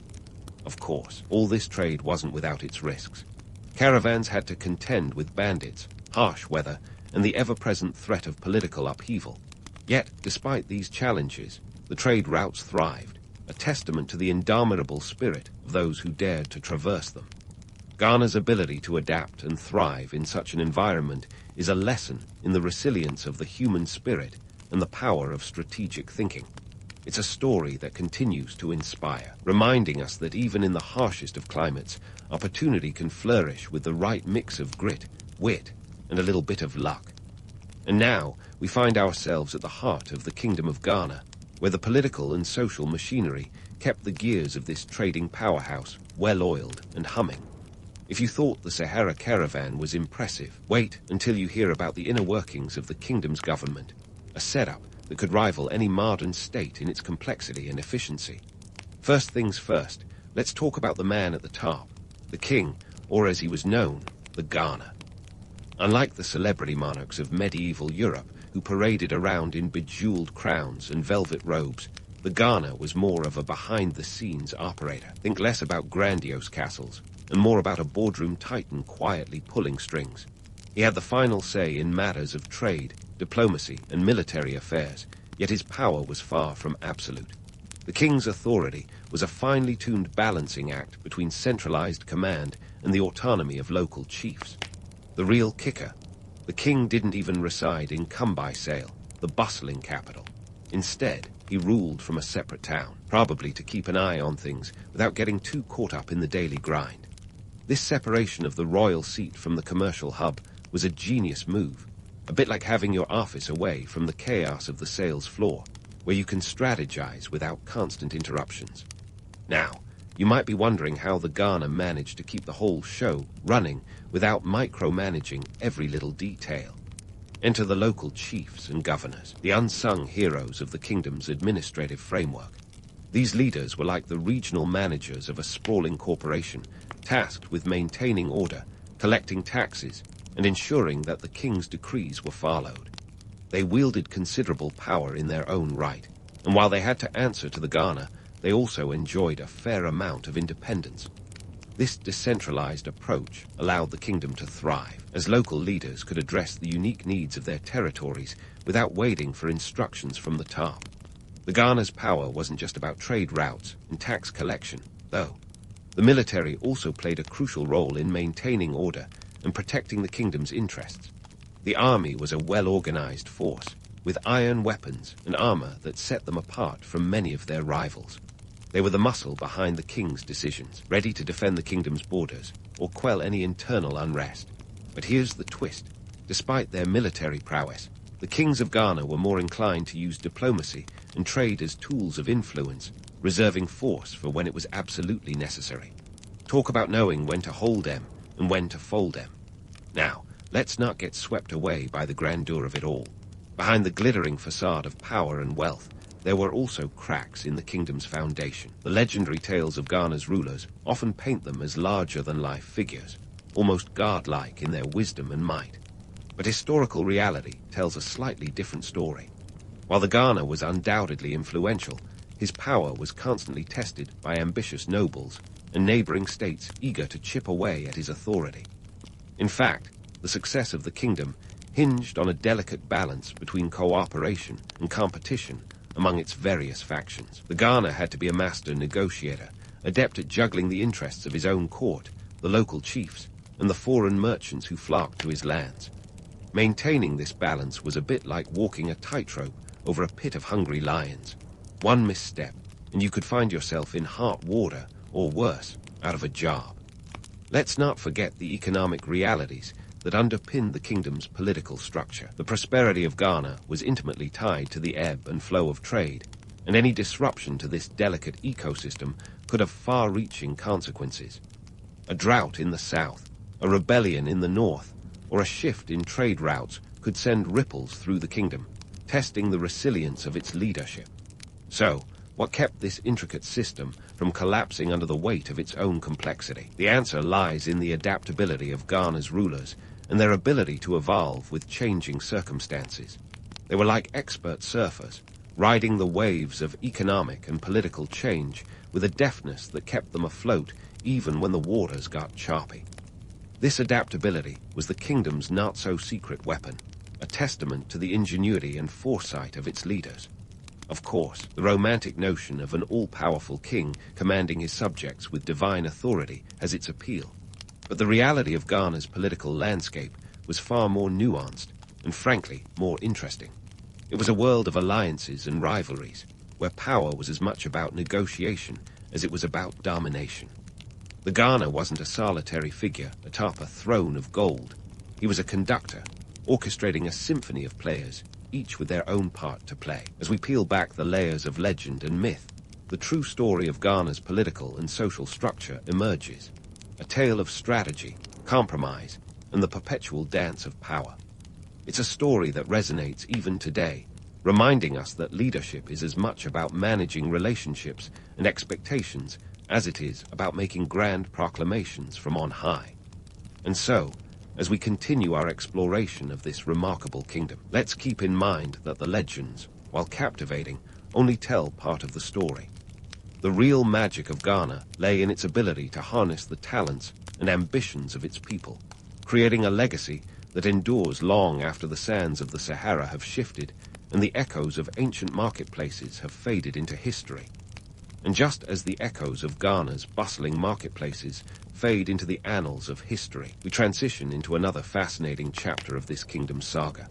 Of course, all this trade wasn't without its risks. Caravans had to contend with bandits, harsh weather, and the ever-present threat of political upheaval. Yet, despite these challenges, the trade routes thrived, a testament to the indomitable spirit of those who dared to traverse them. Ghana's ability to adapt and thrive in such an environment is a lesson in the resilience of the human spirit and the power of strategic thinking. It's a story that continues to inspire, reminding us that even in the harshest of climates, opportunity can flourish with the right mix of grit, wit, and a little bit of luck. And now, we find ourselves at the heart of the Kingdom of Ghana, where the political and social machinery kept the gears of this trading powerhouse well-oiled and humming. If you thought the Sahara caravan was impressive, wait until you hear about the inner workings of the kingdom's government, a setup that could rival any modern state in its complexity and efficiency. First things first, let's talk about the man at the top, the king, or as he was known, the Ghana. Unlike the celebrity monarchs of medieval Europe, who paraded around in bejeweled crowns and velvet robes, the Ghana was more of a behind-the-scenes operator. Think less about grandiose castles, and more about a boardroom titan quietly pulling strings. He had the final say in matters of trade, diplomacy, and military affairs, yet his power was far from absolute. The king's authority was a finely tuned balancing act between centralized command and the autonomy of local chiefs. The real kicker: the king didn't even reside in Kumbai Sale, the bustling capital. Instead, he ruled from a separate town, probably to keep an eye on things without getting too caught up in the daily grind. This separation of the royal seat from the commercial hub was a genius move, a bit like having your office away from the chaos of the sales floor, where you can strategize without constant interruptions. Now, you might be wondering how the Ghana managed to keep the whole show running without micromanaging every little detail. Enter the local chiefs and governors, the unsung heroes of the kingdom's administrative framework. These leaders were like the regional managers of a sprawling corporation, tasked with maintaining order, collecting taxes, and ensuring that the king's decrees were followed. They wielded considerable power in their own right, and while they had to answer to the Ghana, they also enjoyed a fair amount of independence. This decentralized approach allowed the kingdom to thrive, as local leaders could address the unique needs of their territories without waiting for instructions from the top. The Ghana's power wasn't just about trade routes and tax collection, though. The military also played a crucial role in maintaining order and protecting the kingdom's interests. The army was a well-organized force, with iron weapons and armor that set them apart from many of their rivals. They were the muscle behind the king's decisions, ready to defend the kingdom's borders or quell any internal unrest. But here's the twist. Despite their military prowess, the kings of Ghana were more inclined to use diplomacy and trade as tools of influence, reserving force for when it was absolutely necessary. Talk about knowing when to hold them and when to fold them. Now, let's not get swept away by the grandeur of it all. Behind the glittering facade of power and wealth, there were also cracks in the kingdom's foundation. The legendary tales of Ghana's rulers often paint them as larger-than-life figures, almost godlike in their wisdom and might. But historical reality tells a slightly different story. While the Ghana was undoubtedly influential, his power was constantly tested by ambitious nobles and neighboring states eager to chip away at his authority. In fact, the success of the kingdom hinged on a delicate balance between cooperation and competition among its various factions. The Ghana had to be a master negotiator, adept at juggling the interests of his own court, the local chiefs, and the foreign merchants who flocked to his lands. Maintaining this balance was a bit like walking a tightrope over a pit of hungry lions. One misstep, and you could find yourself in hot water, or worse, out of a job. Let's not forget the economic realities that underpinned the kingdom's political structure. The prosperity of Ghana was intimately tied to the ebb and flow of trade, and any disruption to this delicate ecosystem could have far-reaching consequences. A drought in the south, a rebellion in the north, or a shift in trade routes could send ripples through the kingdom, testing the resilience of its leadership. So, what kept this intricate system from collapsing under the weight of its own complexity? The answer lies in the adaptability of Ghana's rulers and their ability to evolve with changing circumstances. They were like expert surfers, riding the waves of economic and political change with a deftness that kept them afloat even when the waters got choppy. This adaptability was the kingdom's not-so-secret weapon, a testament to the ingenuity and foresight of its leaders. Of course, the romantic notion of an all-powerful king commanding his subjects with divine authority has its appeal. But the reality of Ghana's political landscape was far more nuanced and, frankly, more interesting. It was a world of alliances and rivalries, where power was as much about negotiation as it was about domination. The Ghana wasn't a solitary figure atop a throne of gold. He was a conductor, orchestrating a symphony of players, each with their own part to play. As we peel back the layers of legend and myth, the true story of Ghana's political and social structure emerges. A tale of strategy, compromise, and the perpetual dance of power. It's a story that resonates even today, reminding us that leadership is as much about managing relationships and expectations as it is about making grand proclamations from on high. And so, as we continue our exploration of this remarkable kingdom, let's keep in mind that the legends, while captivating, only tell part of the story. The real magic of Ghana lay in its ability to harness the talents and ambitions of its people, creating a legacy that endures long after the sands of the Sahara have shifted and the echoes of ancient marketplaces have faded into history. And just as the echoes of Ghana's bustling marketplaces fade into the annals of history, we transition into another fascinating chapter of this kingdom's saga.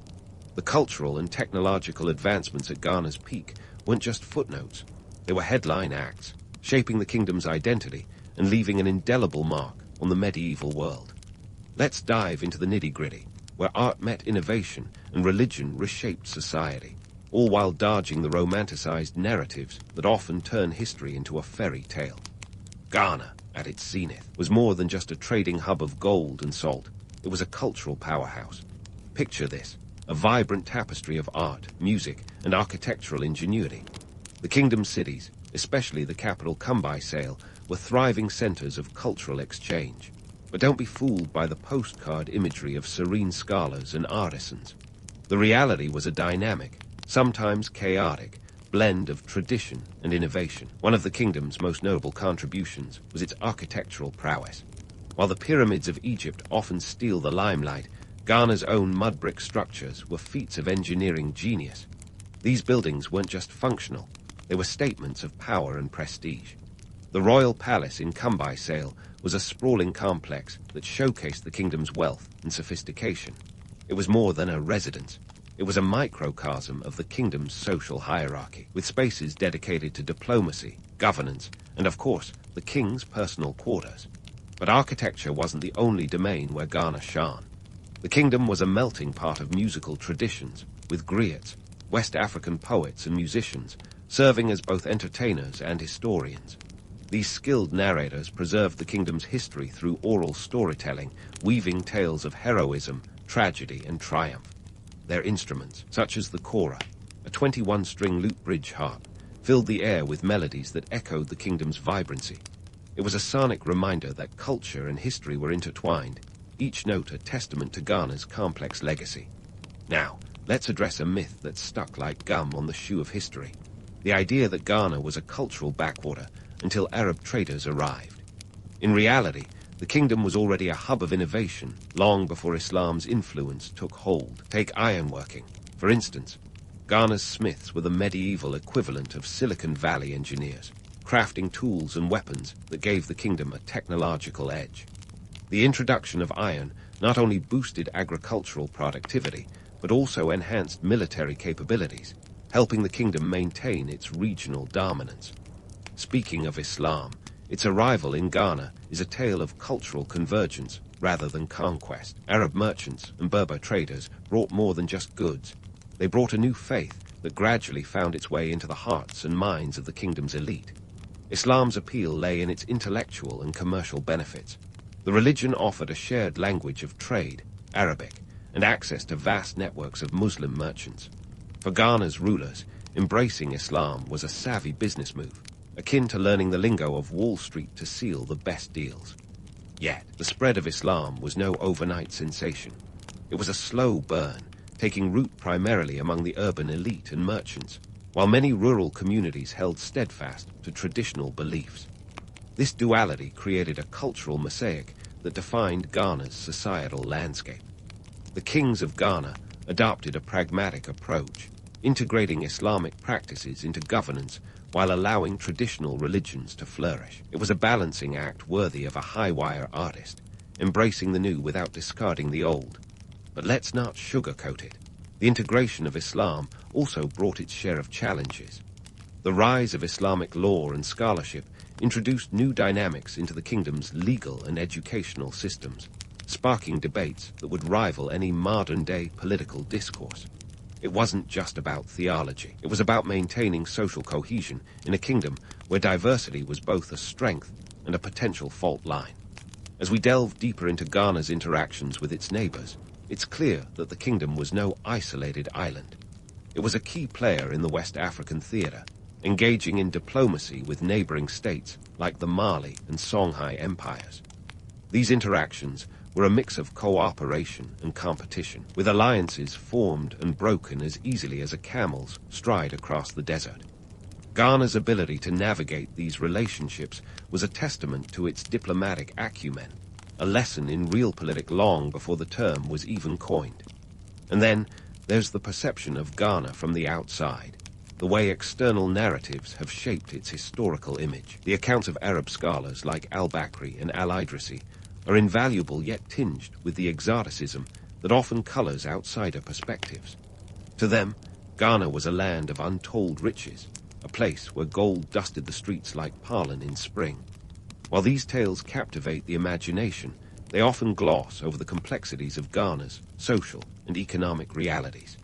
The cultural and technological advancements at Ghana's peak weren't just footnotes. They were headline acts, shaping the kingdom's identity and leaving an indelible mark on the medieval world. Let's dive into the nitty-gritty, where art met innovation and religion reshaped society, all while dodging the romanticized narratives that often turn history into a fairy tale. Ghana, at its zenith, was more than just a trading hub of gold and salt. It was a cultural powerhouse. Picture this, a vibrant tapestry of art, music, and architectural ingenuity. The kingdom's cities, especially the capital Kumbai, were thriving centers of cultural exchange. But don't be fooled by the postcard imagery of serene scholars and artisans. The reality was a dynamic, sometimes chaotic, blend of tradition and innovation. One of the kingdom's most notable contributions was its architectural prowess. While the pyramids of Egypt often steal the limelight, Ghana's own mud brick structures were feats of engineering genius. These buildings weren't just functional, they were statements of power and prestige. The royal palace in Kumbai was a sprawling complex that showcased the kingdom's wealth and sophistication. It was more than a residence. It was a microcosm of the kingdom's social hierarchy, with spaces dedicated to diplomacy, governance, and of course, the king's personal quarters. But architecture wasn't the only domain where Ghana shone. The kingdom was a melting pot of musical traditions, with griots, West African poets and musicians, serving as both entertainers and historians. These skilled narrators preserved the kingdom's history through oral storytelling, weaving tales of heroism, tragedy, and triumph. Their instruments, such as the kora, a 21-string lute bridge harp, filled the air with melodies that echoed the kingdom's vibrancy. It was a sonic reminder that culture and history were intertwined, each note a testament to Ghana's complex legacy. Now, let's address a myth that stuck like gum on the shoe of history. The idea that Ghana was a cultural backwater until Arab traders arrived. In reality, the kingdom was already a hub of innovation long before Islam's influence took hold. Take ironworking, for instance. Ghana's smiths were the medieval equivalent of Silicon Valley engineers, crafting tools and weapons that gave the kingdom a technological edge. The introduction of iron not only boosted agricultural productivity, but also enhanced military capabilities, helping the kingdom maintain its regional dominance. Speaking of Islam, its arrival in Ghana is a tale of cultural convergence rather than conquest. Arab merchants and Berber traders brought more than just goods. They brought a new faith that gradually found its way into the hearts and minds of the kingdom's elite. Islam's appeal lay in its intellectual and commercial benefits. The religion offered a shared language of trade, Arabic, and access to vast networks of Muslim merchants. For Ghana's rulers, embracing Islam was a savvy business move, akin to learning the lingo of Wall Street to seal the best deals. Yet, the spread of Islam was no overnight sensation. It was a slow burn, taking root primarily among the urban elite and merchants, while many rural communities held steadfast to traditional beliefs. This duality created a cultural mosaic that defined Ghana's societal landscape. The kings of Ghana adopted a pragmatic approach, integrating Islamic practices into governance while allowing traditional religions to flourish. It was a balancing act worthy of a high-wire artist, embracing the new without discarding the old. But let's not sugarcoat it. The integration of Islam also brought its share of challenges. The rise of Islamic law and scholarship introduced new dynamics into the kingdom's legal and educational systems, sparking debates that would rival any modern-day political discourse. It wasn't just about theology. It was about maintaining social cohesion in a kingdom where diversity was both a strength and a potential fault line. As we delve deeper into Ghana's interactions with its neighbors, it's clear that the kingdom was no isolated island. It was a key player in the West African theater, engaging in diplomacy with neighboring states like the Mali and Songhai empires. These interactions were a mix of cooperation and competition, with alliances formed and broken as easily as a camel's stride across the desert. Ghana's ability to navigate these relationships was a testament to its diplomatic acumen, a lesson in realpolitik long before the term was even coined. And then there's the perception of Ghana from the outside, the way external narratives have shaped its historical image. The accounts of Arab scholars like al-Bakri and al-Idrisi are invaluable yet tinged with the exoticism that often colors outsider perspectives. To them, Ghana was a land of untold riches, a place where gold dusted the streets like pollen in spring. While these tales captivate the imagination, they often gloss over the complexities of Ghana's social and economic realities.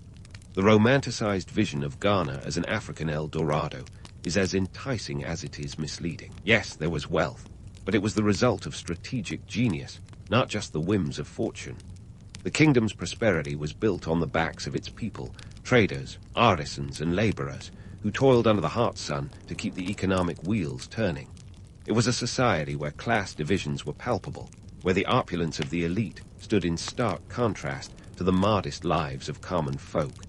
The romanticized vision of Ghana as an African El Dorado is as enticing as it is misleading. Yes, there was wealth, but it was the result of strategic genius, not just the whims of fortune. The kingdom's prosperity was built on the backs of its people, traders, artisans, and laborers, who toiled under the hot sun to keep the economic wheels turning. It was a society where class divisions were palpable, where the opulence of the elite stood in stark contrast to the modest lives of common folk.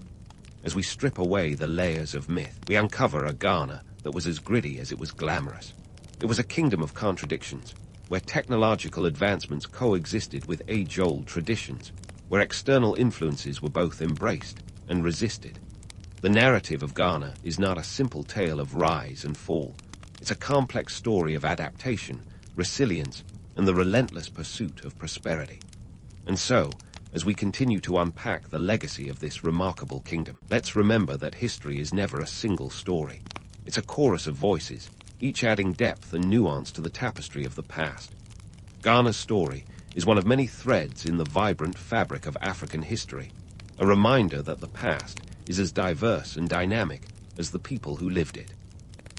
As we strip away the layers of myth, we uncover a Ghana that was as gritty as it was glamorous. It was a kingdom of contradictions, where technological advancements coexisted with age-old traditions, where external influences were both embraced and resisted. The narrative of Ghana is not a simple tale of rise and fall. It's a complex story of adaptation, resilience, and the relentless pursuit of prosperity. And so, as we continue to unpack the legacy of this remarkable kingdom, let's remember that history is never a single story. It's a chorus of voices, each adding depth and nuance to the tapestry of the past. Ghana's story is one of many threads in the vibrant fabric of African history, a reminder that the past is as diverse and dynamic as the people who lived it.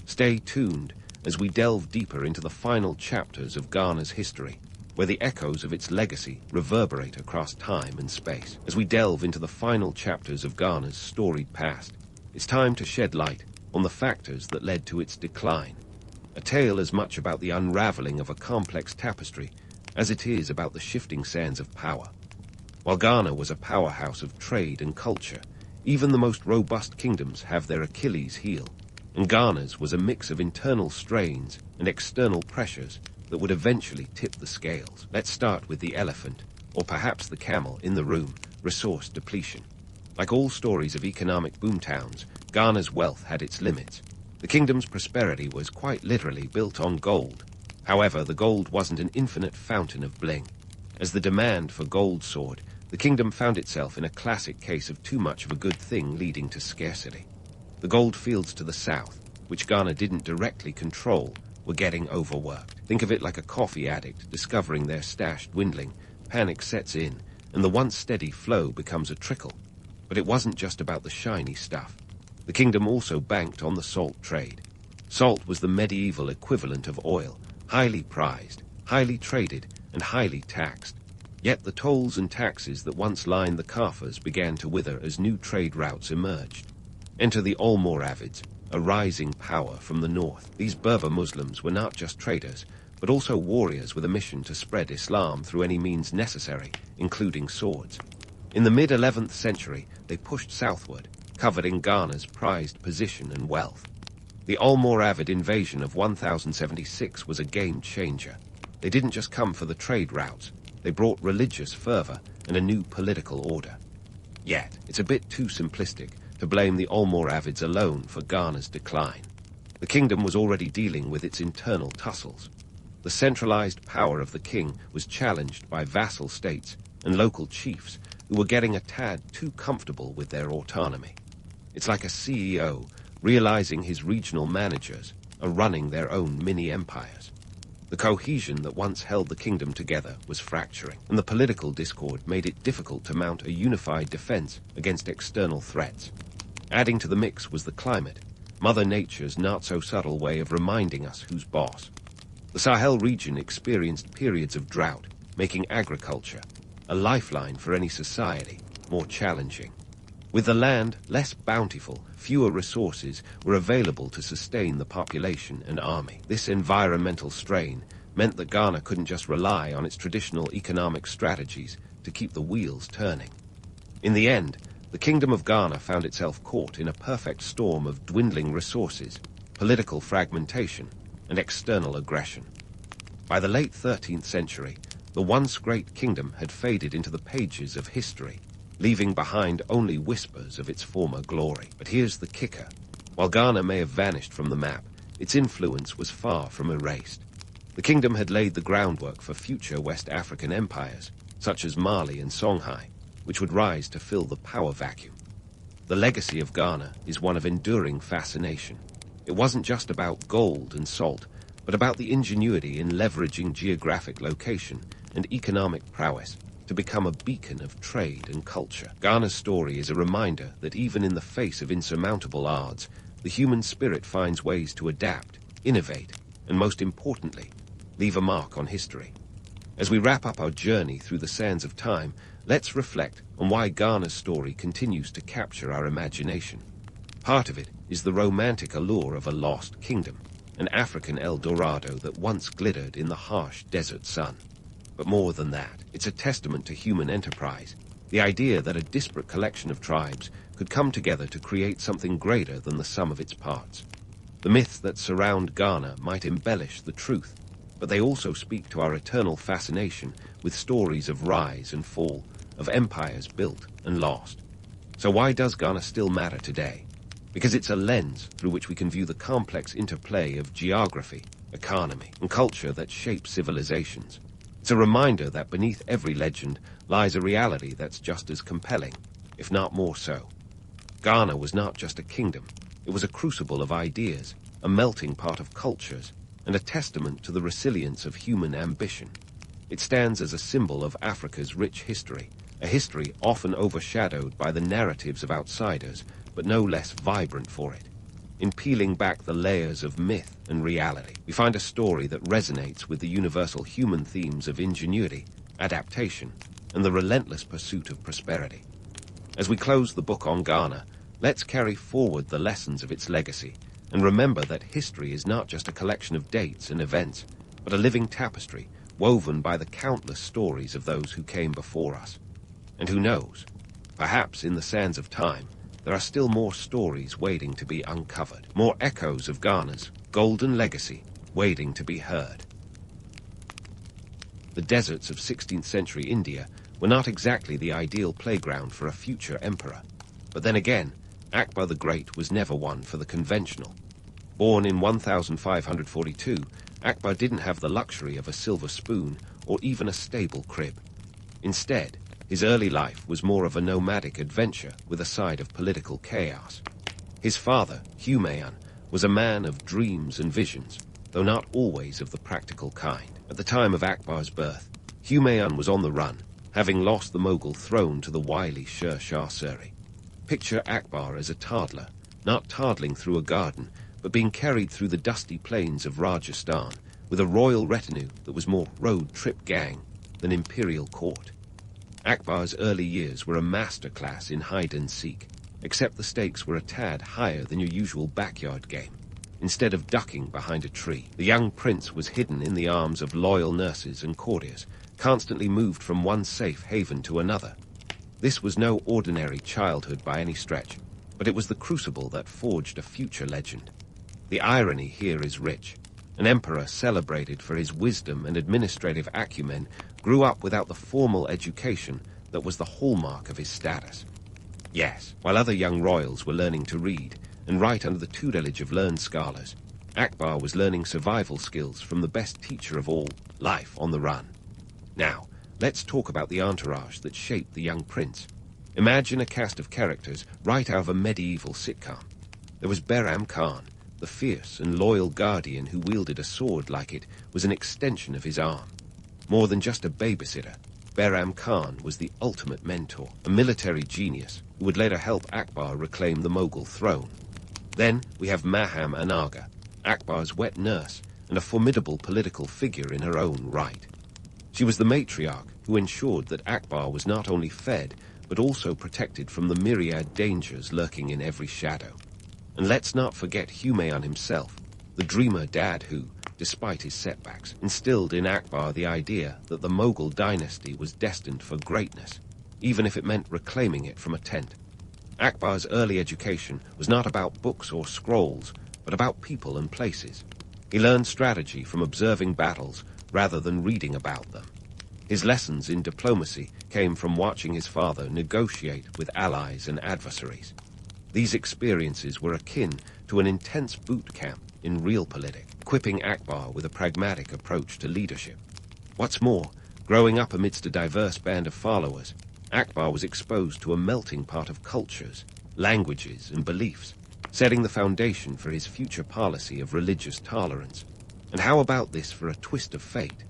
Stay tuned as we delve deeper into the final chapters of Ghana's history, where the echoes of its legacy reverberate across time and space. As we delve into the final chapters of Ghana's storied past, it's time to shed light on the factors that led to its decline. A tale as much about the unraveling of a complex tapestry as it is about the shifting sands of power. While Ghana was a powerhouse of trade and culture, even the most robust kingdoms have their Achilles heel, and Ghana's was a mix of internal strains and external pressures that would eventually tip the scales. Let's start with the elephant, or perhaps the camel, in the room: resource depletion. Like all stories of economic boomtowns, Ghana's wealth had its limits. The kingdom's prosperity was quite literally built on gold. However, the gold wasn't an infinite fountain of bling. As the demand for gold soared, the kingdom found itself in a classic case of too much of a good thing leading to scarcity. The gold fields to the south, which Ghana didn't directly control, were getting overworked. Think of it like a coffee addict discovering their stash dwindling. Panic sets in, and the once steady flow becomes a trickle. But it wasn't just about the shiny stuff. The kingdom also banked on the salt trade. Salt was the medieval equivalent of oil, highly prized, highly traded, and highly taxed. Yet the tolls and taxes that once lined the coffers began to wither as new trade routes emerged. Enter the Almoravids, a rising power from the north. These Berber Muslims were not just traders, but also warriors with a mission to spread Islam through any means necessary, including swords. In the mid-11th century, they pushed southward, coveting Ghana's prized position and wealth. The Almoravid invasion of 1076 was a game-changer. They didn't just come for the trade routes, they brought religious fervor and a new political order. Yet, it's a bit too simplistic to blame the Almoravids alone for Ghana's decline. The kingdom was already dealing with its internal tussles. The centralized power of the king was challenged by vassal states and local chiefs who were getting a tad too comfortable with their autonomy. It's like a CEO realizing his regional managers are running their own mini-empires. The cohesion that once held the kingdom together was fracturing, and the political discord made it difficult to mount a unified defense against external threats. Adding to the mix was the climate, Mother Nature's not-so-subtle way of reminding us who's boss. The Sahel region experienced periods of drought, making agriculture, a lifeline for any society, more challenging. With the land less bountiful, fewer resources were available to sustain the population and army. This environmental strain meant that Ghana couldn't just rely on its traditional economic strategies to keep the wheels turning. In the end, the Kingdom of Ghana found itself caught in a perfect storm of dwindling resources, political fragmentation, and external aggression. By the late 13th century, the once great kingdom had faded into the pages of history, leaving behind only whispers of its former glory. But here's the kicker. While Ghana may have vanished from the map, its influence was far from erased. The kingdom had laid the groundwork for future West African empires, such as Mali and Songhai, which would rise to fill the power vacuum. The legacy of Ghana is one of enduring fascination. It wasn't just about gold and salt, but about the ingenuity in leveraging geographic location and economic prowess to become a beacon of trade and culture. Ghana's story is a reminder that even in the face of insurmountable odds, the human spirit finds ways to adapt, innovate, and most importantly, leave a mark on history. As we wrap up our journey through the sands of time, let's reflect on why Ghana's story continues to capture our imagination. Part of it is the romantic allure of a lost kingdom, an African El Dorado that once glittered in the harsh desert sun. But more than that, it's a testament to human enterprise, the idea that a disparate collection of tribes could come together to create something greater than the sum of its parts. The myths that surround Ghana might embellish the truth, but they also speak to our eternal fascination with stories of rise and fall, of empires built and lost. So why does Ghana still matter today? Because it's a lens through which we can view the complex interplay of geography, economy, and culture that shape civilizations. It's a reminder that beneath every legend lies a reality that's just as compelling, if not more so. Ghana was not just a kingdom. It was a crucible of ideas, a melting pot of cultures, and a testament to the resilience of human ambition. It stands as a symbol of Africa's rich history, a history often overshadowed by the narratives of outsiders, but no less vibrant for it. In peeling back the layers of myth and reality, we find a story that resonates with the universal human themes of ingenuity, adaptation, and the relentless pursuit of prosperity. As we close the book on Ghana, let's carry forward the lessons of its legacy, and remember that history is not just a collection of dates and events, but a living tapestry woven by the countless stories of those who came before us. And who knows, perhaps in the sands of time, there are still more stories waiting to be uncovered, more echoes of Ghana's golden legacy waiting to be heard. The deserts of 16th century India were not exactly the ideal playground for a future emperor. But then again, Akbar the Great was never one for the conventional. Born in 1542, Akbar didn't have the luxury of a silver spoon or even a stable crib. Instead, his early life was more of a nomadic adventure with a side of political chaos. His father, Humayun, was a man of dreams and visions, though not always of the practical kind. At the time of Akbar's birth, Humayun was on the run, having lost the Mughal throne to the wily Sher Shah Suri. Picture Akbar as a toddler, not toddling through a garden, but being carried through the dusty plains of Rajasthan with a royal retinue that was more road trip gang than imperial court. Akbar's early years were a masterclass in hide and seek, except the stakes were a tad higher than your usual backyard game. Instead of ducking behind a tree, the young prince was hidden in the arms of loyal nurses and courtiers, constantly moved from one safe haven to another. This was no ordinary childhood by any stretch, but it was the crucible that forged a future legend. The irony here is rich. An emperor celebrated for his wisdom and administrative acumen grew up without the formal education that was the hallmark of his status. Yes, while other young royals were learning to read and write under the tutelage of learned scholars, Akbar was learning survival skills from the best teacher of all, life on the run. Now, let's talk about the entourage that shaped the young prince. Imagine a cast of characters right out of a medieval sitcom. There was Behram Khan, the fierce and loyal guardian who wielded a sword like it was an extension of his arm. More than just a babysitter, Behram Khan was the ultimate mentor, a military genius who would later help Akbar reclaim the Mughal throne. Then we have Maham Anaga, Akbar's wet nurse and a formidable political figure in her own right. She was the matriarch who ensured that Akbar was not only fed, but also protected from the myriad dangers lurking in every shadow. And let's not forget Humayun himself, the dreamer dad who, despite his setbacks, instilled in Akbar the idea that the Mughal dynasty was destined for greatness, even if it meant reclaiming it from a tent. Akbar's early education was not about books or scrolls, but about people and places. He learned strategy from observing battles rather than reading about them. His lessons in diplomacy came from watching his father negotiate with allies and adversaries. These experiences were akin to an intense boot camp in realpolitik, equipping Akbar with a pragmatic approach to leadership. What's more, growing up amidst a diverse band of followers, Akbar was exposed to a melting pot of cultures, languages, and beliefs, setting the foundation for his future policy of religious tolerance. And how about this for a twist of fate?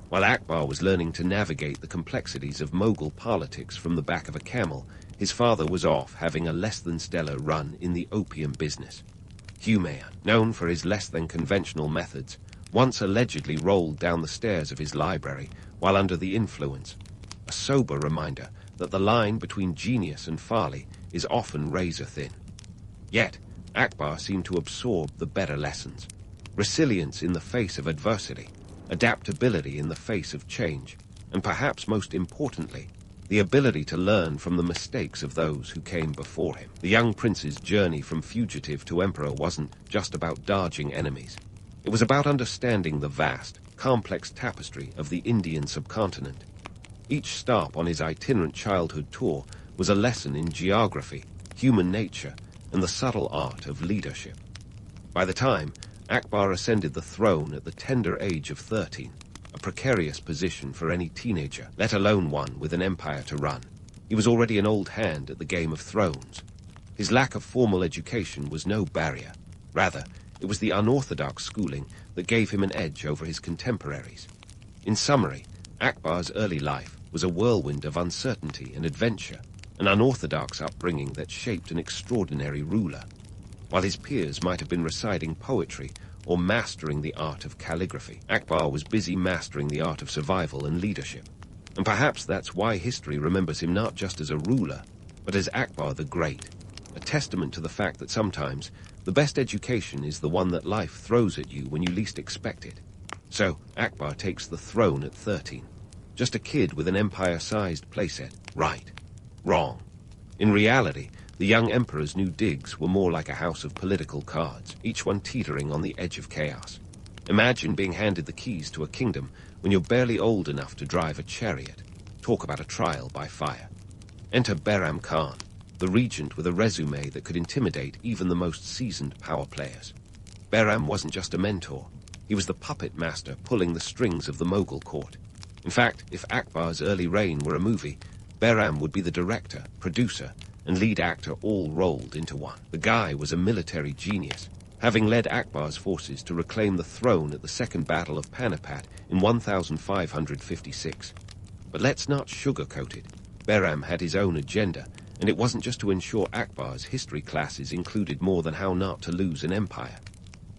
While Akbar was learning to navigate the complexities of Mughal politics from the back of a camel, his father was off having a less-than-stellar run in the opium business. Humayun, known for his less-than-conventional methods, once allegedly rolled down the stairs of his library while under the influence, a sober reminder that the line between genius and folly is often razor-thin. Yet, Akbar seemed to absorb the better lessons. Resilience in the face of adversity, adaptability in the face of change, and perhaps most importantly, the ability to learn from the mistakes of those who came before him. The young prince's journey from fugitive to emperor wasn't just about dodging enemies. It was about understanding the vast, complex tapestry of the Indian subcontinent. Each stop on his itinerant childhood tour was a lesson in geography, human nature, and the subtle art of leadership. By the time Akbar ascended the throne at the tender age of 13, a precarious position for any teenager, let alone one with an empire to run, he was already an old hand at the Game of Thrones. His lack of formal education was no barrier. Rather, it was the unorthodox schooling that gave him an edge over his contemporaries. In summary, Akbar's early life was a whirlwind of uncertainty and adventure, an unorthodox upbringing that shaped an extraordinary ruler. While his peers might have been reciting poetry or mastering the art of calligraphy, Akbar was busy mastering the art of survival and leadership. And perhaps that's why history remembers him not just as a ruler, but as Akbar the Great, a testament to the fact that sometimes the best education is the one that life throws at you when you least expect it. So, Akbar takes the throne at 13. Just a kid with an empire-sized playset. Right. Wrong. In reality, the young emperor's new digs were more like a house of political cards, each one teetering on the edge of chaos. Imagine being handed the keys to a kingdom when you're barely old enough to drive a chariot. Talk about a trial by fire. Enter Behram Khan, the regent with a resume that could intimidate even the most seasoned power players. Behram wasn't just a mentor. He was the puppet master pulling the strings of the Mughal court. In fact, if Akbar's early reign were a movie, Behram would be the director, producer, and lead actor all rolled into one. The guy was a military genius. having led Akbar's forces to reclaim the throne at the Second Battle of Panipat in 1556. But let's not sugarcoat it. Behram had his own agenda, and it wasn't just to ensure Akbar's history classes included more than how not to lose an empire.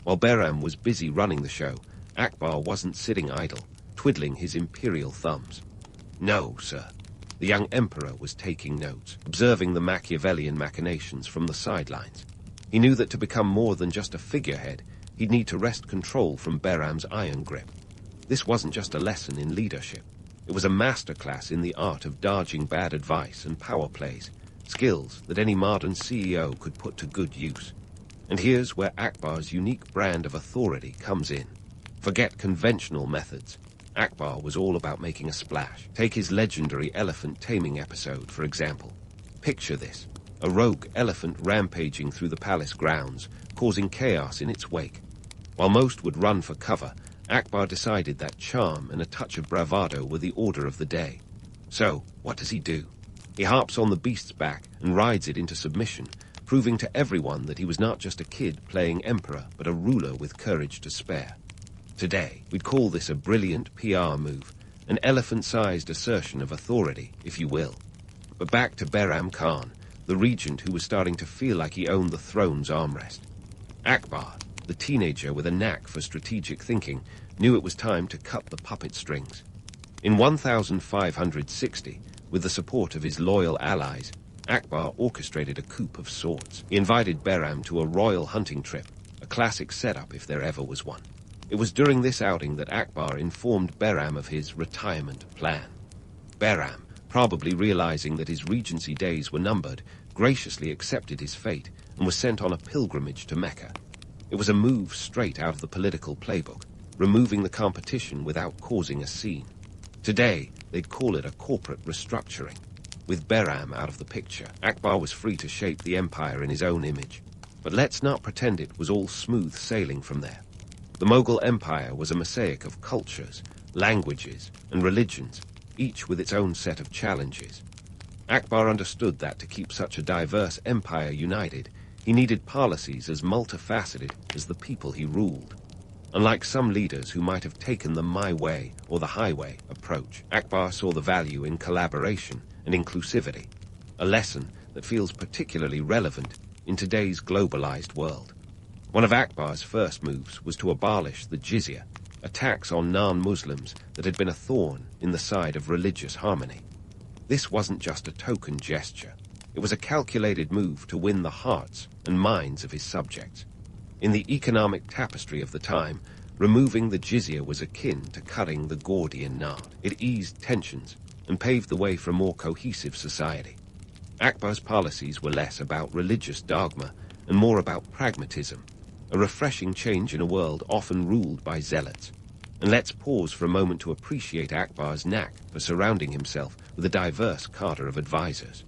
While Behram was busy running the show, Akbar wasn't sitting idle, twiddling his imperial thumbs. No, sir. The young emperor was taking notes, observing the Machiavellian machinations from the sidelines. He knew that to become more than just a figurehead, he'd need to wrest control from Behram's iron grip. This wasn't just a lesson in leadership. It was a masterclass in the art of dodging bad advice and power plays, skills that any modern CEO could put to good use. And here's where Akbar's unique brand of authority comes in. Forget conventional methods. Akbar was all about making a splash. Take his legendary elephant taming episode, for example. Picture this: a rogue elephant rampaging through the palace grounds, causing chaos in its wake. While most would run for cover, Akbar decided that charm and a touch of bravado were the order of the day. So, what does he do? He harps on the beast's back and rides it into submission, proving to everyone that he was not just a kid playing emperor, but a ruler with courage to spare. Today, we'd call this a brilliant PR move, an elephant-sized assertion of authority, if you will. But back to Behram Khan, the regent who was starting to feel like he owned the throne's armrest. Akbar, the teenager with a knack for strategic thinking, knew it was time to cut the puppet strings. In 1560, with the support of his loyal allies, Akbar orchestrated a coup of sorts. He invited Behram to a royal hunting trip, a classic setup if there ever was one. It was during this outing that Akbar informed Behram of his retirement plan. Behram, probably realizing that his regency days were numbered, graciously accepted his fate and was sent on a pilgrimage to Mecca. It was a move straight out of the political playbook, removing the competition without causing a scene. Today, they'd call it a corporate restructuring. With Behram out of the picture, Akbar was free to shape the empire in his own image. But let's not pretend it was all smooth sailing from there. The Mughal Empire was a mosaic of cultures, languages, and religions, each with its own set of challenges. Akbar understood that to keep such a diverse empire united, he needed policies as multifaceted as the people he ruled. Unlike some leaders who might have taken the my way or the highway approach, Akbar saw the value in collaboration and inclusivity, a lesson that feels particularly relevant in today's globalized world. One of Akbar's first moves was to abolish the jizya, a tax on non-Muslims that had been a thorn in the side of religious harmony. This wasn't just a token gesture. It was a calculated move to win the hearts and minds of his subjects. In the economic tapestry of the time, removing the jizya was akin to cutting the Gordian knot. It eased tensions and paved the way for a more cohesive society. Akbar's policies were less about religious dogma and more about pragmatism, a refreshing change in a world often ruled by zealots. And let's pause for a moment to appreciate Akbar's knack for surrounding himself with a diverse cadre of advisors.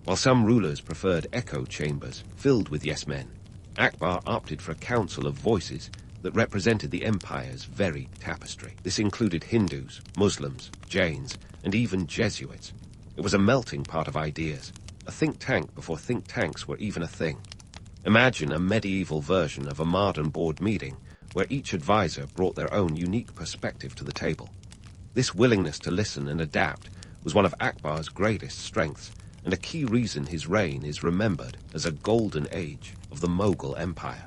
While some rulers preferred echo chambers filled with yes-men, Akbar opted for a council of voices that represented the empire's varied tapestry. This included Hindus, Muslims, Jains, and even Jesuits. It was a melting pot of ideas, a think tank before think tanks were even a thing. Imagine a medieval version of a modern board meeting where each advisor brought their own unique perspective to the table. This willingness to listen and adapt was one of Akbar's greatest strengths, and a key reason his reign is remembered as a golden age of the Mughal Empire.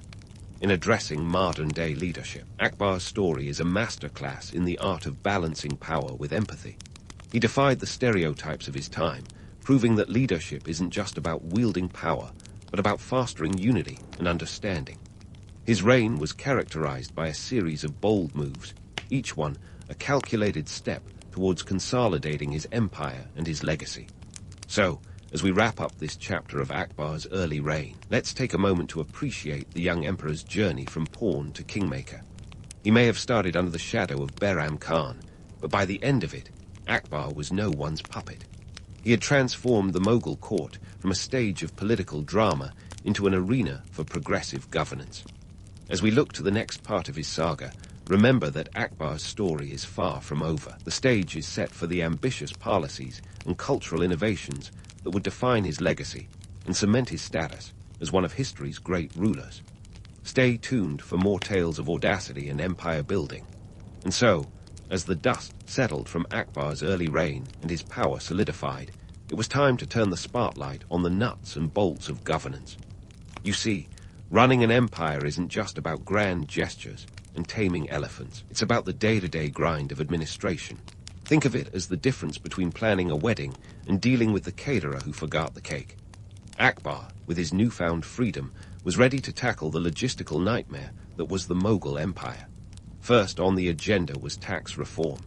In addressing modern-day leadership, Akbar's story is a masterclass in the art of balancing power with empathy. He defied the stereotypes of his time, proving that leadership isn't just about wielding power, but about fostering unity and understanding. His reign was characterized by a series of bold moves, each one a calculated step towards consolidating his empire and his legacy. So, as we wrap up this chapter of Akbar's early reign, let's take a moment to appreciate the young emperor's journey from pawn to kingmaker. He may have started under the shadow of Behram Khan, but by the end of it, Akbar was no one's puppet. He had transformed the Mughal court from a stage of political drama into an arena for progressive governance. As we look to the next part of his saga, remember that Akbar's story is far from over. The stage is set for the ambitious policies and cultural innovations that would define his legacy and cement his status as one of history's great rulers. Stay tuned for more tales of audacity and empire building. And so, as the dust settled from Akbar's early reign and his power solidified, it was time to turn the spotlight on the nuts and bolts of governance. You see, running an empire isn't just about grand gestures and taming elephants. It's about the day-to-day grind of administration. Think of it as the difference between planning a wedding and dealing with the caterer who forgot the cake. Akbar, with his newfound freedom, was ready to tackle the logistical nightmare that was the Mughal Empire. First on the agenda was tax reform.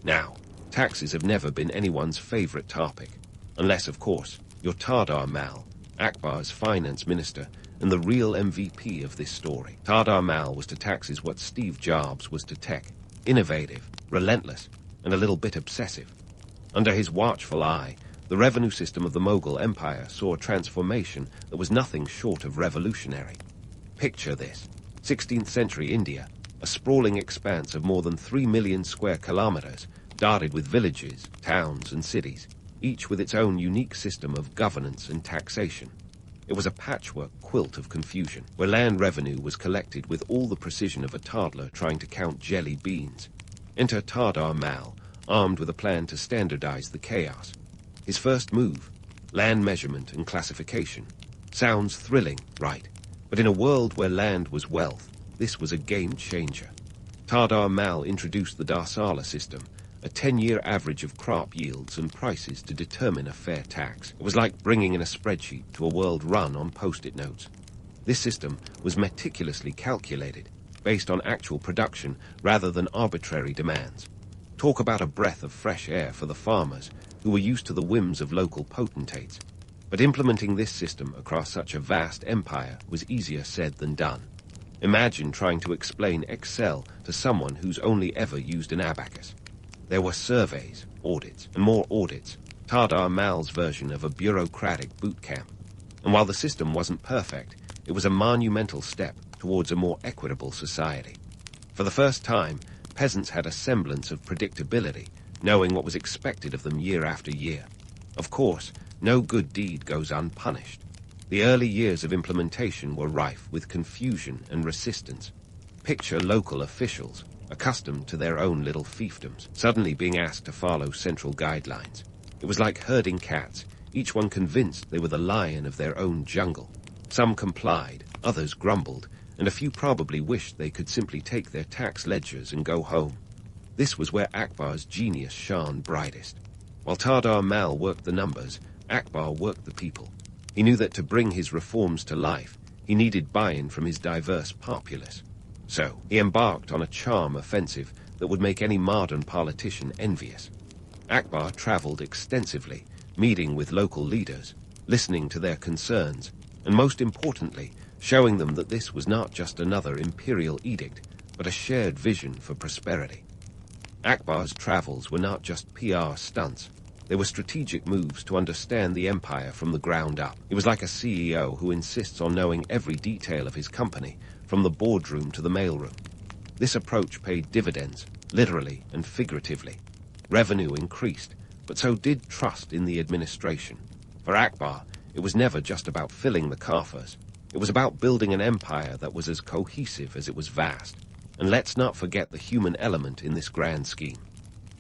Now, taxes have never been anyone's favorite topic, unless, of course, you're Tadar Mal, Akbar's finance minister, and the real MVP of this story. Tadar Mal was to taxes what Steve Jobs was to tech: innovative, relentless, and a little bit obsessive. Under his watchful eye, the revenue system of the Mughal Empire saw a transformation that was nothing short of revolutionary. Picture this: 16th century India, a sprawling expanse of more than 3 million square kilometers, dotted with villages, towns, and cities, each with its own unique system of governance and taxation. It was a patchwork quilt of confusion, where land revenue was collected with all the precision of a toddler trying to count jelly beans. Enter Tadar Mal, armed with a plan to standardize the chaos. His first move, land measurement and classification. Sounds thrilling, right? But in a world where land was wealth, this was a game changer. Tadar Mal introduced the Darsala system, a 10-year average of crop yields and prices to determine a fair tax. It was like bringing in a spreadsheet to a world run on post-it notes. This system was meticulously calculated, based on actual production rather than arbitrary demands. Talk about a breath of fresh air for the farmers, who were used to the whims of local potentates. But implementing this system across such a vast empire was easier said than done. Imagine trying to explain Excel to someone who's only ever used an abacus. There were surveys, audits, and more audits, Tadar Mal's version of a bureaucratic boot camp. And while the system wasn't perfect, it was a monumental step towards a more equitable society. For the first time, peasants had a semblance of predictability, knowing what was expected of them year after year. Of course, no good deed goes unpunished. The early years of implementation were rife with confusion and resistance. Picture local officials, accustomed to their own little fiefdoms, suddenly being asked to follow central guidelines. It was like herding cats, each one convinced they were the lion of their own jungle. Some complied, others grumbled, and a few probably wished they could simply take their tax ledgers and go home. This was where Akbar's genius shone brightest. While Tadar Mal worked the numbers, Akbar worked the people. He knew that to bring his reforms to life, he needed buy-in from his diverse populace. So, he embarked on a charm offensive that would make any modern politician envious. Akbar traveled extensively, meeting with local leaders, listening to their concerns, and most importantly, showing them that this was not just another imperial edict, but a shared vision for prosperity. Akbar's travels were not just PR stunts. They were strategic moves to understand the empire from the ground up. He was like a CEO who insists on knowing every detail of his company, from the boardroom to the mailroom. This approach paid dividends, literally and figuratively. Revenue increased, but so did trust in the administration. For Akbar, it was never just about filling the coffers. It was about building an empire that was as cohesive as it was vast. And let's not forget the human element in this grand scheme.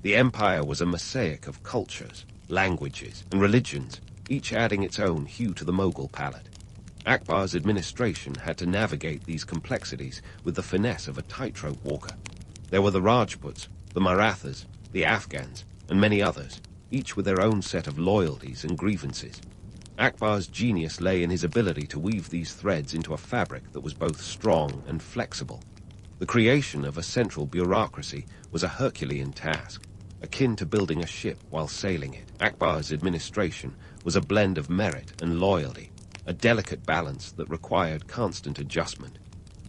The empire was a mosaic of cultures, languages, and religions, each adding its own hue to the Mughal palette. Akbar's administration had to navigate these complexities with the finesse of a tightrope walker. There were the Rajputs, the Marathas, the Afghans, and many others, each with their own set of loyalties and grievances. Akbar's genius lay in his ability to weave these threads into a fabric that was both strong and flexible. The creation of a central bureaucracy was a Herculean task, akin to building a ship while sailing it. Akbar's administration was a blend of merit and loyalty, a delicate balance that required constant adjustment.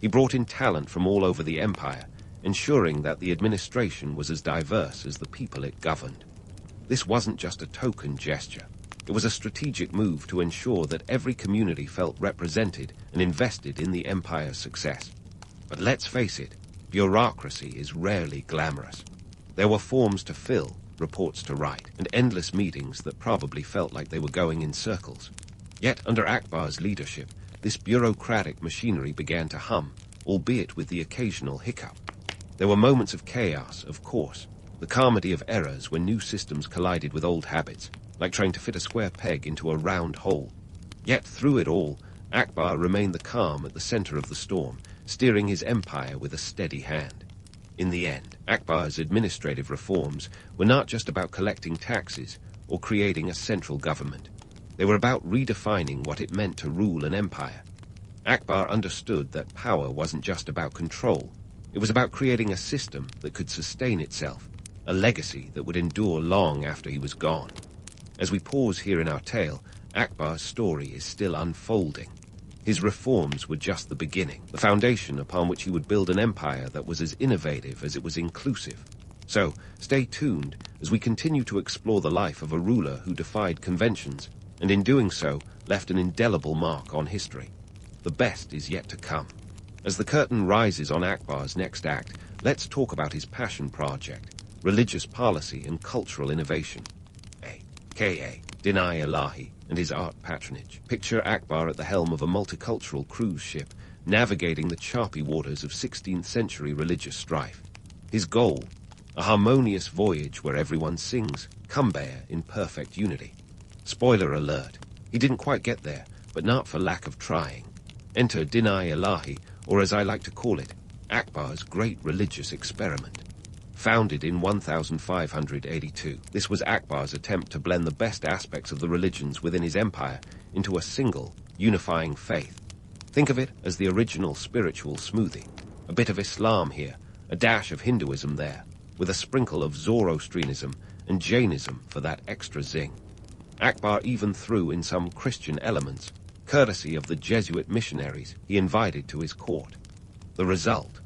He brought in talent from all over the empire, ensuring that the administration was as diverse as the people it governed. This wasn't just a token gesture. It was a strategic move to ensure that every community felt represented and invested in the empire's success. But let's face it, bureaucracy is rarely glamorous. There were forms to fill, reports to write, and endless meetings that probably felt like they were going in circles. Yet under Akbar's leadership, this bureaucratic machinery began to hum, albeit with the occasional hiccup. There were moments of chaos, of course, the comedy of errors when new systems collided with old habits, like trying to fit a square peg into a round hole. Yet through it all, Akbar remained the calm at the center of the storm, steering his empire with a steady hand. In the end, Akbar's administrative reforms were not just about collecting taxes or creating a central government. They were about redefining what it meant to rule an empire. Akbar understood that power wasn't just about control. It was about creating a system that could sustain itself, a legacy that would endure long after he was gone. As we pause here in our tale, Akbar's story is still unfolding. His reforms were just the beginning, the foundation upon which he would build an empire that was as innovative as it was inclusive. So, stay tuned as we continue to explore the life of a ruler who defied conventions, and in doing so, left an indelible mark on history. The best is yet to come. As the curtain rises on Akbar's next act, let's talk about his passion project, religious policy and cultural innovation, aka Dynasty, and his art patronage. Picture Akbar at the helm of a multicultural cruise ship, navigating the choppy waters of 16th century religious strife. His goal, a harmonious voyage where everyone sings Kumbaya in perfect unity. Spoiler alert, he didn't quite get there, but not for lack of trying. Enter Dynasty, or as I like to call it, Akbar's great religious experiment. Founded in 1582, this was Akbar's attempt to blend the best aspects of the religions within his empire into a single, unifying faith. Think of it as the original spiritual smoothie. A bit of Islam here, a dash of Hinduism there, with a sprinkle of Zoroastrianism and Jainism for that extra zing. Akbar even threw in some Christian elements, courtesy of the Jesuit missionaries he invited to his court. The result?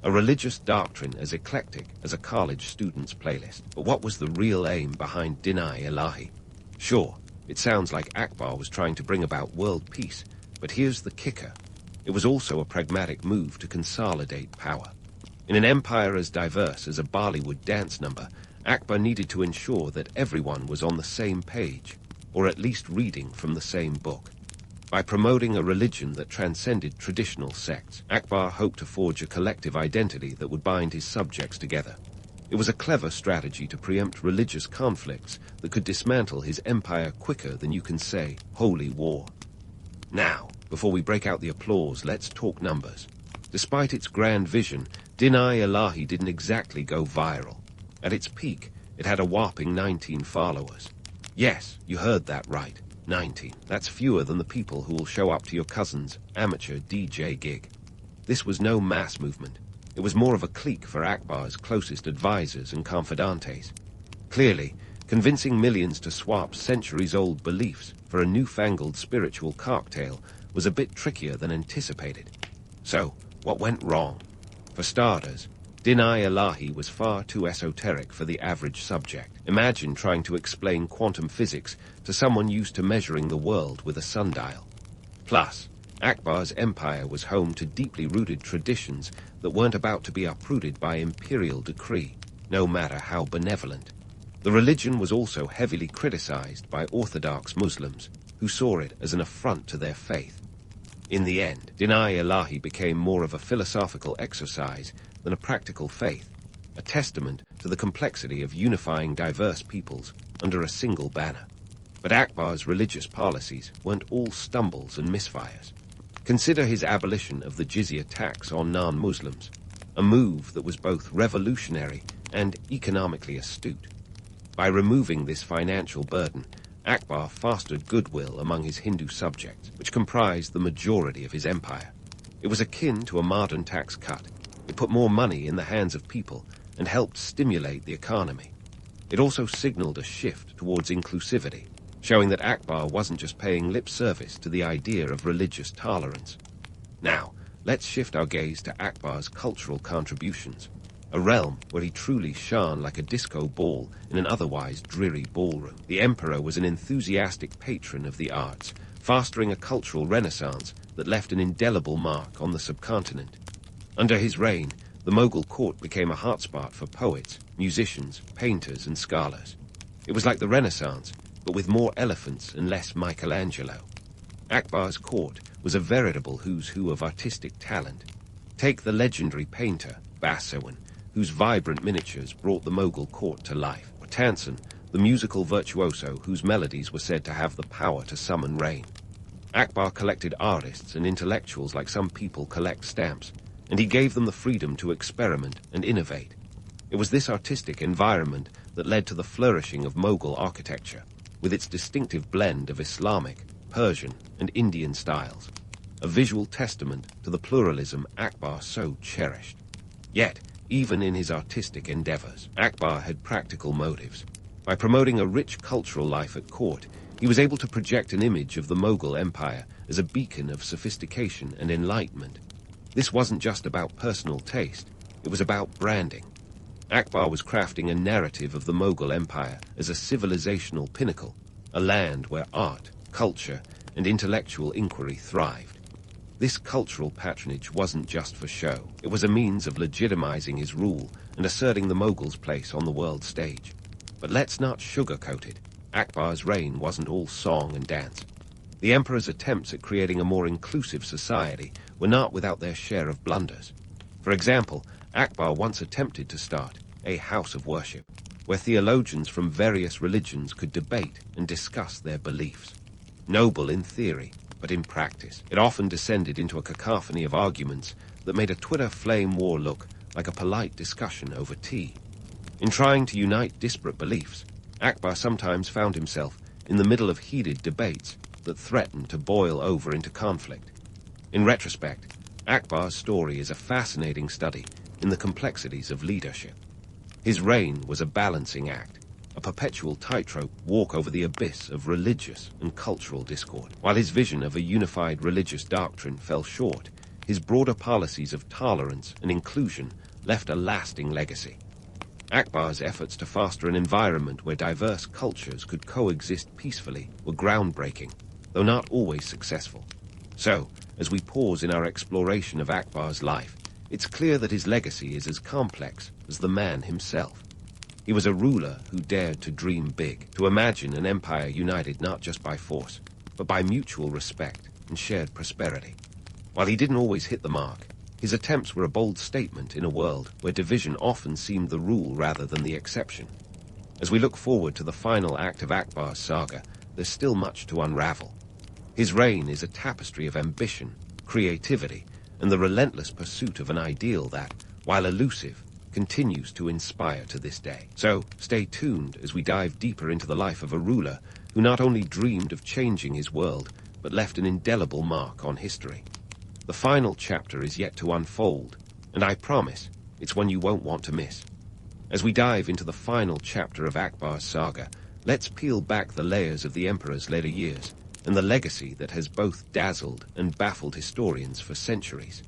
A religious doctrine as eclectic as a college student's playlist. But what was the real aim behind Dynasty? Sure, it sounds like Akbar was trying to bring about world peace, but here's the kicker. It was also a pragmatic move to consolidate power. In an empire as diverse as a Bollywood dance number, Akbar needed to ensure that everyone was on the same page, or at least reading from the same book. By promoting a religion that transcended traditional sects, Akbar hoped to forge a collective identity that would bind his subjects together. It was a clever strategy to preempt religious conflicts that could dismantle his empire quicker than you can say, holy war. Now, before we break out the applause, let's talk numbers. Despite its grand vision, Dynasty didn't exactly go viral. At its peak, it had a whopping 19 followers. Yes, you heard that right. 19. That's fewer than the people who will show up to your cousin's amateur DJ gig. This was no mass movement. It was more of a clique for Akbar's closest advisors and confidantes. Clearly, convincing millions to swap centuries-old beliefs for a newfangled spiritual cocktail was a bit trickier than anticipated. So, what went wrong? For starters, Dynasty was far too esoteric for the average subject. Imagine trying to explain quantum physics to someone used to measuring the world with a sundial. Plus, Akbar's empire was home to deeply rooted traditions that weren't about to be uprooted by imperial decree, no matter how benevolent. The religion was also heavily criticized by Orthodox Muslims, who saw it as an affront to their faith. In the end, Dynasty became more of a philosophical exercise than a practical faith, a testament to the complexity of unifying diverse peoples under a single banner. But Akbar's religious policies weren't all stumbles and misfires. Consider his abolition of the jizya tax on non-Muslims, a move that was both revolutionary and economically astute. By removing this financial burden, Akbar fostered goodwill among his Hindu subjects, which comprised the majority of his empire. It was akin to a modern tax cut. It put more money in the hands of people and helped stimulate the economy. It also signaled a shift towards inclusivity, showing that Akbar wasn't just paying lip service to the idea of religious tolerance. Now, let's shift our gaze to Akbar's cultural contributions, a realm where he truly shone like a disco ball in an otherwise dreary ballroom. The emperor was an enthusiastic patron of the arts, fostering a cultural renaissance that left an indelible mark on the subcontinent. Under his reign, the Mughal court became a hotspot for poets, musicians, painters, and scholars. It was like the Renaissance, but with more elephants and less Michelangelo. Akbar's court was a veritable who's who of artistic talent. Take the legendary painter, Basawan, whose vibrant miniatures brought the Mughal court to life, or Tansen, the musical virtuoso whose melodies were said to have the power to summon rain. Akbar collected artists and intellectuals like some people collect stamps, and he gave them the freedom to experiment and innovate. It was this artistic environment that led to the flourishing of Mughal architecture, with its distinctive blend of Islamic, Persian, and Indian styles, a visual testament to the pluralism Akbar so cherished. Yet, even in his artistic endeavors, Akbar had practical motives. By promoting a rich cultural life at court, he was able to project an image of the Mughal Empire as a beacon of sophistication and enlightenment. This wasn't just about personal taste, it was about branding. Akbar was crafting a narrative of the Mughal Empire as a civilizational pinnacle, a land where art, culture, and intellectual inquiry thrived. This cultural patronage wasn't just for show. It was a means of legitimizing his rule and asserting the Mughals' place on the world stage. But let's not sugarcoat it. Akbar's reign wasn't all song and dance. The emperor's attempts at creating a more inclusive society were not without their share of blunders. For example, Akbar once attempted to start a house of worship, where theologians from various religions could debate and discuss their beliefs. Noble in theory, but in practice, it often descended into a cacophony of arguments that made a Twitter flame war look like a polite discussion over tea. In trying to unite disparate beliefs, Akbar sometimes found himself in the middle of heated debates that threatened to boil over into conflict. In retrospect, Akbar's story is a fascinating study in the complexities of leadership. His reign was a balancing act, a perpetual tightrope walk over the abyss of religious and cultural discord. While his vision of a unified religious doctrine fell short, his broader policies of tolerance and inclusion left a lasting legacy. Akbar's efforts to foster an environment where diverse cultures could coexist peacefully were groundbreaking, though not always successful. So, as we pause in our exploration of Akbar's life, it's clear that his legacy is as complex as the man himself. He was a ruler who dared to dream big, to imagine an empire united not just by force, but by mutual respect and shared prosperity. While he didn't always hit the mark, his attempts were a bold statement in a world where division often seemed the rule rather than the exception. As we look forward to the final act of Akbar's saga, there's still much to unravel. His reign is a tapestry of ambition, creativity, and the relentless pursuit of an ideal that, while elusive, continues to inspire to this day. So, stay tuned as we dive deeper into the life of a ruler who not only dreamed of changing his world, but left an indelible mark on history. The final chapter is yet to unfold, and I promise it's one you won't want to miss. As we dive into the final chapter of Akbar's saga, let's peel back the layers of the emperor's later years and the legacy that has both dazzled and baffled historians for centuries.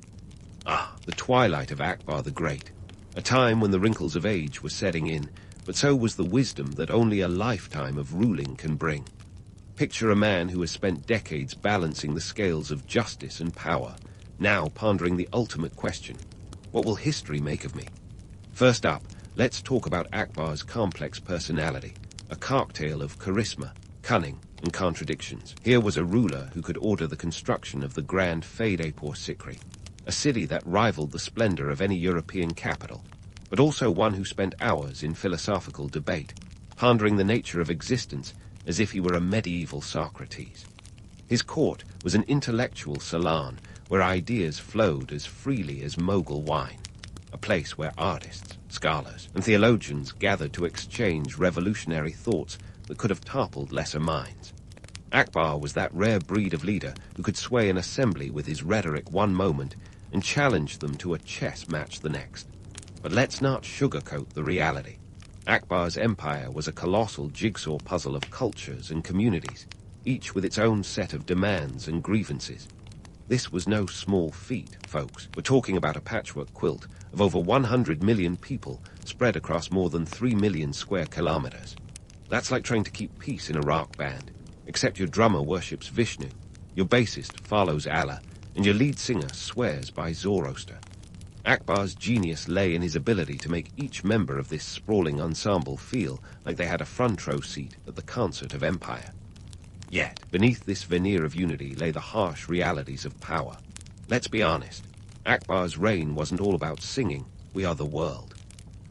The twilight of Akbar the Great, a time when the wrinkles of age were setting in, but so was the wisdom that only a lifetime of ruling can bring. Picture a man who has spent decades balancing the scales of justice and power, now pondering the ultimate question: what will history make of me? First up, let's talk about Akbar's complex personality, a cocktail of charisma, cunning, and contradictions. Here was a ruler who could order the construction of the grand Faidapour Sikri, a city that rivaled the splendor of any European capital, but also one who spent hours in philosophical debate, pondering the nature of existence as if he were a medieval Socrates. His court was an intellectual salon where ideas flowed as freely as Mughal wine, a place where artists, scholars, and theologians gathered to exchange revolutionary thoughts that could have toppled lesser minds. Akbar was that rare breed of leader who could sway an assembly with his rhetoric one moment and challenge them to a chess match the next. But let's not sugarcoat the reality. Akbar's empire was a colossal jigsaw puzzle of cultures and communities, each with its own set of demands and grievances. This was no small feat, folks. We're talking about a patchwork quilt of over 100 million people spread across more than 3 million square kilometers. That's like trying to keep peace in a rock band, except your drummer worships Vishnu, your bassist follows Allah, and your lead singer swears by Zoroaster. Akbar's genius lay in his ability to make each member of this sprawling ensemble feel like they had a front row seat at the concert of empire. Yet, beneath this veneer of unity lay the harsh realities of power. Let's be honest, Akbar's reign wasn't all about singing, "We are the world."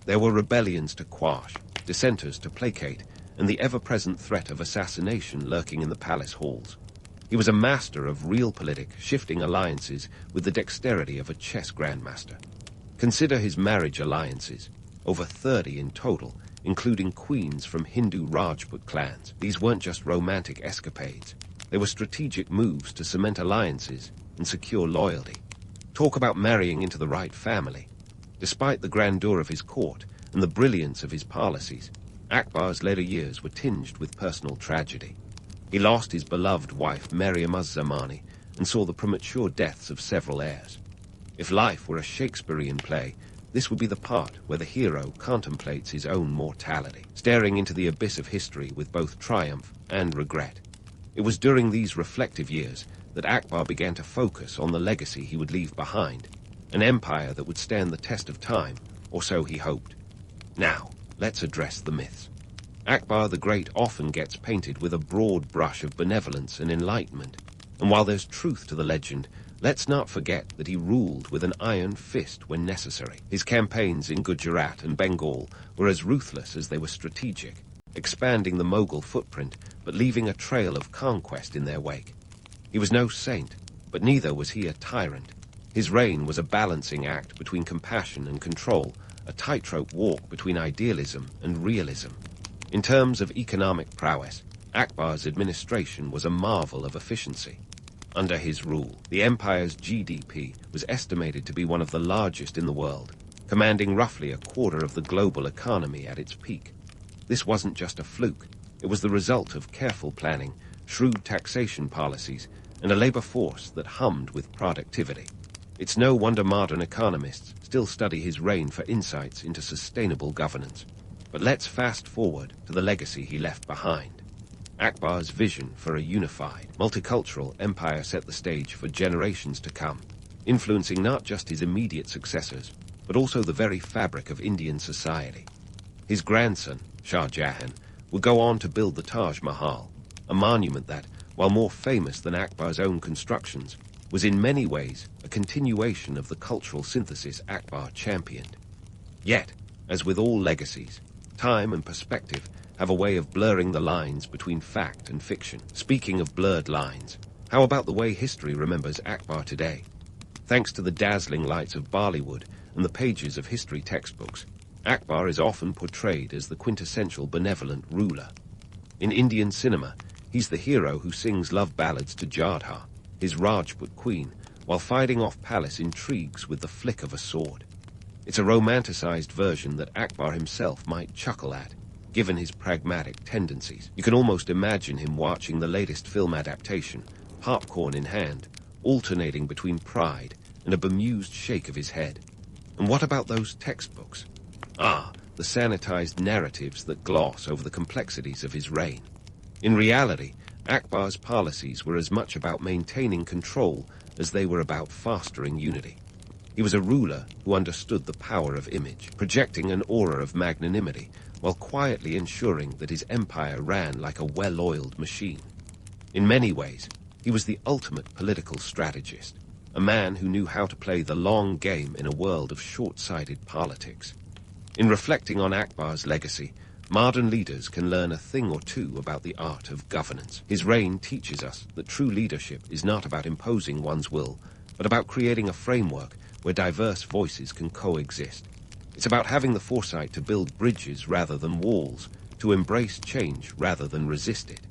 There were rebellions to quash, dissenters to placate, and the ever-present threat of assassination lurking in the palace halls. He was a master of realpolitik, shifting alliances with the dexterity of a chess grandmaster. Consider his marriage alliances, over 30 in total, including queens from Hindu Rajput clans. These weren't just romantic escapades. They were strategic moves to cement alliances and secure loyalty. Talk about marrying into the right family. Despite the grandeur of his court and the brilliance of his policies, Akbar's later years were tinged with personal tragedy. He lost his beloved wife Maryam az-Zamani and saw the premature deaths of several heirs. If life were a Shakespearean play, this would be the part where the hero contemplates his own mortality, staring into the abyss of history with both triumph and regret. It was during these reflective years that Akbar began to focus on the legacy he would leave behind, an empire that would stand the test of time, or so he hoped. Now, let's address the myths. Akbar the Great often gets painted with a broad brush of benevolence and enlightenment, and while there's truth to the legend, let's not forget that he ruled with an iron fist when necessary. His campaigns in Gujarat and Bengal were as ruthless as they were strategic, expanding the Mughal footprint but leaving a trail of conquest in their wake. He was no saint, but neither was he a tyrant. His reign was a balancing act between compassion and control, a tightrope walk between idealism and realism. In terms of economic prowess, Akbar's administration was a marvel of efficiency. Under his rule, the empire's GDP was estimated to be one of the largest in the world, commanding roughly a quarter of the global economy at its peak. This wasn't just a fluke. It was the result of careful planning, shrewd taxation policies, and a labor force that hummed with productivity. It's no wonder modern economists still study his reign for insights into sustainable governance. But let's fast forward to the legacy he left behind. Akbar's vision for a unified, multicultural empire set the stage for generations to come, influencing not just his immediate successors, but also the very fabric of Indian society. His grandson, Shah Jahan, would go on to build the Taj Mahal, a monument that, while more famous than Akbar's own constructions, was in many ways a continuation of the cultural synthesis Akbar championed. Yet, as with all legacies, time and perspective have a way of blurring the lines between fact and fiction. Speaking of blurred lines, how about the way history remembers Akbar today? Thanks to the dazzling lights of Bollywood and the pages of history textbooks, Akbar is often portrayed as the quintessential benevolent ruler. In Indian cinema, he's the hero who sings love ballads to Jadha, his Rajput queen, while fighting off palace intrigues with the flick of a sword. It's a romanticized version that Akbar himself might chuckle at, given his pragmatic tendencies. You can almost imagine him watching the latest film adaptation, popcorn in hand, alternating between pride and a bemused shake of his head. And what about those textbooks? The sanitized narratives that gloss over the complexities of his reign. In reality, Akbar's policies were as much about maintaining control as they were about fostering unity. He was a ruler who understood the power of image, projecting an aura of magnanimity, while quietly ensuring that his empire ran like a well-oiled machine. In many ways, he was the ultimate political strategist, a man who knew how to play the long game in a world of short-sighted politics. In reflecting on Akbar's legacy, modern leaders can learn a thing or two about the art of governance. His reign teaches us that true leadership is not about imposing one's will, but about creating a framework where diverse voices can coexist. It's about having the foresight to build bridges rather than walls, to embrace change rather than resist it.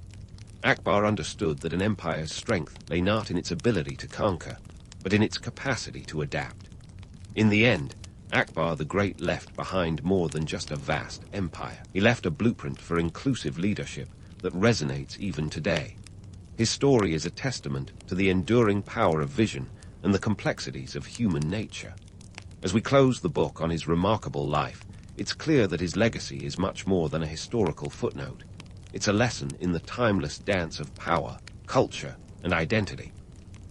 Akbar understood that an empire's strength lay not in its ability to conquer, but in its capacity to adapt. In the end, Akbar the Great left behind more than just a vast empire. He left a blueprint for inclusive leadership that resonates even today. His story is a testament to the enduring power of vision and the complexities of human nature. As we close the book on his remarkable life, it's clear that his legacy is much more than a historical footnote. It's a lesson in the timeless dance of power, culture, and identity.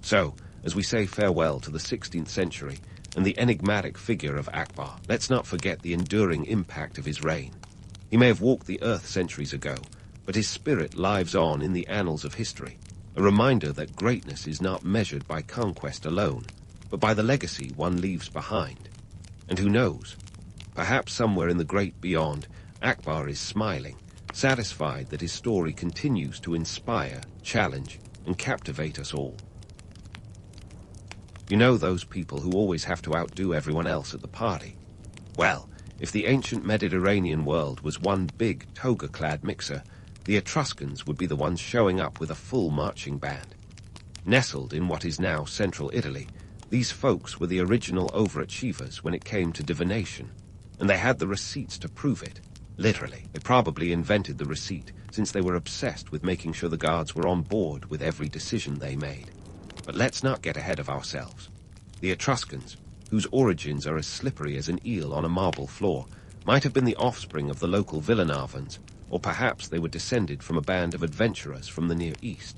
So, as we say farewell to the 16th century and the enigmatic figure of Akbar, let's not forget the enduring impact of his reign. He may have walked the earth centuries ago, but his spirit lives on in the annals of history, a reminder that greatness is not measured by conquest alone, but by the legacy one leaves behind. And who knows? Perhaps somewhere in the great beyond, Akbar is smiling, satisfied that his story continues to inspire, challenge, and captivate us all. You know those people who always have to outdo everyone else at the party? Well, if the ancient Mediterranean world was one big toga-clad mixer, the Etruscans would be the ones showing up with a full marching band. Nestled in what is now central Italy, these folks were the original overachievers when it came to divination, and they had the receipts to prove it. Literally, they probably invented the receipt, since they were obsessed with making sure the guards were on board with every decision they made. But let's not get ahead of ourselves. The Etruscans, whose origins are as slippery as an eel on a marble floor, might have been the offspring of the local Villanavans, or perhaps they were descended from a band of adventurers from the Near East.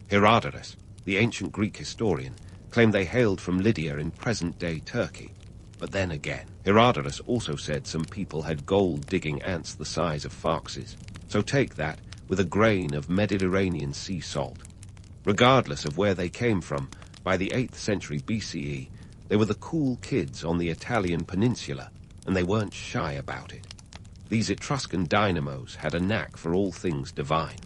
Herodotus, the ancient Greek historian, claimed they hailed from Lydia in present-day Turkey. But then again, Herodotus also said some people had gold-digging ants the size of foxes, so take that with a grain of Mediterranean sea salt. Regardless of where they came from, by the 8th century BCE, they were the cool kids on the Italian peninsula, and they weren't shy about it. These Etruscan dynamos had a knack for all things divine.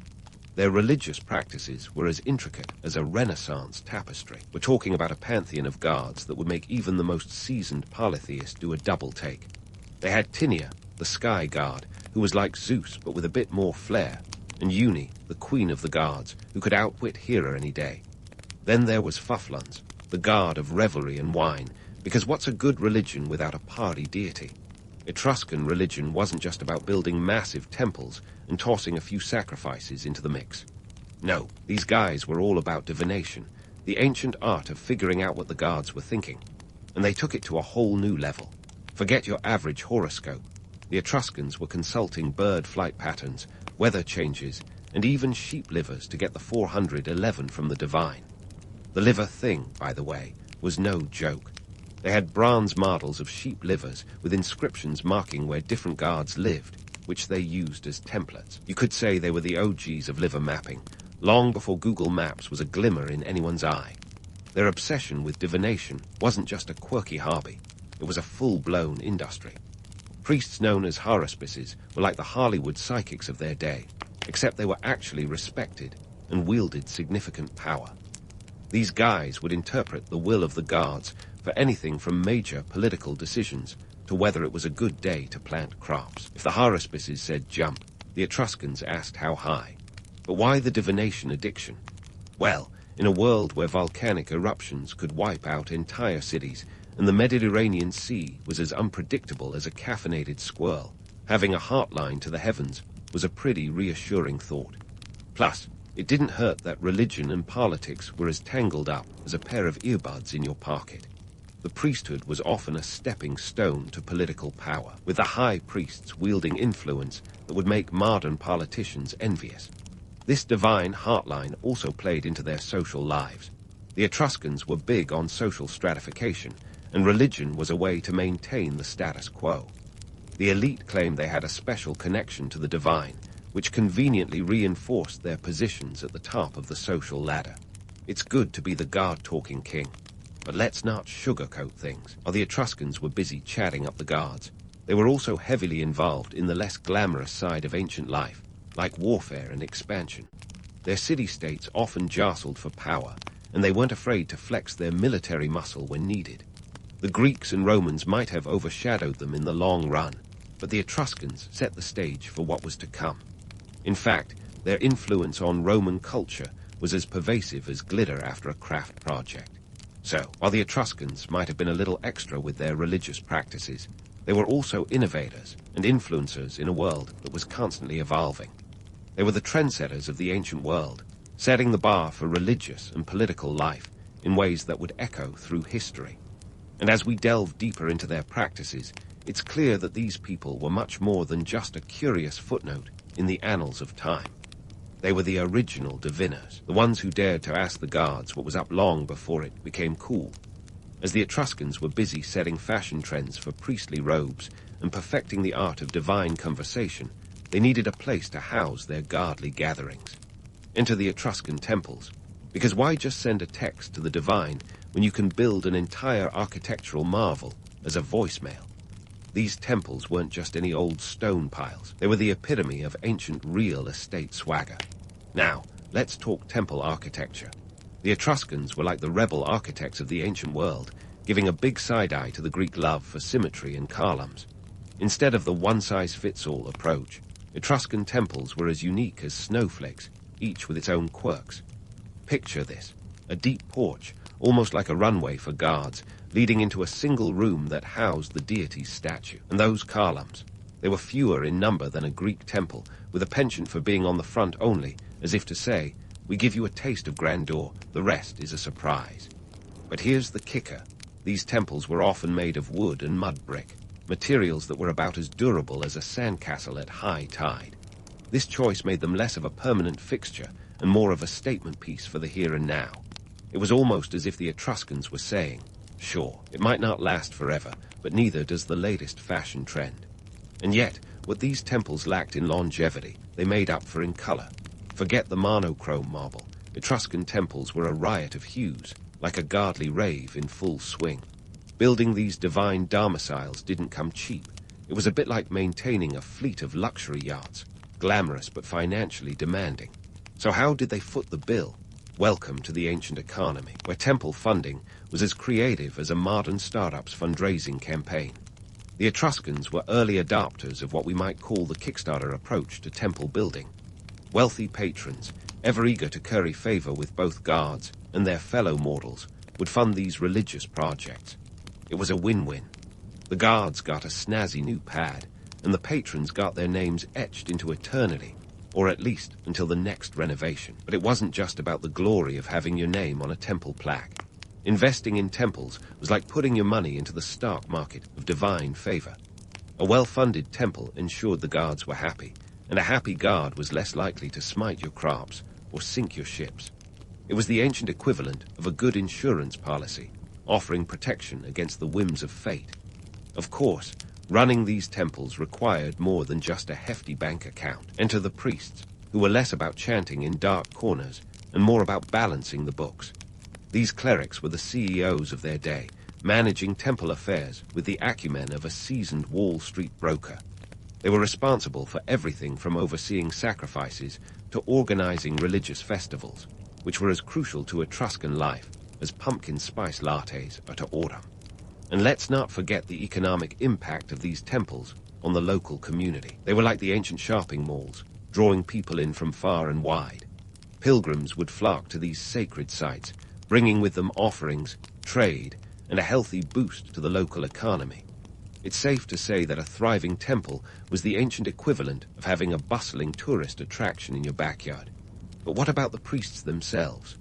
Their religious practices were as intricate as a Renaissance tapestry. We're talking about a pantheon of gods that would make even the most seasoned polytheist do a double take. They had Tinia, the sky god, who was like Zeus but with a bit more flair, and Uni, the queen of the gods, who could outwit Hera any day. Then there was Fufluns, the god of revelry and wine, because what's a good religion without a party deity? Etruscan religion wasn't just about building massive temples and tossing a few sacrifices into the mix. No, these guys were all about divination, the ancient art of figuring out what the gods were thinking. And they took it to a whole new level. Forget your average horoscope. The Etruscans were consulting bird flight patterns, weather changes, and even sheep livers to get the 411 from the divine. The liver thing, by the way, was no joke. They had bronze models of sheep livers with inscriptions marking where different gods lived, which they used as templates. You could say they were the OGs of liver mapping, long before Google Maps was a glimmer in anyone's eye. Their obsession with divination wasn't just a quirky hobby, it was a full-blown industry. Priests known as haruspices were like the Hollywood psychics of their day, except they were actually respected and wielded significant power. These guys would interpret the will of the gods for anything from major political decisions to whether it was a good day to plant crops. If the haruspices said jump, the Etruscans asked how high. But why the divination addiction? Well, in a world where volcanic eruptions could wipe out entire cities, and the Mediterranean Sea was as unpredictable as a caffeinated squirrel, having a heartline to the heavens was a pretty reassuring thought. Plus, it didn't hurt that religion and politics were as tangled up as a pair of earbuds in your pocket. The priesthood was often a stepping stone to political power, with the high priests wielding influence that would make modern politicians envious. This divine heartline also played into their social lives. The Etruscans were big on social stratification, and religion was a way to maintain the status quo. The elite claimed they had a special connection to the divine, which conveniently reinforced their positions at the top of the social ladder. It's good to be the god-talking king. But let's not sugarcoat things. While the Etruscans were busy chatting up the gods, they were also heavily involved in the less glamorous side of ancient life, like warfare and expansion. Their city-states often jostled for power, and they weren't afraid to flex their military muscle when needed. The Greeks and Romans might have overshadowed them in the long run, but the Etruscans set the stage for what was to come. In fact, their influence on Roman culture was as pervasive as glitter after a craft project. So, while the Etruscans might have been a little extra with their religious practices, they were also innovators and influencers in a world that was constantly evolving. They were the trendsetters of the ancient world, setting the bar for religious and political life in ways that would echo through history. And as we delve deeper into their practices, it's clear that these people were much more than just a curious footnote in the annals of time. They were the original diviners, the ones who dared to ask the gods what was up long before it became cool. As the Etruscans were busy setting fashion trends for priestly robes and perfecting the art of divine conversation, They needed a place to house their godly gatherings. Enter the Etruscan temples. Because why just send a text to the divine when you can build an entire architectural marvel as a voicemail? These temples weren't just any old stone piles. They were the epitome of ancient real estate swagger. Now, let's talk temple architecture. The Etruscans were like the rebel architects of the ancient world, giving a big side-eye to the Greek love for symmetry and columns. Instead of the one-size-fits-all approach, Etruscan temples were as unique as snowflakes, each with its own quirks. Picture this, a deep porch, almost like a runway for guards, leading into a single room that housed the deity's statue. And those columns, they were fewer in number than a Greek temple, with a penchant for being on the front only, as if to say, we give you a taste of grandeur, the rest is a surprise. But here's the kicker. These temples were often made of wood and mud brick, materials that were about as durable as a sandcastle at high tide. This choice made them less of a permanent fixture and more of a statement piece for the here and now. It was almost as if the Etruscans were saying, sure, it might not last forever, but neither does the latest fashion trend. And yet, what these temples lacked in longevity, they made up for in color. Forget the monochrome marble. Etruscan temples were a riot of hues, like a godly rave in full swing. Building these divine domiciles didn't come cheap. It was a bit like maintaining a fleet of luxury yachts, glamorous but financially demanding. So how did they foot the bill? Welcome to the ancient economy, where temple funding was as creative as a modern startup's fundraising campaign. The Etruscans were early adopters of what we might call the Kickstarter approach to temple building. Wealthy patrons, ever eager to curry favor with both gods and their fellow mortals, would fund these religious projects. It was a win-win. The gods got a snazzy new pad, and the patrons got their names etched into eternity, or at least until the next renovation. But it wasn't just about the glory of having your name on a temple plaque. Investing in temples was like putting your money into the stock market of divine favor. A well-funded temple ensured the gods were happy, and a happy god was less likely to smite your crops or sink your ships. It was the ancient equivalent of a good insurance policy, offering protection against the whims of fate. Of course, running these temples required more than just a hefty bank account. Enter the priests, who were less about chanting in dark corners and more about balancing the books. These clerics were the CEOs of their day, managing temple affairs with the acumen of a seasoned Wall Street broker. They were responsible for everything from overseeing sacrifices to organizing religious festivals, which were as crucial to Etruscan life as pumpkin spice lattes are to autumn. And let's not forget the economic impact of these temples on the local community. They were like the ancient shopping malls, drawing people in from far and wide. Pilgrims would flock to these sacred sites, bringing with them offerings, trade, and a healthy boost to the local economy. It's safe to say that a thriving temple was the ancient equivalent of having a bustling tourist attraction in your backyard. But what about the priests themselves?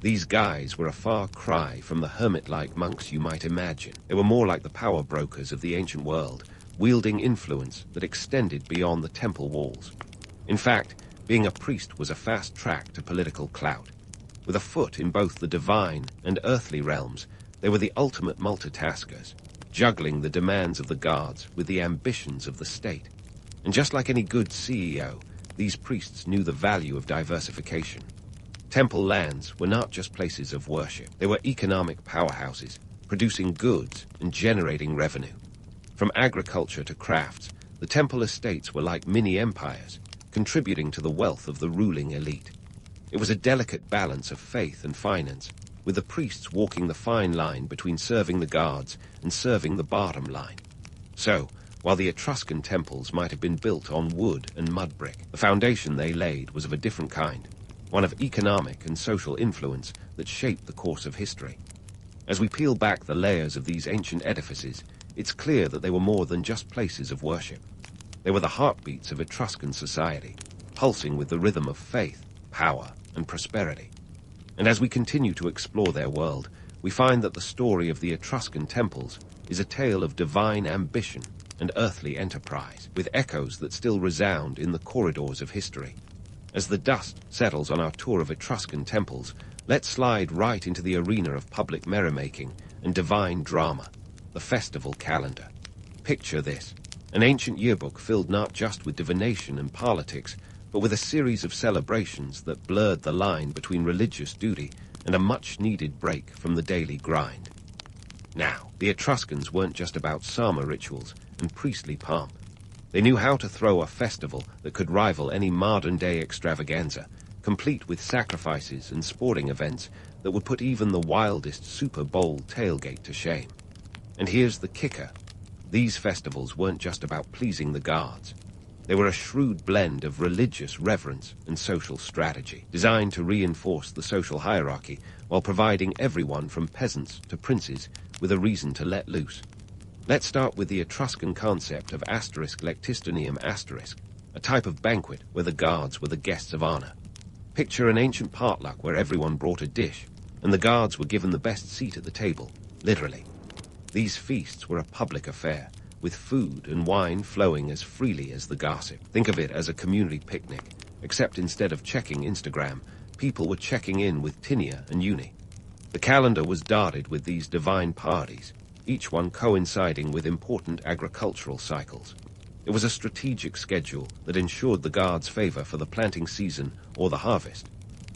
These guys were a far cry from the hermit-like monks you might imagine. They were more like the power brokers of the ancient world, wielding influence that extended beyond the temple walls. In fact, being a priest was a fast track to political clout. With a foot in both the divine and earthly realms, they were the ultimate multitaskers, juggling the demands of the gods with the ambitions of the state. And just like any good CEO, these priests knew the value of diversification. Temple lands were not just places of worship. They were economic powerhouses, producing goods and generating revenue. From agriculture to crafts, the temple estates were like mini-empires, contributing to the wealth of the ruling elite. It was a delicate balance of faith and finance, with the priests walking the fine line between serving the gods and serving the bottom line. So, while the Etruscan temples might have been built on wood and mud brick, the foundation they laid was of a different kind, one of economic and social influence that shaped the course of history. As we peel back the layers of these ancient edifices, it's clear that they were more than just places of worship. They were the heartbeats of Etruscan society, pulsing with the rhythm of faith, power, and prosperity. And as we continue to explore their world, we find that the story of the Etruscan temples is a tale of divine ambition and earthly enterprise, with echoes that still resound in the corridors of history. As the dust settles on our tour of Etruscan temples, let's slide right into the arena of public merrymaking and divine drama, the festival calendar. Picture this, An ancient yearbook filled not just with divination and politics, but with a series of celebrations that blurred the line between religious duty and a much-needed break from the daily grind. Now, the Etruscans weren't just about Sama rituals and priestly pomp. They knew how to throw a festival that could rival any modern-day extravaganza, complete with sacrifices and sporting events that would put even the wildest Super Bowl tailgate to shame. And here's the kicker. These festivals weren't just about pleasing the gods. They were a shrewd blend of religious reverence and social strategy, designed to reinforce the social hierarchy while providing everyone from peasants to princes with a reason to let loose. Let's start with the Etruscan concept of *lectistonium*, a type of banquet where the gods were the guests of honor. Picture an ancient potluck where everyone brought a dish, and the gods were given the best seat at the table, literally. These feasts were a public affair, with food and wine flowing as freely as the gossip. Think of it as a community picnic, except instead of checking Instagram, people were checking in with Tinia and Uni. The calendar was dotted with these divine parties, each one coinciding with important agricultural cycles. It was a strategic schedule that ensured the gods' favor for the planting season or the harvest.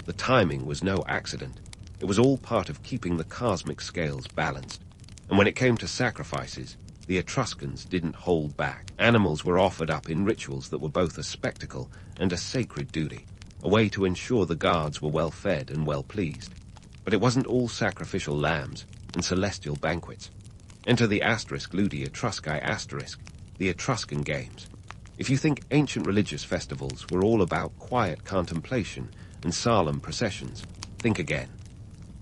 The timing was no accident. It was all part of keeping the cosmic scales balanced. And when it came to sacrifices, the Etruscans didn't hold back. Animals were offered up in rituals that were both a spectacle and a sacred duty, a way to ensure the gods were well fed and well pleased. But it wasn't all sacrificial lambs and celestial banquets. Enter the *Ludi Etruscae*, the Etruscan Games. If you think ancient religious festivals were all about quiet contemplation and solemn processions, think again.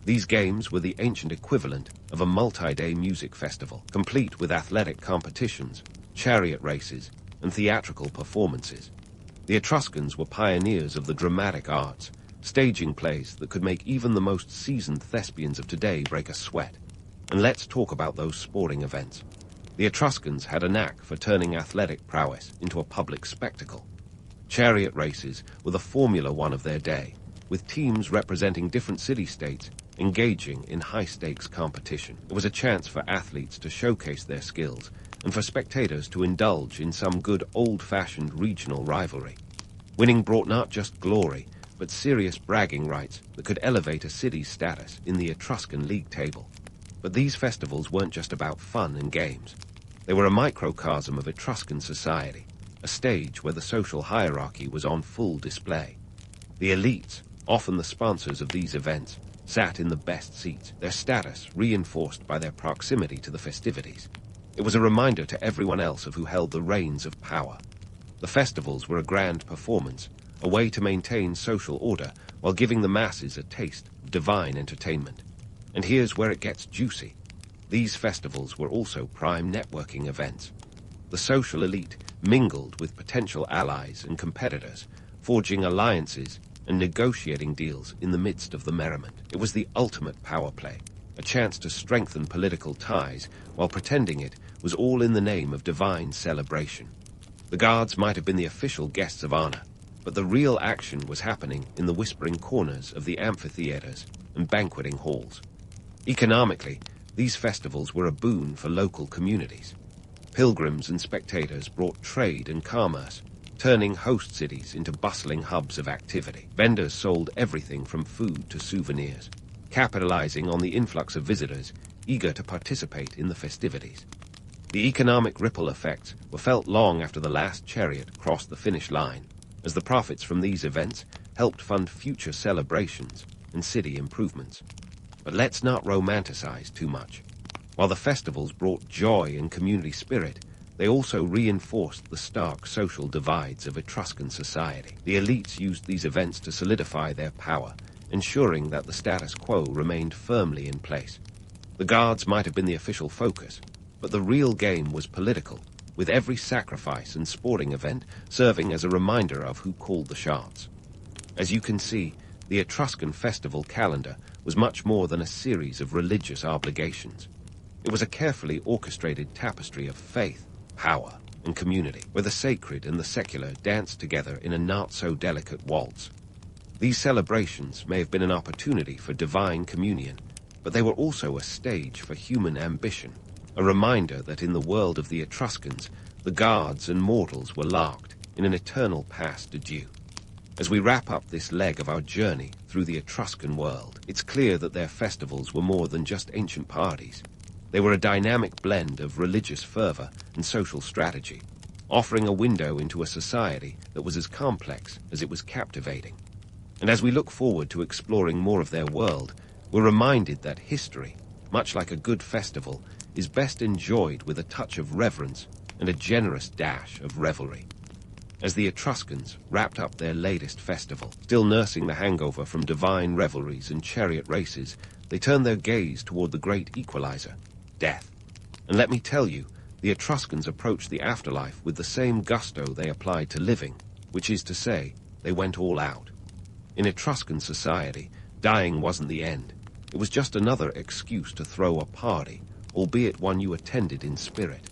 These games were the ancient equivalent of a multi-day music festival, complete with athletic competitions, chariot races, and theatrical performances. The Etruscans were pioneers of the dramatic arts, staging plays that could make even the most seasoned thespians of today break a sweat. And let's talk about those sporting events. The Etruscans had a knack for turning athletic prowess into a public spectacle. Chariot races were the Formula One of their day, with teams representing different city-states engaging in high-stakes competition. It was a chance for athletes to showcase their skills and for spectators to indulge in some good old-fashioned regional rivalry. Winning brought not just glory, but serious bragging rights that could elevate a city's status in the Etruscan league table. But these festivals weren't just about fun and games. They were a microcosm of Etruscan society, a stage where the social hierarchy was on full display. The elites, often the sponsors of these events, sat in the best seats, their status reinforced by their proximity to the festivities. It was a reminder to everyone else of who held the reins of power. The festivals were a grand performance, a way to maintain social order while giving the masses a taste of divine entertainment. And here's where it gets juicy. These festivals were also prime networking events. The social elite mingled with potential allies and competitors, forging alliances and negotiating deals in the midst of the merriment. It was the ultimate power play, a chance to strengthen political ties while pretending it was all in the name of divine celebration. The gods might have been the official guests of honor, but the real action was happening in the whispering corners of the amphitheaters and banqueting halls. Economically, these festivals were a boon for local communities. Pilgrims and spectators brought trade and commerce, turning host cities into bustling hubs of activity. Vendors sold everything from food to souvenirs, capitalizing on the influx of visitors eager to participate in the festivities. The economic ripple effects were felt long after the last chariot crossed the finish line, as the profits from these events helped fund future celebrations and city improvements. But let's not romanticize too much. While the festivals brought joy and community spirit, they also reinforced the stark social divides of Etruscan society. The elites used these events to solidify their power, ensuring that the status quo remained firmly in place. The gods might have been the official focus, but the real game was political, with every sacrifice and sporting event serving as a reminder of who called the shots. As you can see, the Etruscan festival calendar was much more than a series of religious obligations. It was a carefully orchestrated tapestry of faith, power, and community, where the sacred and the secular danced together in a not-so-delicate waltz. These celebrations may have been an opportunity for divine communion, but they were also a stage for human ambition, a reminder that in the world of the Etruscans, The gods and mortals were locked in an eternal past adieu. As we wrap up this leg of our journey through the Etruscan world, it's clear that their festivals were more than just ancient parties. They were a dynamic blend of religious fervor and social strategy, offering a window into a society that was as complex as it was captivating. And as we look forward to exploring more of their world, we're reminded that history, much like a good festival, is best enjoyed with a touch of reverence and a generous dash of revelry. As the Etruscans wrapped up their latest festival, still nursing the hangover from divine revelries and chariot races, they turned their gaze toward the great equalizer, death. And let me tell you, the Etruscans approached the afterlife with the same gusto they applied to living, which is to say, they went all out. In Etruscan society, dying wasn't the end. It was just another excuse to throw a party, albeit one you attended in spirit.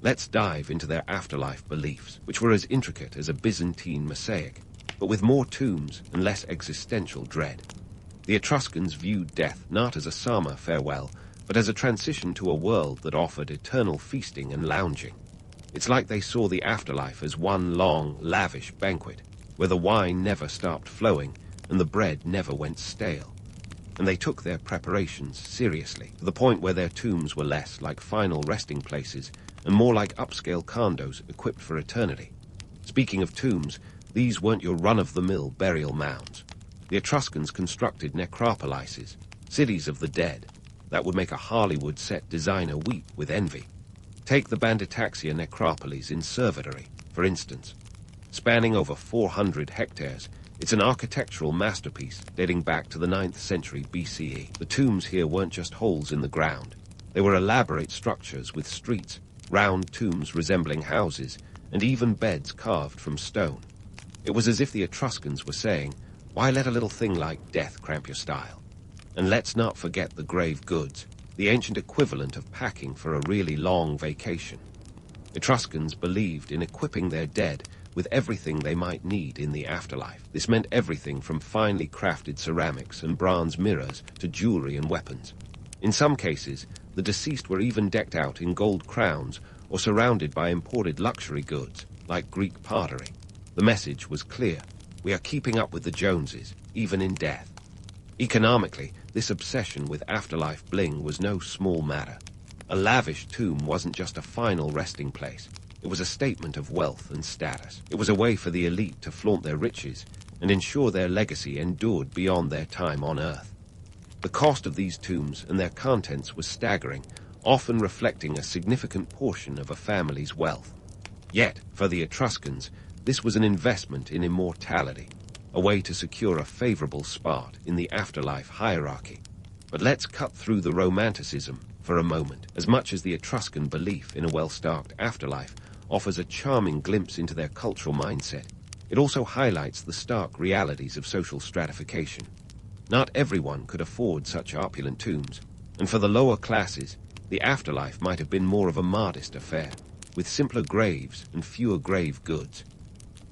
Let's dive into their afterlife beliefs, which were as intricate as a Byzantine mosaic, but with more tombs and less existential dread. The Etruscans viewed death not as a summer farewell, but as a transition to a world that offered eternal feasting and lounging. It's like they saw the afterlife as one long, lavish banquet, where the wine never stopped flowing and the bread never went stale. And they took their preparations seriously, to the point where their tombs were less like final resting places and more like upscale condos equipped for eternity. Speaking of tombs, these weren't your run-of-the-mill burial mounds. The Etruscans constructed necropolises, cities of the dead, that would make a Hollywood-set designer weep with envy. Take the Banditaxia necropolis in Servidary, for instance. Spanning over 400 hectares, it's an architectural masterpiece dating back to the 9th century BCE. The tombs here weren't just holes in the ground. They were elaborate structures with streets, round tombs resembling houses, and even beds carved from stone. It was as if the Etruscans were saying, why let a little thing like death cramp your style? And let's not forget the grave goods, the ancient equivalent of packing for a really long vacation. Etruscans believed in equipping their dead with everything they might need in the afterlife. This meant everything from finely crafted ceramics and bronze mirrors to jewelry and weapons. In some cases, the deceased were even decked out in gold crowns or surrounded by imported luxury goods, like Greek pottery. The message was clear. We are keeping up with the Joneses, even in death. Economically, this obsession with afterlife bling was no small matter. A lavish tomb wasn't just a final resting place. It was a statement of wealth and status. It was a way for the elite to flaunt their riches and ensure their legacy endured beyond their time on Earth. The cost of these tombs and their contents was staggering, often reflecting a significant portion of a family's wealth. Yet, for the Etruscans, this was an investment in immortality, a way to secure a favorable spot in the afterlife hierarchy. But let's cut through the romanticism for a moment. As much as the Etruscan belief in a well-stocked afterlife offers a charming glimpse into their cultural mindset, it also highlights the stark realities of social stratification. Not everyone could afford such opulent tombs, and for the lower classes, the afterlife might have been more of a modest affair, with simpler graves and fewer grave goods.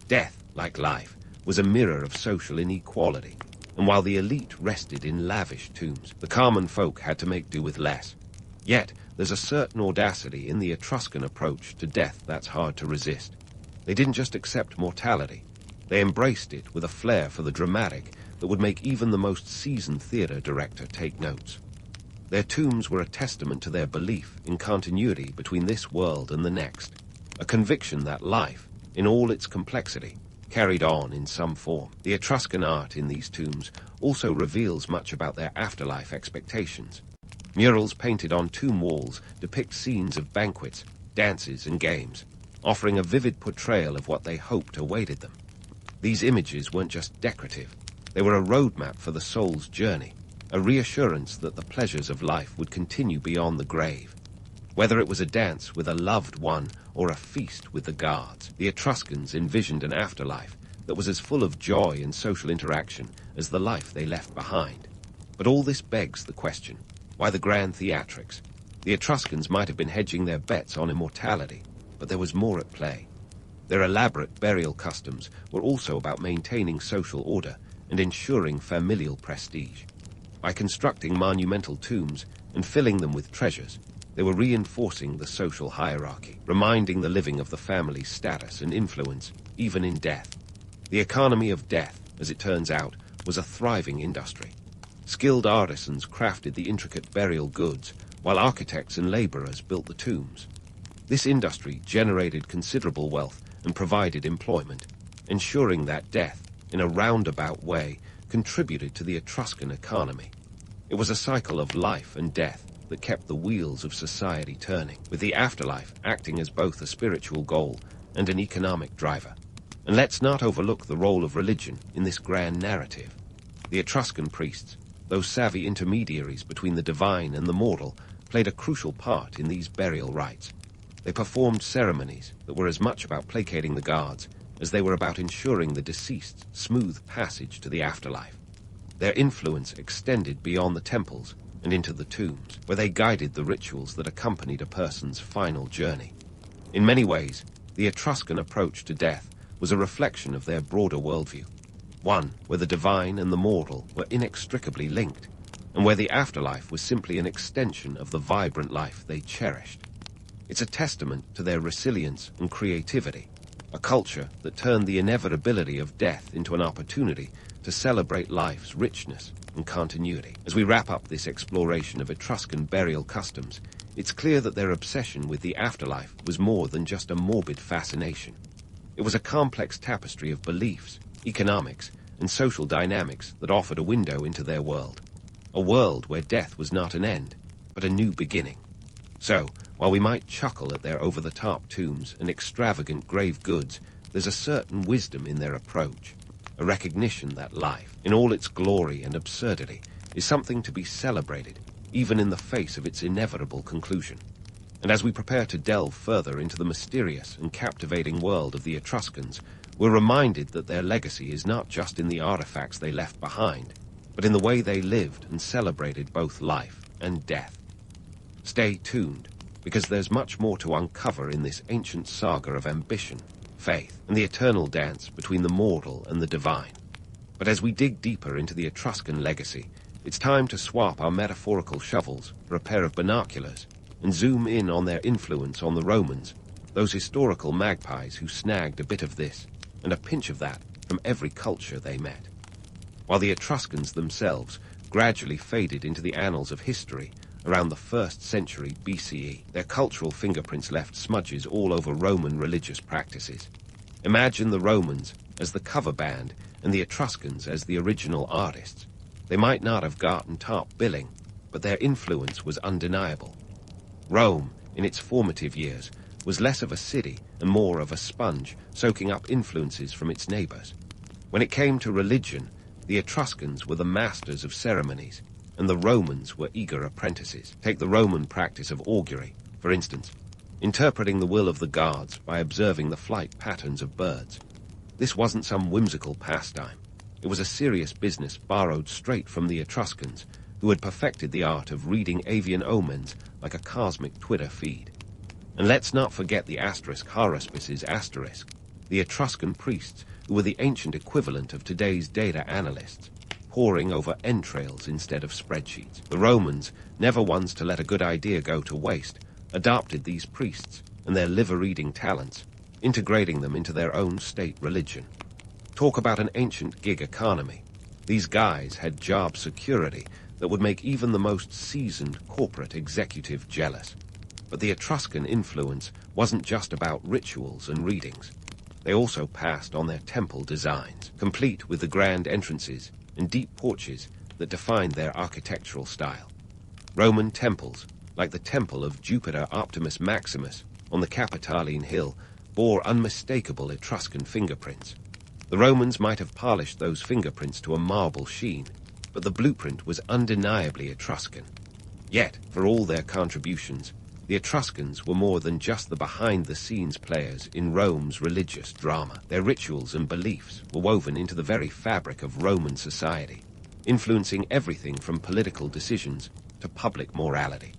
Death, like life, was a mirror of social inequality, and while the elite rested in lavish tombs, the common folk had to make do with less. Yet, there's a certain audacity in the Etruscan approach to death that's hard to resist. They didn't just accept mortality. They embraced it with a flair for the dramatic that would make even the most seasoned theater director take notes. Their tombs were a testament to their belief in continuity between this world and the next, a conviction that life, in all its complexity, carried on in some form. The Etruscan art in these tombs also reveals much about their afterlife expectations. Murals painted on tomb walls depict scenes of banquets, dances, and games, offering a vivid portrayal of what they hoped awaited them. These images weren't just decorative. They were a roadmap for the soul's journey, a reassurance that the pleasures of life would continue beyond the grave. Whether it was a dance with a loved one or a feast with the gods, the Etruscans envisioned an afterlife that was as full of joy and social interaction as the life they left behind. But all this begs the question, why the grand theatrics? The Etruscans might have been hedging their bets on immortality, but there was more at play. Their elaborate burial customs were also about maintaining social order and ensuring familial prestige. By constructing monumental tombs and filling them with treasures, They were reinforcing the social hierarchy, reminding the living of the family's status and influence, even in death. The economy of death, as it turns out, was a thriving industry. Skilled artisans crafted the intricate burial goods, while architects and laborers built the tombs. This industry generated considerable wealth and provided employment, ensuring that death, in a roundabout way, contributed to the Etruscan economy. It was a cycle of life and death that kept the wheels of society turning, with the afterlife acting as both a spiritual goal and an economic driver. And let's not overlook the role of religion in this grand narrative. The Etruscan priests, those savvy intermediaries between the divine and the mortal, played a crucial part in these burial rites. They performed ceremonies that were as much about placating the gods as they were about ensuring the deceased's smooth passage to the afterlife. Their influence extended beyond the temples and into the tombs, where they guided the rituals that accompanied a person's final journey. In many ways, the Etruscan approach to death was a reflection of their broader worldview, one where the divine and the mortal were inextricably linked, and where the afterlife was simply an extension of the vibrant life they cherished. It's a testament to their resilience and creativity, a culture that turned the inevitability of death into an opportunity to celebrate life's richness and continuity. As we wrap up this exploration of Etruscan burial customs, it's clear that their obsession with the afterlife was more than just a morbid fascination. It was a complex tapestry of beliefs, economics, and social dynamics that offered a window into their world. A world where death was not an end, but a new beginning. So, while we might chuckle at their over-the-top tombs and extravagant grave goods, there's a certain wisdom in their approach, a recognition that life, in all its glory and absurdity, is something to be celebrated, even in the face of its inevitable conclusion. And as we prepare to delve further into the mysterious and captivating world of the Etruscans, we're reminded that their legacy is not just in the artifacts they left behind, but in the way they lived and celebrated both life and death. Stay tuned, because there's much more to uncover in this ancient saga of ambition, faith, and the eternal dance between the mortal and the divine. But as we dig deeper into the Etruscan legacy, it's time to swap our metaphorical shovels for a pair of binoculars and zoom in on their influence on the Romans, those historical magpies who snagged a bit of this and a pinch of that from every culture they met. While the Etruscans themselves gradually faded into the annals of history around the 1st century BCE, their cultural fingerprints left smudges all over Roman religious practices. Imagine the Romans as the cover band and the Etruscans as the original artists. They might not have gotten top billing, but their influence was undeniable. Rome, in its formative years, was less of a city and more of a sponge, soaking up influences from its neighbors. When it came to religion, the Etruscans were the masters of ceremonies, and the Romans were eager apprentices. Take the Roman practice of augury, for instance, interpreting the will of the gods by observing the flight patterns of birds. This wasn't some whimsical pastime. It was a serious business borrowed straight from the Etruscans, who had perfected the art of reading avian omens like a cosmic Twitter feed. And let's not forget the asterisk haruspice's asterisk, the Etruscan priests who were the ancient equivalent of today's data analysts, poring over entrails instead of spreadsheets. The Romans, never ones to let a good idea go to waste, adopted these priests and their liver-reading talents, integrating them into their own state religion. Talk about an ancient gig economy. These guys had job security that would make even the most seasoned corporate executive jealous. But the Etruscan influence wasn't just about rituals and readings. They also passed on their temple designs, complete with the grand entrances and deep porches that defined their architectural style. Roman temples, like the temple of Jupiter Optimus Maximus on the Capitoline Hill, bore unmistakable Etruscan fingerprints. The Romans might have polished those fingerprints to a marble sheen, but the blueprint was undeniably Etruscan. Yet, for all their contributions, the Etruscans were more than just the behind-the-scenes players in Rome's religious drama. Their rituals and beliefs were woven into the very fabric of Roman society, influencing everything from political decisions to public morality.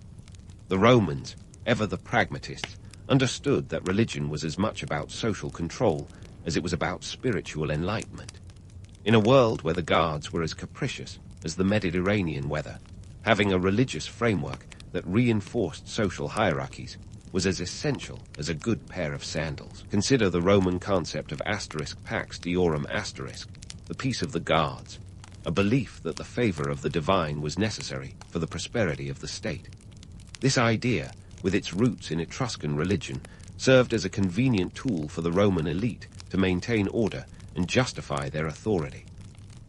The Romans, ever the pragmatists, understood that religion was as much about social control as it was about spiritual enlightenment. In a world where the gods were as capricious as the Mediterranean weather, having a religious framework that reinforced social hierarchies was as essential as a good pair of sandals. Consider the Roman concept of asterisk pax deorum asterisk, the peace of the gods, a belief that the favor of the divine was necessary for the prosperity of the state. This idea, with its roots in Etruscan religion, served as a convenient tool for the Roman elite to maintain order and justify their authority.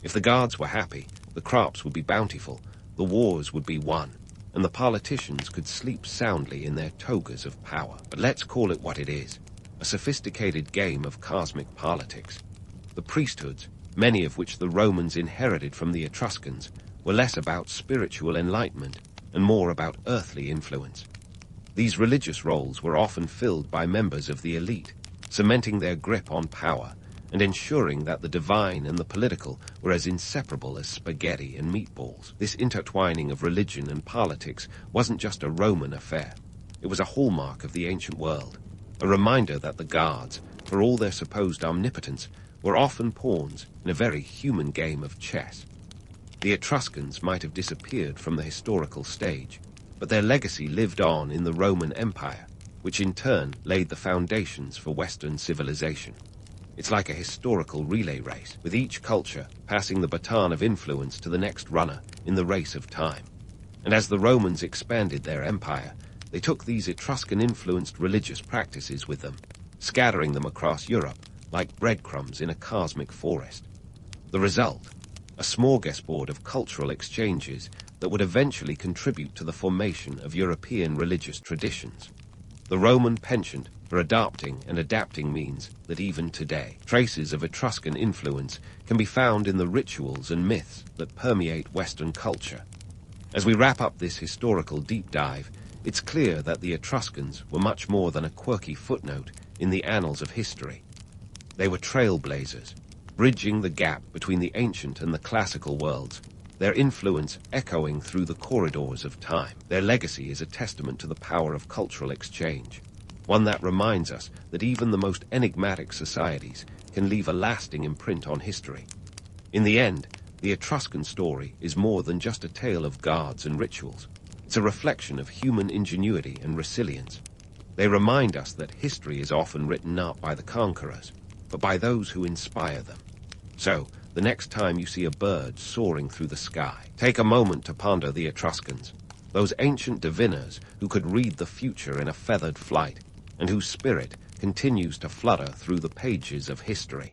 If the gods were happy, the crops would be bountiful, the wars would be won, and the politicians could sleep soundly in their togas of power. But let's call it what it is, a sophisticated game of cosmic politics. The priesthoods, many of which the Romans inherited from the Etruscans, were less about spiritual enlightenment and more about earthly influence. These religious roles were often filled by members of the elite, cementing their grip on power and ensuring that the divine and the political were as inseparable as spaghetti and meatballs. This intertwining of religion and politics wasn't just a Roman affair. It was a hallmark of the ancient world, a reminder that the gods, for all their supposed omnipotence, were often pawns in a very human game of chess. The Etruscans might have disappeared from the historical stage, but their legacy lived on in the Roman Empire, which in turn laid the foundations for Western civilization. It's like a historical relay race, with each culture passing the baton of influence to the next runner in the race of time. And as the Romans expanded their empire, they took these Etruscan-influenced religious practices with them, scattering them across Europe like breadcrumbs in a cosmic forest. The result? A smorgasbord of cultural exchanges that would eventually contribute to the formation of European religious traditions. The Roman penchant for adopting and adapting means that even today, traces of Etruscan influence can be found in the rituals and myths that permeate Western culture. As we wrap up this historical deep dive, it's clear that the Etruscans were much more than a quirky footnote in the annals of history. They were trailblazers, bridging the gap between the ancient and the classical worlds, their influence echoing through the corridors of time. Their legacy is a testament to the power of cultural exchange, one that reminds us that even the most enigmatic societies can leave a lasting imprint on history. In the end, the Etruscan story is more than just a tale of gods and rituals. It's a reflection of human ingenuity and resilience. They remind us that history is often written not by the conquerors, but by those who inspire them. So, the next time you see a bird soaring through the sky, take a moment to ponder the Etruscans, those ancient diviners who could read the future in a feathered flight, and whose spirit continues to flutter through the pages of history.